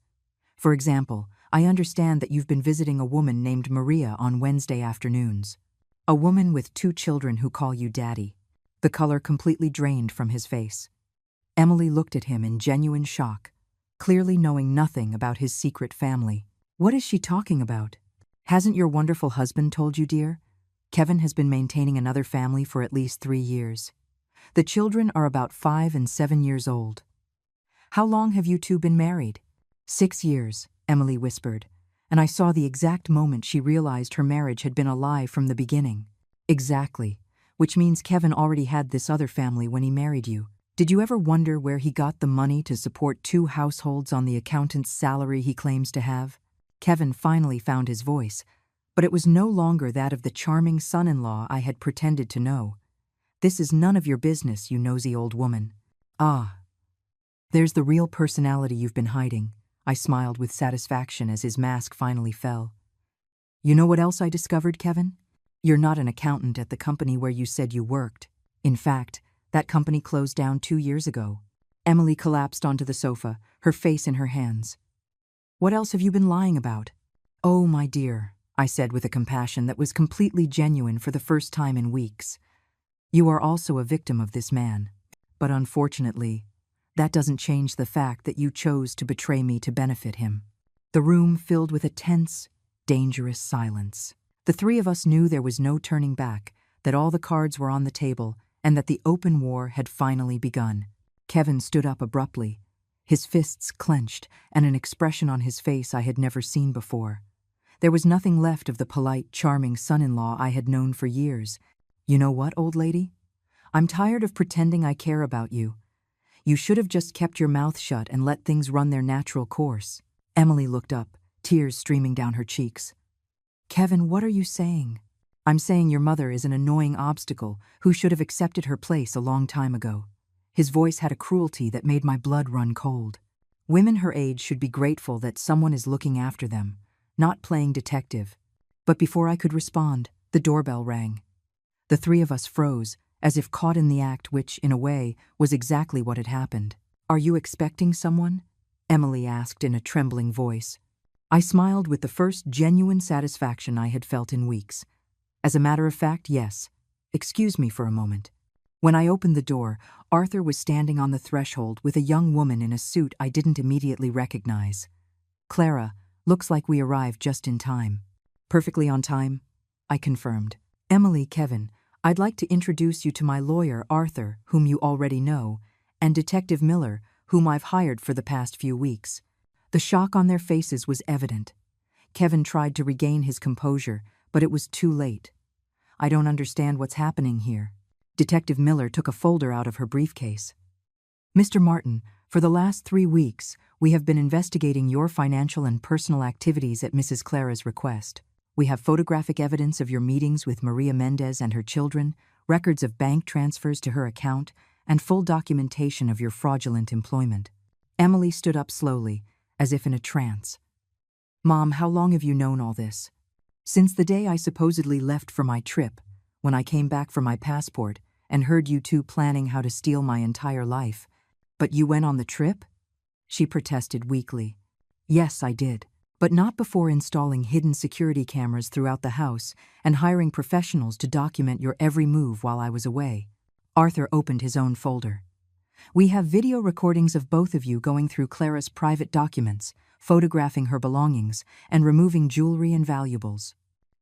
"For example, I understand that you've been visiting a woman named Maria on Wednesday afternoons. A woman with 2 children who call you Daddy." The color completely drained from his face. Emily looked at him in genuine shock, clearly knowing nothing about his secret family. "What is she talking about? Hasn't your wonderful husband told you, dear? Kevin has been maintaining another family for at least 3 years. The children are about 5 and 7 years old." "How long have you two been married?" "6 years, Emily whispered, and I saw the exact moment she realized her marriage had been a lie from the beginning. "Exactly, which means Kevin already had this other family when he married you. Did you ever wonder where he got the money to support 2 households on the accountant's salary he claims to have?" Kevin finally found his voice, but it was no longer that of the charming son-in-law I had pretended to know. "This is none of your business, you nosy old woman." "Ah, there's the real personality you've been hiding," I smiled with satisfaction as his mask finally fell. "You know what else I discovered, Kevin? You're not an accountant at the company where you said you worked. In fact, that company closed down 2 years ago." Emily collapsed onto the sofa, her face in her hands. "What else have you been lying about?" "Oh, my dear," I said with a compassion that was completely genuine for the first time in weeks. "You are also a victim of this man. But unfortunately, that doesn't change the fact that you chose to betray me to benefit him." The room filled with a tense, dangerous silence. The 3 of us knew there was no turning back, that all the cards were on the table, and that the open war had finally begun. Kevin stood up abruptly, his fists clenched and an expression on his face I had never seen before. There was nothing left of the polite, charming son-in-law I had known for years. "You know what, old lady? I'm tired of pretending I care about you. You should have just kept your mouth shut and let things run their natural course." Emily looked up, tears streaming down her cheeks. "Kevin, what are you saying?" "I'm saying your mother is an annoying obstacle who should have accepted her place a long time ago." His voice had a cruelty that made my blood run cold. "Women her age should be grateful that someone is looking after them, not playing detective." But before I could respond, the doorbell rang. The 3 of us froze, as if caught in the act which, in a way, was exactly what had happened. "Are you expecting someone?" Emily asked in a trembling voice. I smiled with the first genuine satisfaction I had felt in weeks. "As a matter of fact, yes. Excuse me for a moment." When I opened the door, Arthur was standing on the threshold with a young woman in a suit I didn't immediately recognize. "Clara, looks like we arrived just in time." "Perfectly on time," I confirmed. "Emily, Kevin, I'd like to introduce you to my lawyer, Arthur, whom you already know, and Detective Miller, whom I've hired for the past few weeks." The shock on their faces was evident. Kevin tried to regain his composure, but it was too late. "I don't understand what's happening here." Detective Miller took a folder out of her briefcase. "Mr. Martin, for the last 3 weeks, we have been investigating your financial and personal activities at Mrs. Clara's request. We have photographic evidence of your meetings with Maria Mendez and her children, records of bank transfers to her account, and full documentation of your fraudulent employment. Emily stood up slowly, as if in a trance. Mom, how long have you known all this? Since the day I supposedly left for my trip, when I came back for my passport and heard you two planning how to steal my entire life. But you went on the trip? She protested weakly. Yes, I did. But not before installing hidden security cameras throughout the house and hiring professionals to document your every move while I was away. Arthur opened his own folder. We have video recordings of both of you going through Clara's private documents, photographing her belongings, and removing jewelry and valuables.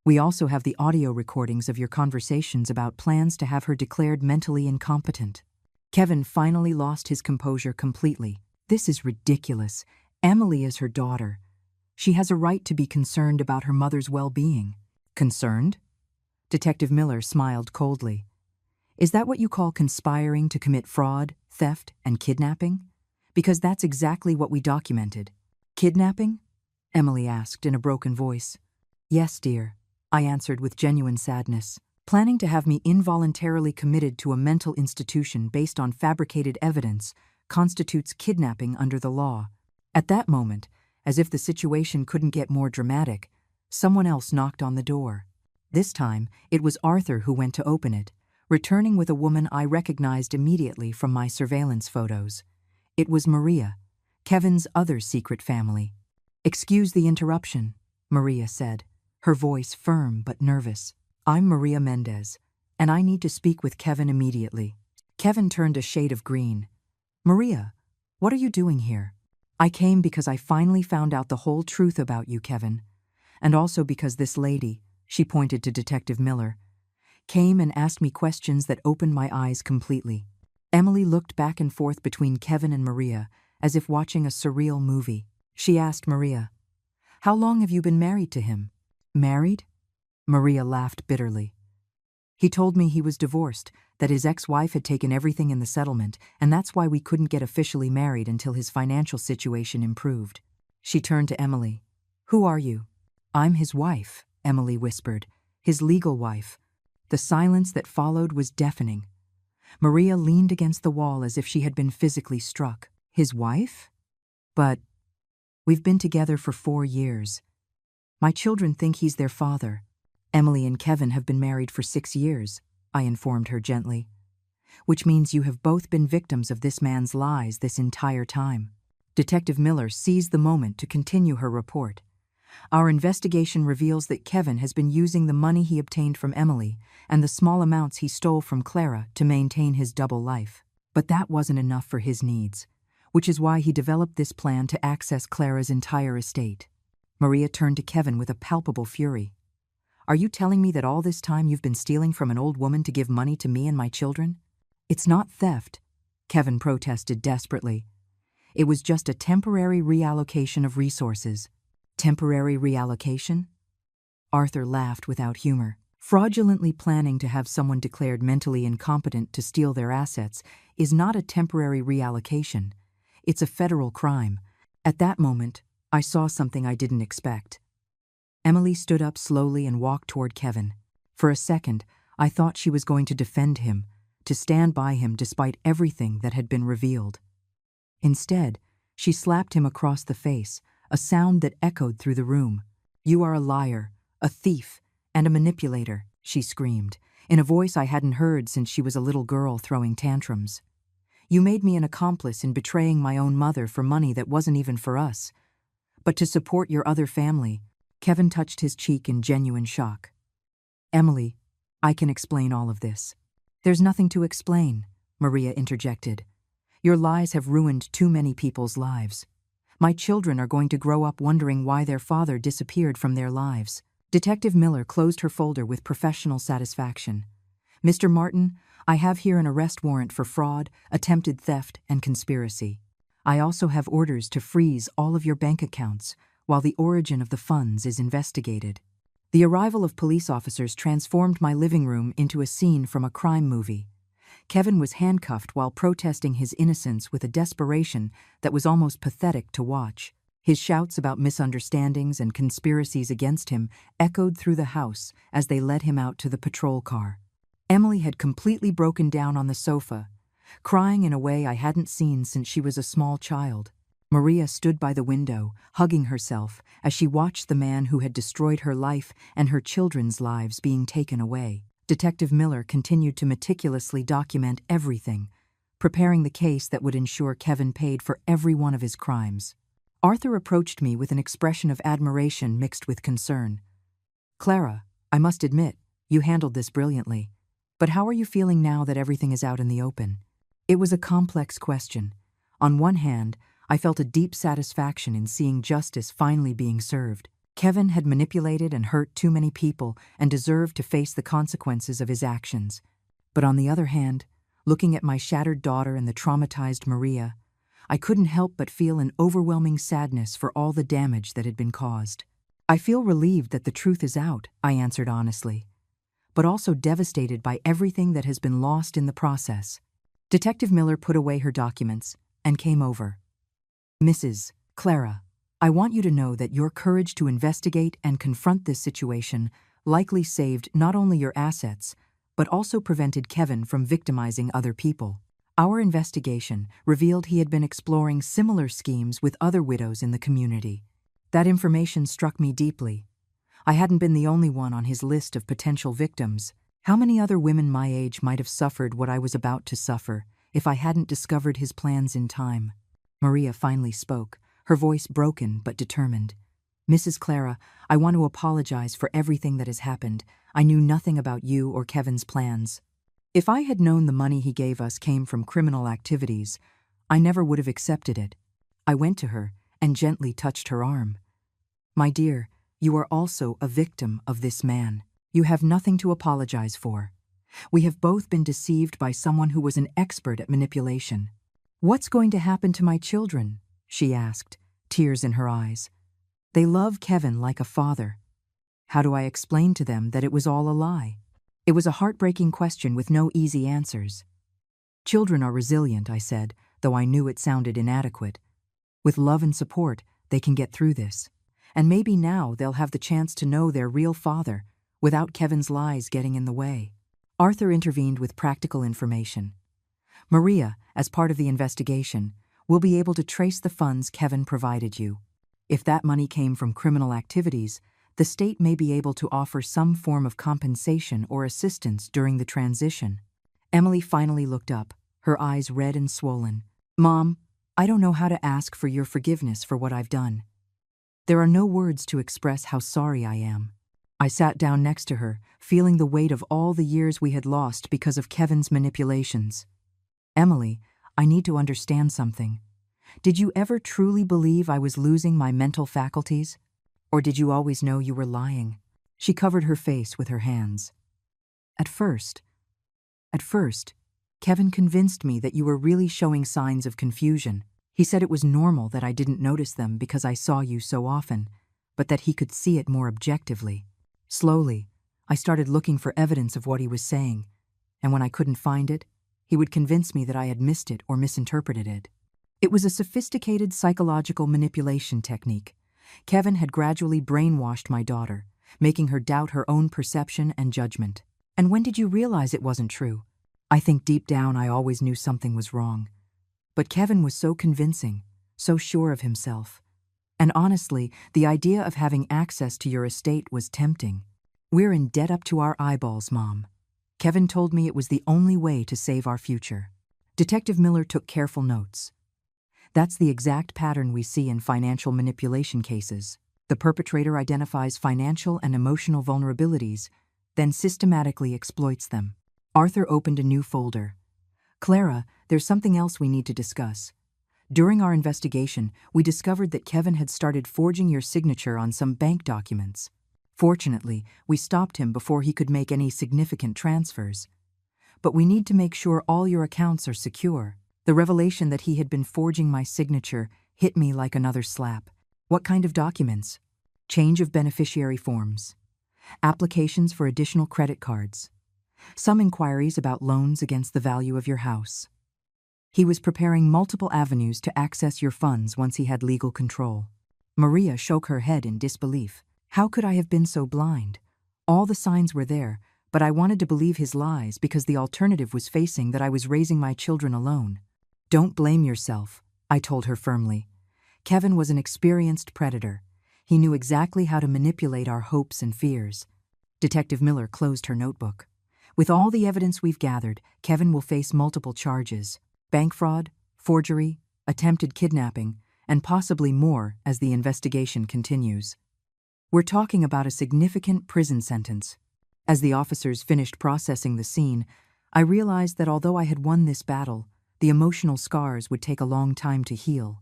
We also have the audio recordings of your conversations about plans to have her declared mentally incompetent. Kevin finally lost his composure completely. This is ridiculous. Emily is her daughter. She has a right to be concerned about her mother's well-being. Concerned? Detective Miller smiled coldly. Is that what you call conspiring to commit fraud, theft, and kidnapping? Because that's exactly what we documented. Kidnapping? Emily asked in a broken voice. Yes, dear, I answered with genuine sadness. Planning to have me involuntarily committed to a mental institution based on fabricated evidence constitutes kidnapping under the law. At that moment, as if the situation couldn't get more dramatic, someone else knocked on the door. This time, it was Arthur who went to open it, returning with a woman I recognized immediately from my surveillance photos. It was Maria, Kevin's other secret family. Excuse the interruption, Maria said, her voice firm but nervous. I'm Maria Mendez, and I need to speak with Kevin immediately. Kevin turned a shade of green. Maria, what are you doing here? I came because I finally found out the whole truth about you, Kevin. And also because this lady, she pointed to Detective Miller, came and asked me questions that opened my eyes completely. Emily looked back and forth between Kevin and Maria, as if watching a surreal movie. She asked Maria, How long have you been married to him? Married? Maria laughed bitterly. He told me he was divorced, that his ex-wife had taken everything in the settlement, and that's why we couldn't get officially married until his financial situation improved. She turned to Emily. Who are you? I'm his wife, Emily whispered, his legal wife. The silence that followed was deafening. Maria leaned against the wall as if she had been physically struck. His wife? But we've been together for 4 years. My children think he's their father. Emily and Kevin have been married for 6 years, I informed her gently. Which means you have both been victims of this man's lies this entire time. Detective Miller seized the moment to continue her report. Our investigation reveals that Kevin has been using the money he obtained from Emily and the small amounts he stole from Clara to maintain his double life. But that wasn't enough for his needs, which is why he developed this plan to access Clara's entire estate. Maria turned to Kevin with a palpable fury. Are you telling me that all this time you've been stealing from an old woman to give money to me and my children? It's not theft, Kevin protested desperately. It was just a temporary reallocation of resources. Temporary reallocation? Arthur laughed without humor. Fraudulently planning to have someone declared mentally incompetent to steal their assets is not a temporary reallocation. It's a federal crime. At that moment, I saw something I didn't expect. Emily stood up slowly and walked toward Kevin. For a second, I thought she was going to defend him, to stand by him despite everything that had been revealed. Instead, she slapped him across the face, a sound that echoed through the room. You are a liar, a thief, and a manipulator, she screamed, in a voice I hadn't heard since she was a little girl throwing tantrums. You made me an accomplice in betraying my own mother for money that wasn't even for us. But to support your other family, Kevin touched his cheek in genuine shock. Emily, I can explain all of this. There's nothing to explain, Maria interjected. Your lies have ruined too many people's lives. My children are going to grow up wondering why their father disappeared from their lives. Detective Miller closed her folder with professional satisfaction. Mr. Martin, I have here an arrest warrant for fraud, attempted theft, and conspiracy. I also have orders to freeze all of your bank accounts while the origin of the funds is investigated. The arrival of police officers transformed my living room into a scene from a crime movie. Kevin was handcuffed while protesting his innocence with a desperation that was almost pathetic to watch. His shouts about misunderstandings and conspiracies against him echoed through the house as they led him out to the patrol car. Emily had completely broken down on the sofa, crying in a way I hadn't seen since she was a small child. Maria stood by the window, hugging herself, as she watched the man who had destroyed her life and her children's lives being taken away. Detective Miller continued to meticulously document everything, preparing the case that would ensure Kevin paid for every one of his crimes. Arthur approached me with an expression of admiration mixed with concern. "Clara, I must admit, you handled this brilliantly. But how are you feeling now that everything is out in the open?" It was a complex question. On one hand, I felt a deep satisfaction in seeing justice finally being served. Kevin had manipulated and hurt too many people and deserved to face the consequences of his actions. But on the other hand, looking at my shattered daughter and the traumatized Maria, I couldn't help but feel an overwhelming sadness for all the damage that had been caused. "I feel relieved that the truth is out," I answered honestly, "but also devastated by everything that has been lost in the process." Detective Miller put away her documents and came over. "Mrs. Clara, I want you to know that your courage to investigate and confront this situation likely saved not only your assets, but also prevented Kevin from victimizing other people. Our investigation revealed he had been exploring similar schemes with other widows in the community. That information struck me deeply. I hadn't been the only one on his list of potential victims. How many other women my age might have suffered what I was about to suffer if I hadn't discovered his plans in time?" Maria finally spoke, her voice broken but determined. "Mrs. Clara, I want to apologize for everything that has happened. I knew nothing about you or Kevin's plans. If I had known the money he gave us came from criminal activities, I never would have accepted it." I went to her and gently touched her arm. "My dear, you are also a victim of this man. You have nothing to apologize for. We have both been deceived by someone who was an expert at manipulation." "What's going to happen to my children?" she asked, tears in her eyes. "They love Kevin like a father. How do I explain to them that it was all a lie?" It was a heartbreaking question with no easy answers. "Children are resilient," I said, though I knew it sounded inadequate. "With love and support, they can get through this. And maybe now they'll have the chance to know their real father, without Kevin's lies getting in the way." Arthur intervened with practical information. "Maria, as part of the investigation, will be able to trace the funds Kevin provided you. If that money came from criminal activities, the state may be able to offer some form of compensation or assistance during the transition." Emily finally looked up, her eyes red and swollen. "Mom, I don't know how to ask for your forgiveness for what I've done. There are no words to express how sorry I am." I sat down next to her, feeling the weight of all the years we had lost because of Kevin's manipulations. "Emily, I need to understand something. Did you ever truly believe I was losing my mental faculties? Or did you always know you were lying?" She covered her face with her hands. At first, Kevin convinced me that you were really showing signs of confusion. He said it was normal that I didn't notice them because I saw you so often, but that he could see it more objectively. Slowly, I started looking for evidence of what he was saying, and when I couldn't find it, he would convince me that I had missed it or misinterpreted it. It was a sophisticated psychological manipulation technique. Kevin had gradually brainwashed my daughter, making her doubt her own perception and judgment. "And when did you realize it wasn't true?" "I think deep down I always knew something was wrong. But Kevin was so convincing, so sure of himself. And honestly, the idea of having access to your estate was tempting. We're in debt up to our eyeballs, Mom. Kevin told me it was the only way to save our future." Detective Miller took careful notes. "That's the exact pattern we see in financial manipulation cases. The perpetrator identifies financial and emotional vulnerabilities, then systematically exploits them." Arthur opened a new folder. "Clara, there's something else we need to discuss. During our investigation, we discovered that Kevin had started forging your signature on some bank documents. Fortunately, we stopped him before he could make any significant transfers. But we need to make sure all your accounts are secure." The revelation that he had been forging my signature hit me like another slap. "What kind of documents?" "Change of beneficiary forms, applications for additional credit cards, some inquiries about loans against the value of your house. He was preparing multiple avenues to access your funds once he had legal control." Maria shook her head in disbelief. How could I have been so blind? All the signs were there, but I wanted to believe his lies because the alternative was facing that I was raising my children alone. Don't blame yourself, I told her firmly. Kevin was an experienced predator. He knew exactly how to manipulate our hopes and fears. Detective Miller closed her notebook. With all the evidence we've gathered, Kevin will face multiple charges: bank fraud, forgery, attempted kidnapping, and possibly more as the investigation continues. We're talking about a significant prison sentence. As the officers finished processing the scene, I realized that although I had won this battle, the emotional scars would take a long time to heal.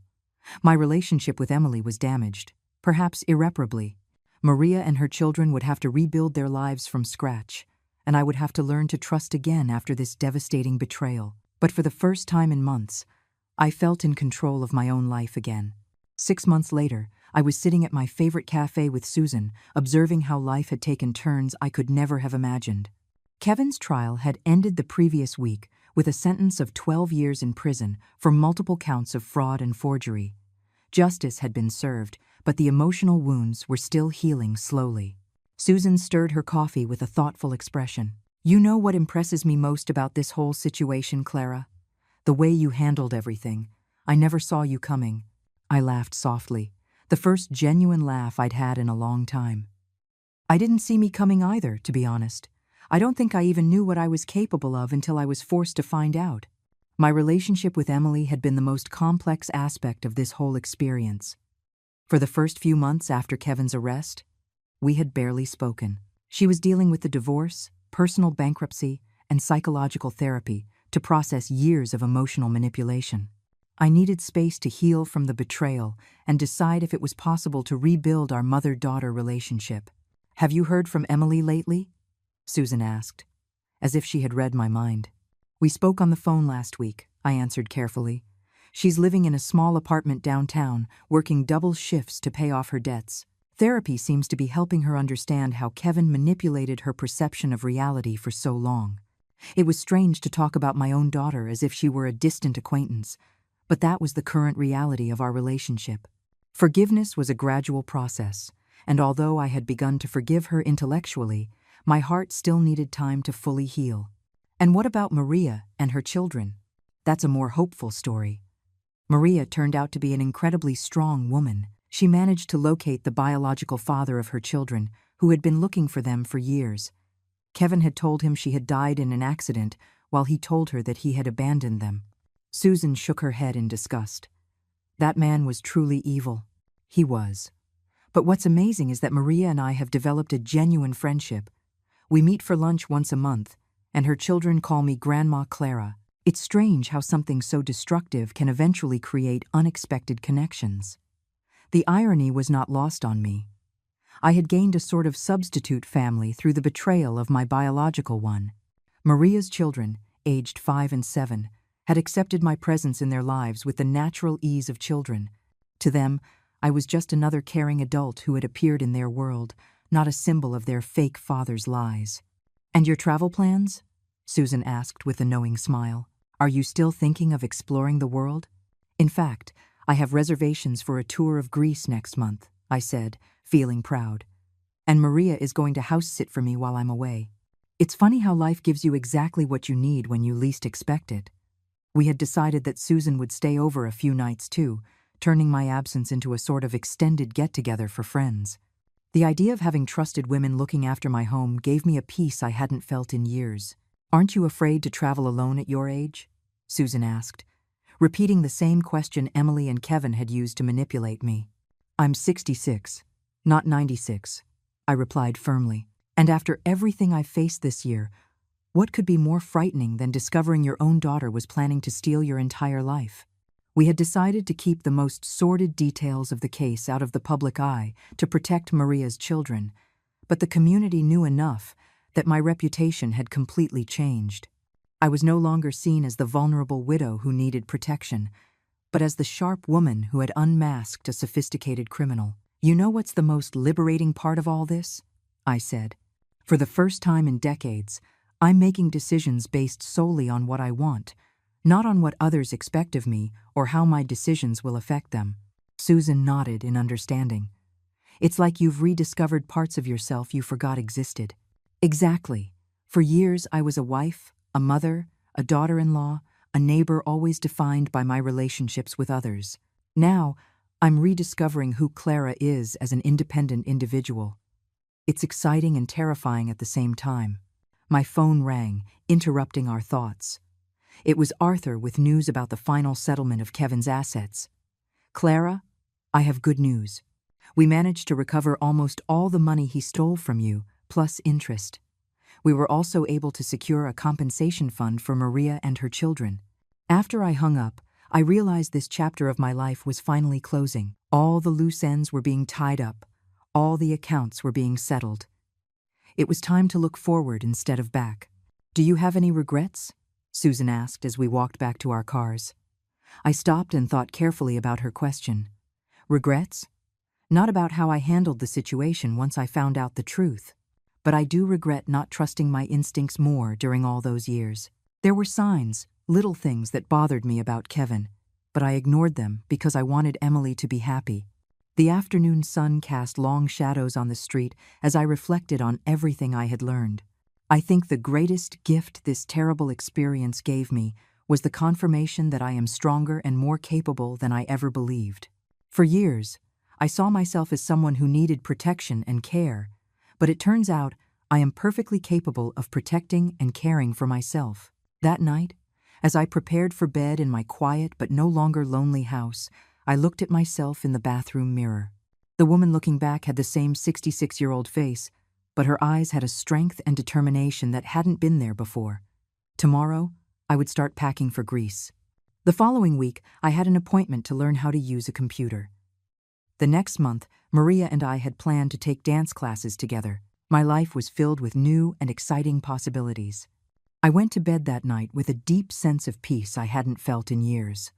My relationship with Emily was damaged, perhaps irreparably. Maria and her children would have to rebuild their lives from scratch, and I would have to learn to trust again after this devastating betrayal. But for the first time in months, I felt in control of my own life again. 6 months later, I was sitting at my favorite cafe with Susan, observing how life had taken turns I could never have imagined. Kevin's trial had ended the previous week with a sentence of 12 years in prison for multiple counts of fraud and forgery. Justice had been served, but the emotional wounds were still healing slowly. Susan stirred her coffee with a thoughtful expression. You know what impresses me most about this whole situation, Clara? The way you handled everything. I never saw you coming. I laughed softly, the first genuine laugh I'd had in a long time. I didn't see me coming either, to be honest. I don't think I even knew what I was capable of until I was forced to find out. My relationship with Emily had been the most complex aspect of this whole experience. For the first few months after Kevin's arrest, we had barely spoken. She was dealing with the divorce, personal bankruptcy, and psychological therapy to process years of emotional manipulation. I needed space to heal from the betrayal and decide if it was possible to rebuild our mother-daughter relationship. Have you heard from Emily lately? Susan asked, as if she had read my mind. We spoke on the phone last week, I answered carefully. She's living in a small apartment downtown, working double shifts to pay off her debts. Therapy seems to be helping her understand how Kevin manipulated her perception of reality for so long. It was strange to talk about my own daughter as if she were a distant acquaintance, but that was the current reality of our relationship. Forgiveness was a gradual process, and although I had begun to forgive her intellectually, my heart still needed time to fully heal. And what about Maria and her children? That's a more hopeful story. Maria turned out to be an incredibly strong woman. She managed to locate the biological father of her children, who had been looking for them for years. Kevin had told him she had died in an accident, while he told her that he had abandoned them. Susan shook her head in disgust. That man was truly evil. He was. But what's amazing is that Maria and I have developed a genuine friendship. We meet for lunch once a month, and her children call me Grandma Clara. It's strange how something so destructive can eventually create unexpected connections. The irony was not lost on me. I had gained a sort of substitute family through the betrayal of my biological one. Maria's children, aged 5 and 7, had accepted my presence in their lives with the natural ease of children. To them, I was just another caring adult who had appeared in their world, not a symbol of their fake father's lies. And your travel plans? Susan asked with a knowing smile. Are you still thinking of exploring the world? In fact, I have reservations for a tour of Greece next month, I said, feeling proud. And Maria is going to house sit for me while I'm away. It's funny how life gives you exactly what you need when you least expect it. We had decided that Susan would stay over a few nights too, turning my absence into a sort of extended get-together for friends. The idea of having trusted women looking after my home gave me a peace I hadn't felt in years. Aren't you afraid to travel alone at your age? Susan asked, repeating the same question Emily and Kevin had used to manipulate me. I'm 66, not 96, I replied firmly. And after everything I've faced this year, what could be more frightening than discovering your own daughter was planning to steal your entire life? We had decided to keep the most sordid details of the case out of the public eye to protect Maria's children, but the community knew enough that my reputation had completely changed. I was no longer seen as the vulnerable widow who needed protection, but as the sharp woman who had unmasked a sophisticated criminal. You know what's the most liberating part of all this? I said. For the first time in decades, I'm making decisions based solely on what I want, not on what others expect of me or how my decisions will affect them. Susan nodded in understanding. It's like you've rediscovered parts of yourself you forgot existed. Exactly. For years, I was a wife, a mother, a daughter-in-law, a neighbor, always defined by my relationships with others. Now, I'm rediscovering who Clara is as an independent individual. It's exciting and terrifying at the same time. My phone rang, interrupting our thoughts. It was Arthur with news about the final settlement of Kevin's assets. "Clara, I have good news. We managed to recover almost all the money he stole from you, plus interest. We were also able to secure a compensation fund for Maria and her children." After I hung up, I realized this chapter of my life was finally closing. All the loose ends were being tied up. All the accounts were being settled. It was time to look forward instead of back. "Do you have any regrets?" Susan asked as we walked back to our cars. I stopped and thought carefully about her question. Regrets? Not about how I handled the situation once I found out the truth. But I do regret not trusting my instincts more during all those years. There were signs, little things that bothered me about Kevin, but I ignored them because I wanted Emily to be happy. The afternoon sun cast long shadows on the street as I reflected on everything I had learned. I think the greatest gift this terrible experience gave me was the confirmation that I am stronger and more capable than I ever believed. For years, I saw myself as someone who needed protection and care, but it turns out I am perfectly capable of protecting and caring for myself. That night, as I prepared for bed in my quiet but no longer lonely house, I looked at myself in the bathroom mirror. The woman looking back had the same 66-year-old face, but her eyes had a strength and determination that hadn't been there before. Tomorrow, I would start packing for Greece. The following week, I had an appointment to learn how to use a computer. The next month, Maria and I had planned to take dance classes together. My life was filled with new and exciting possibilities. I went to bed that night with a deep sense of peace I hadn't felt in years.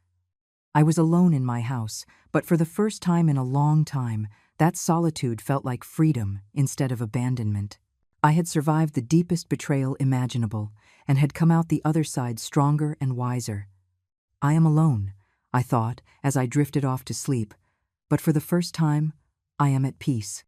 I was alone in my house, but for the first time in a long time, that solitude felt like freedom instead of abandonment. I had survived the deepest betrayal imaginable and had come out the other side stronger and wiser. I am alone, I thought as I drifted off to sleep, but for the first time, I am at peace.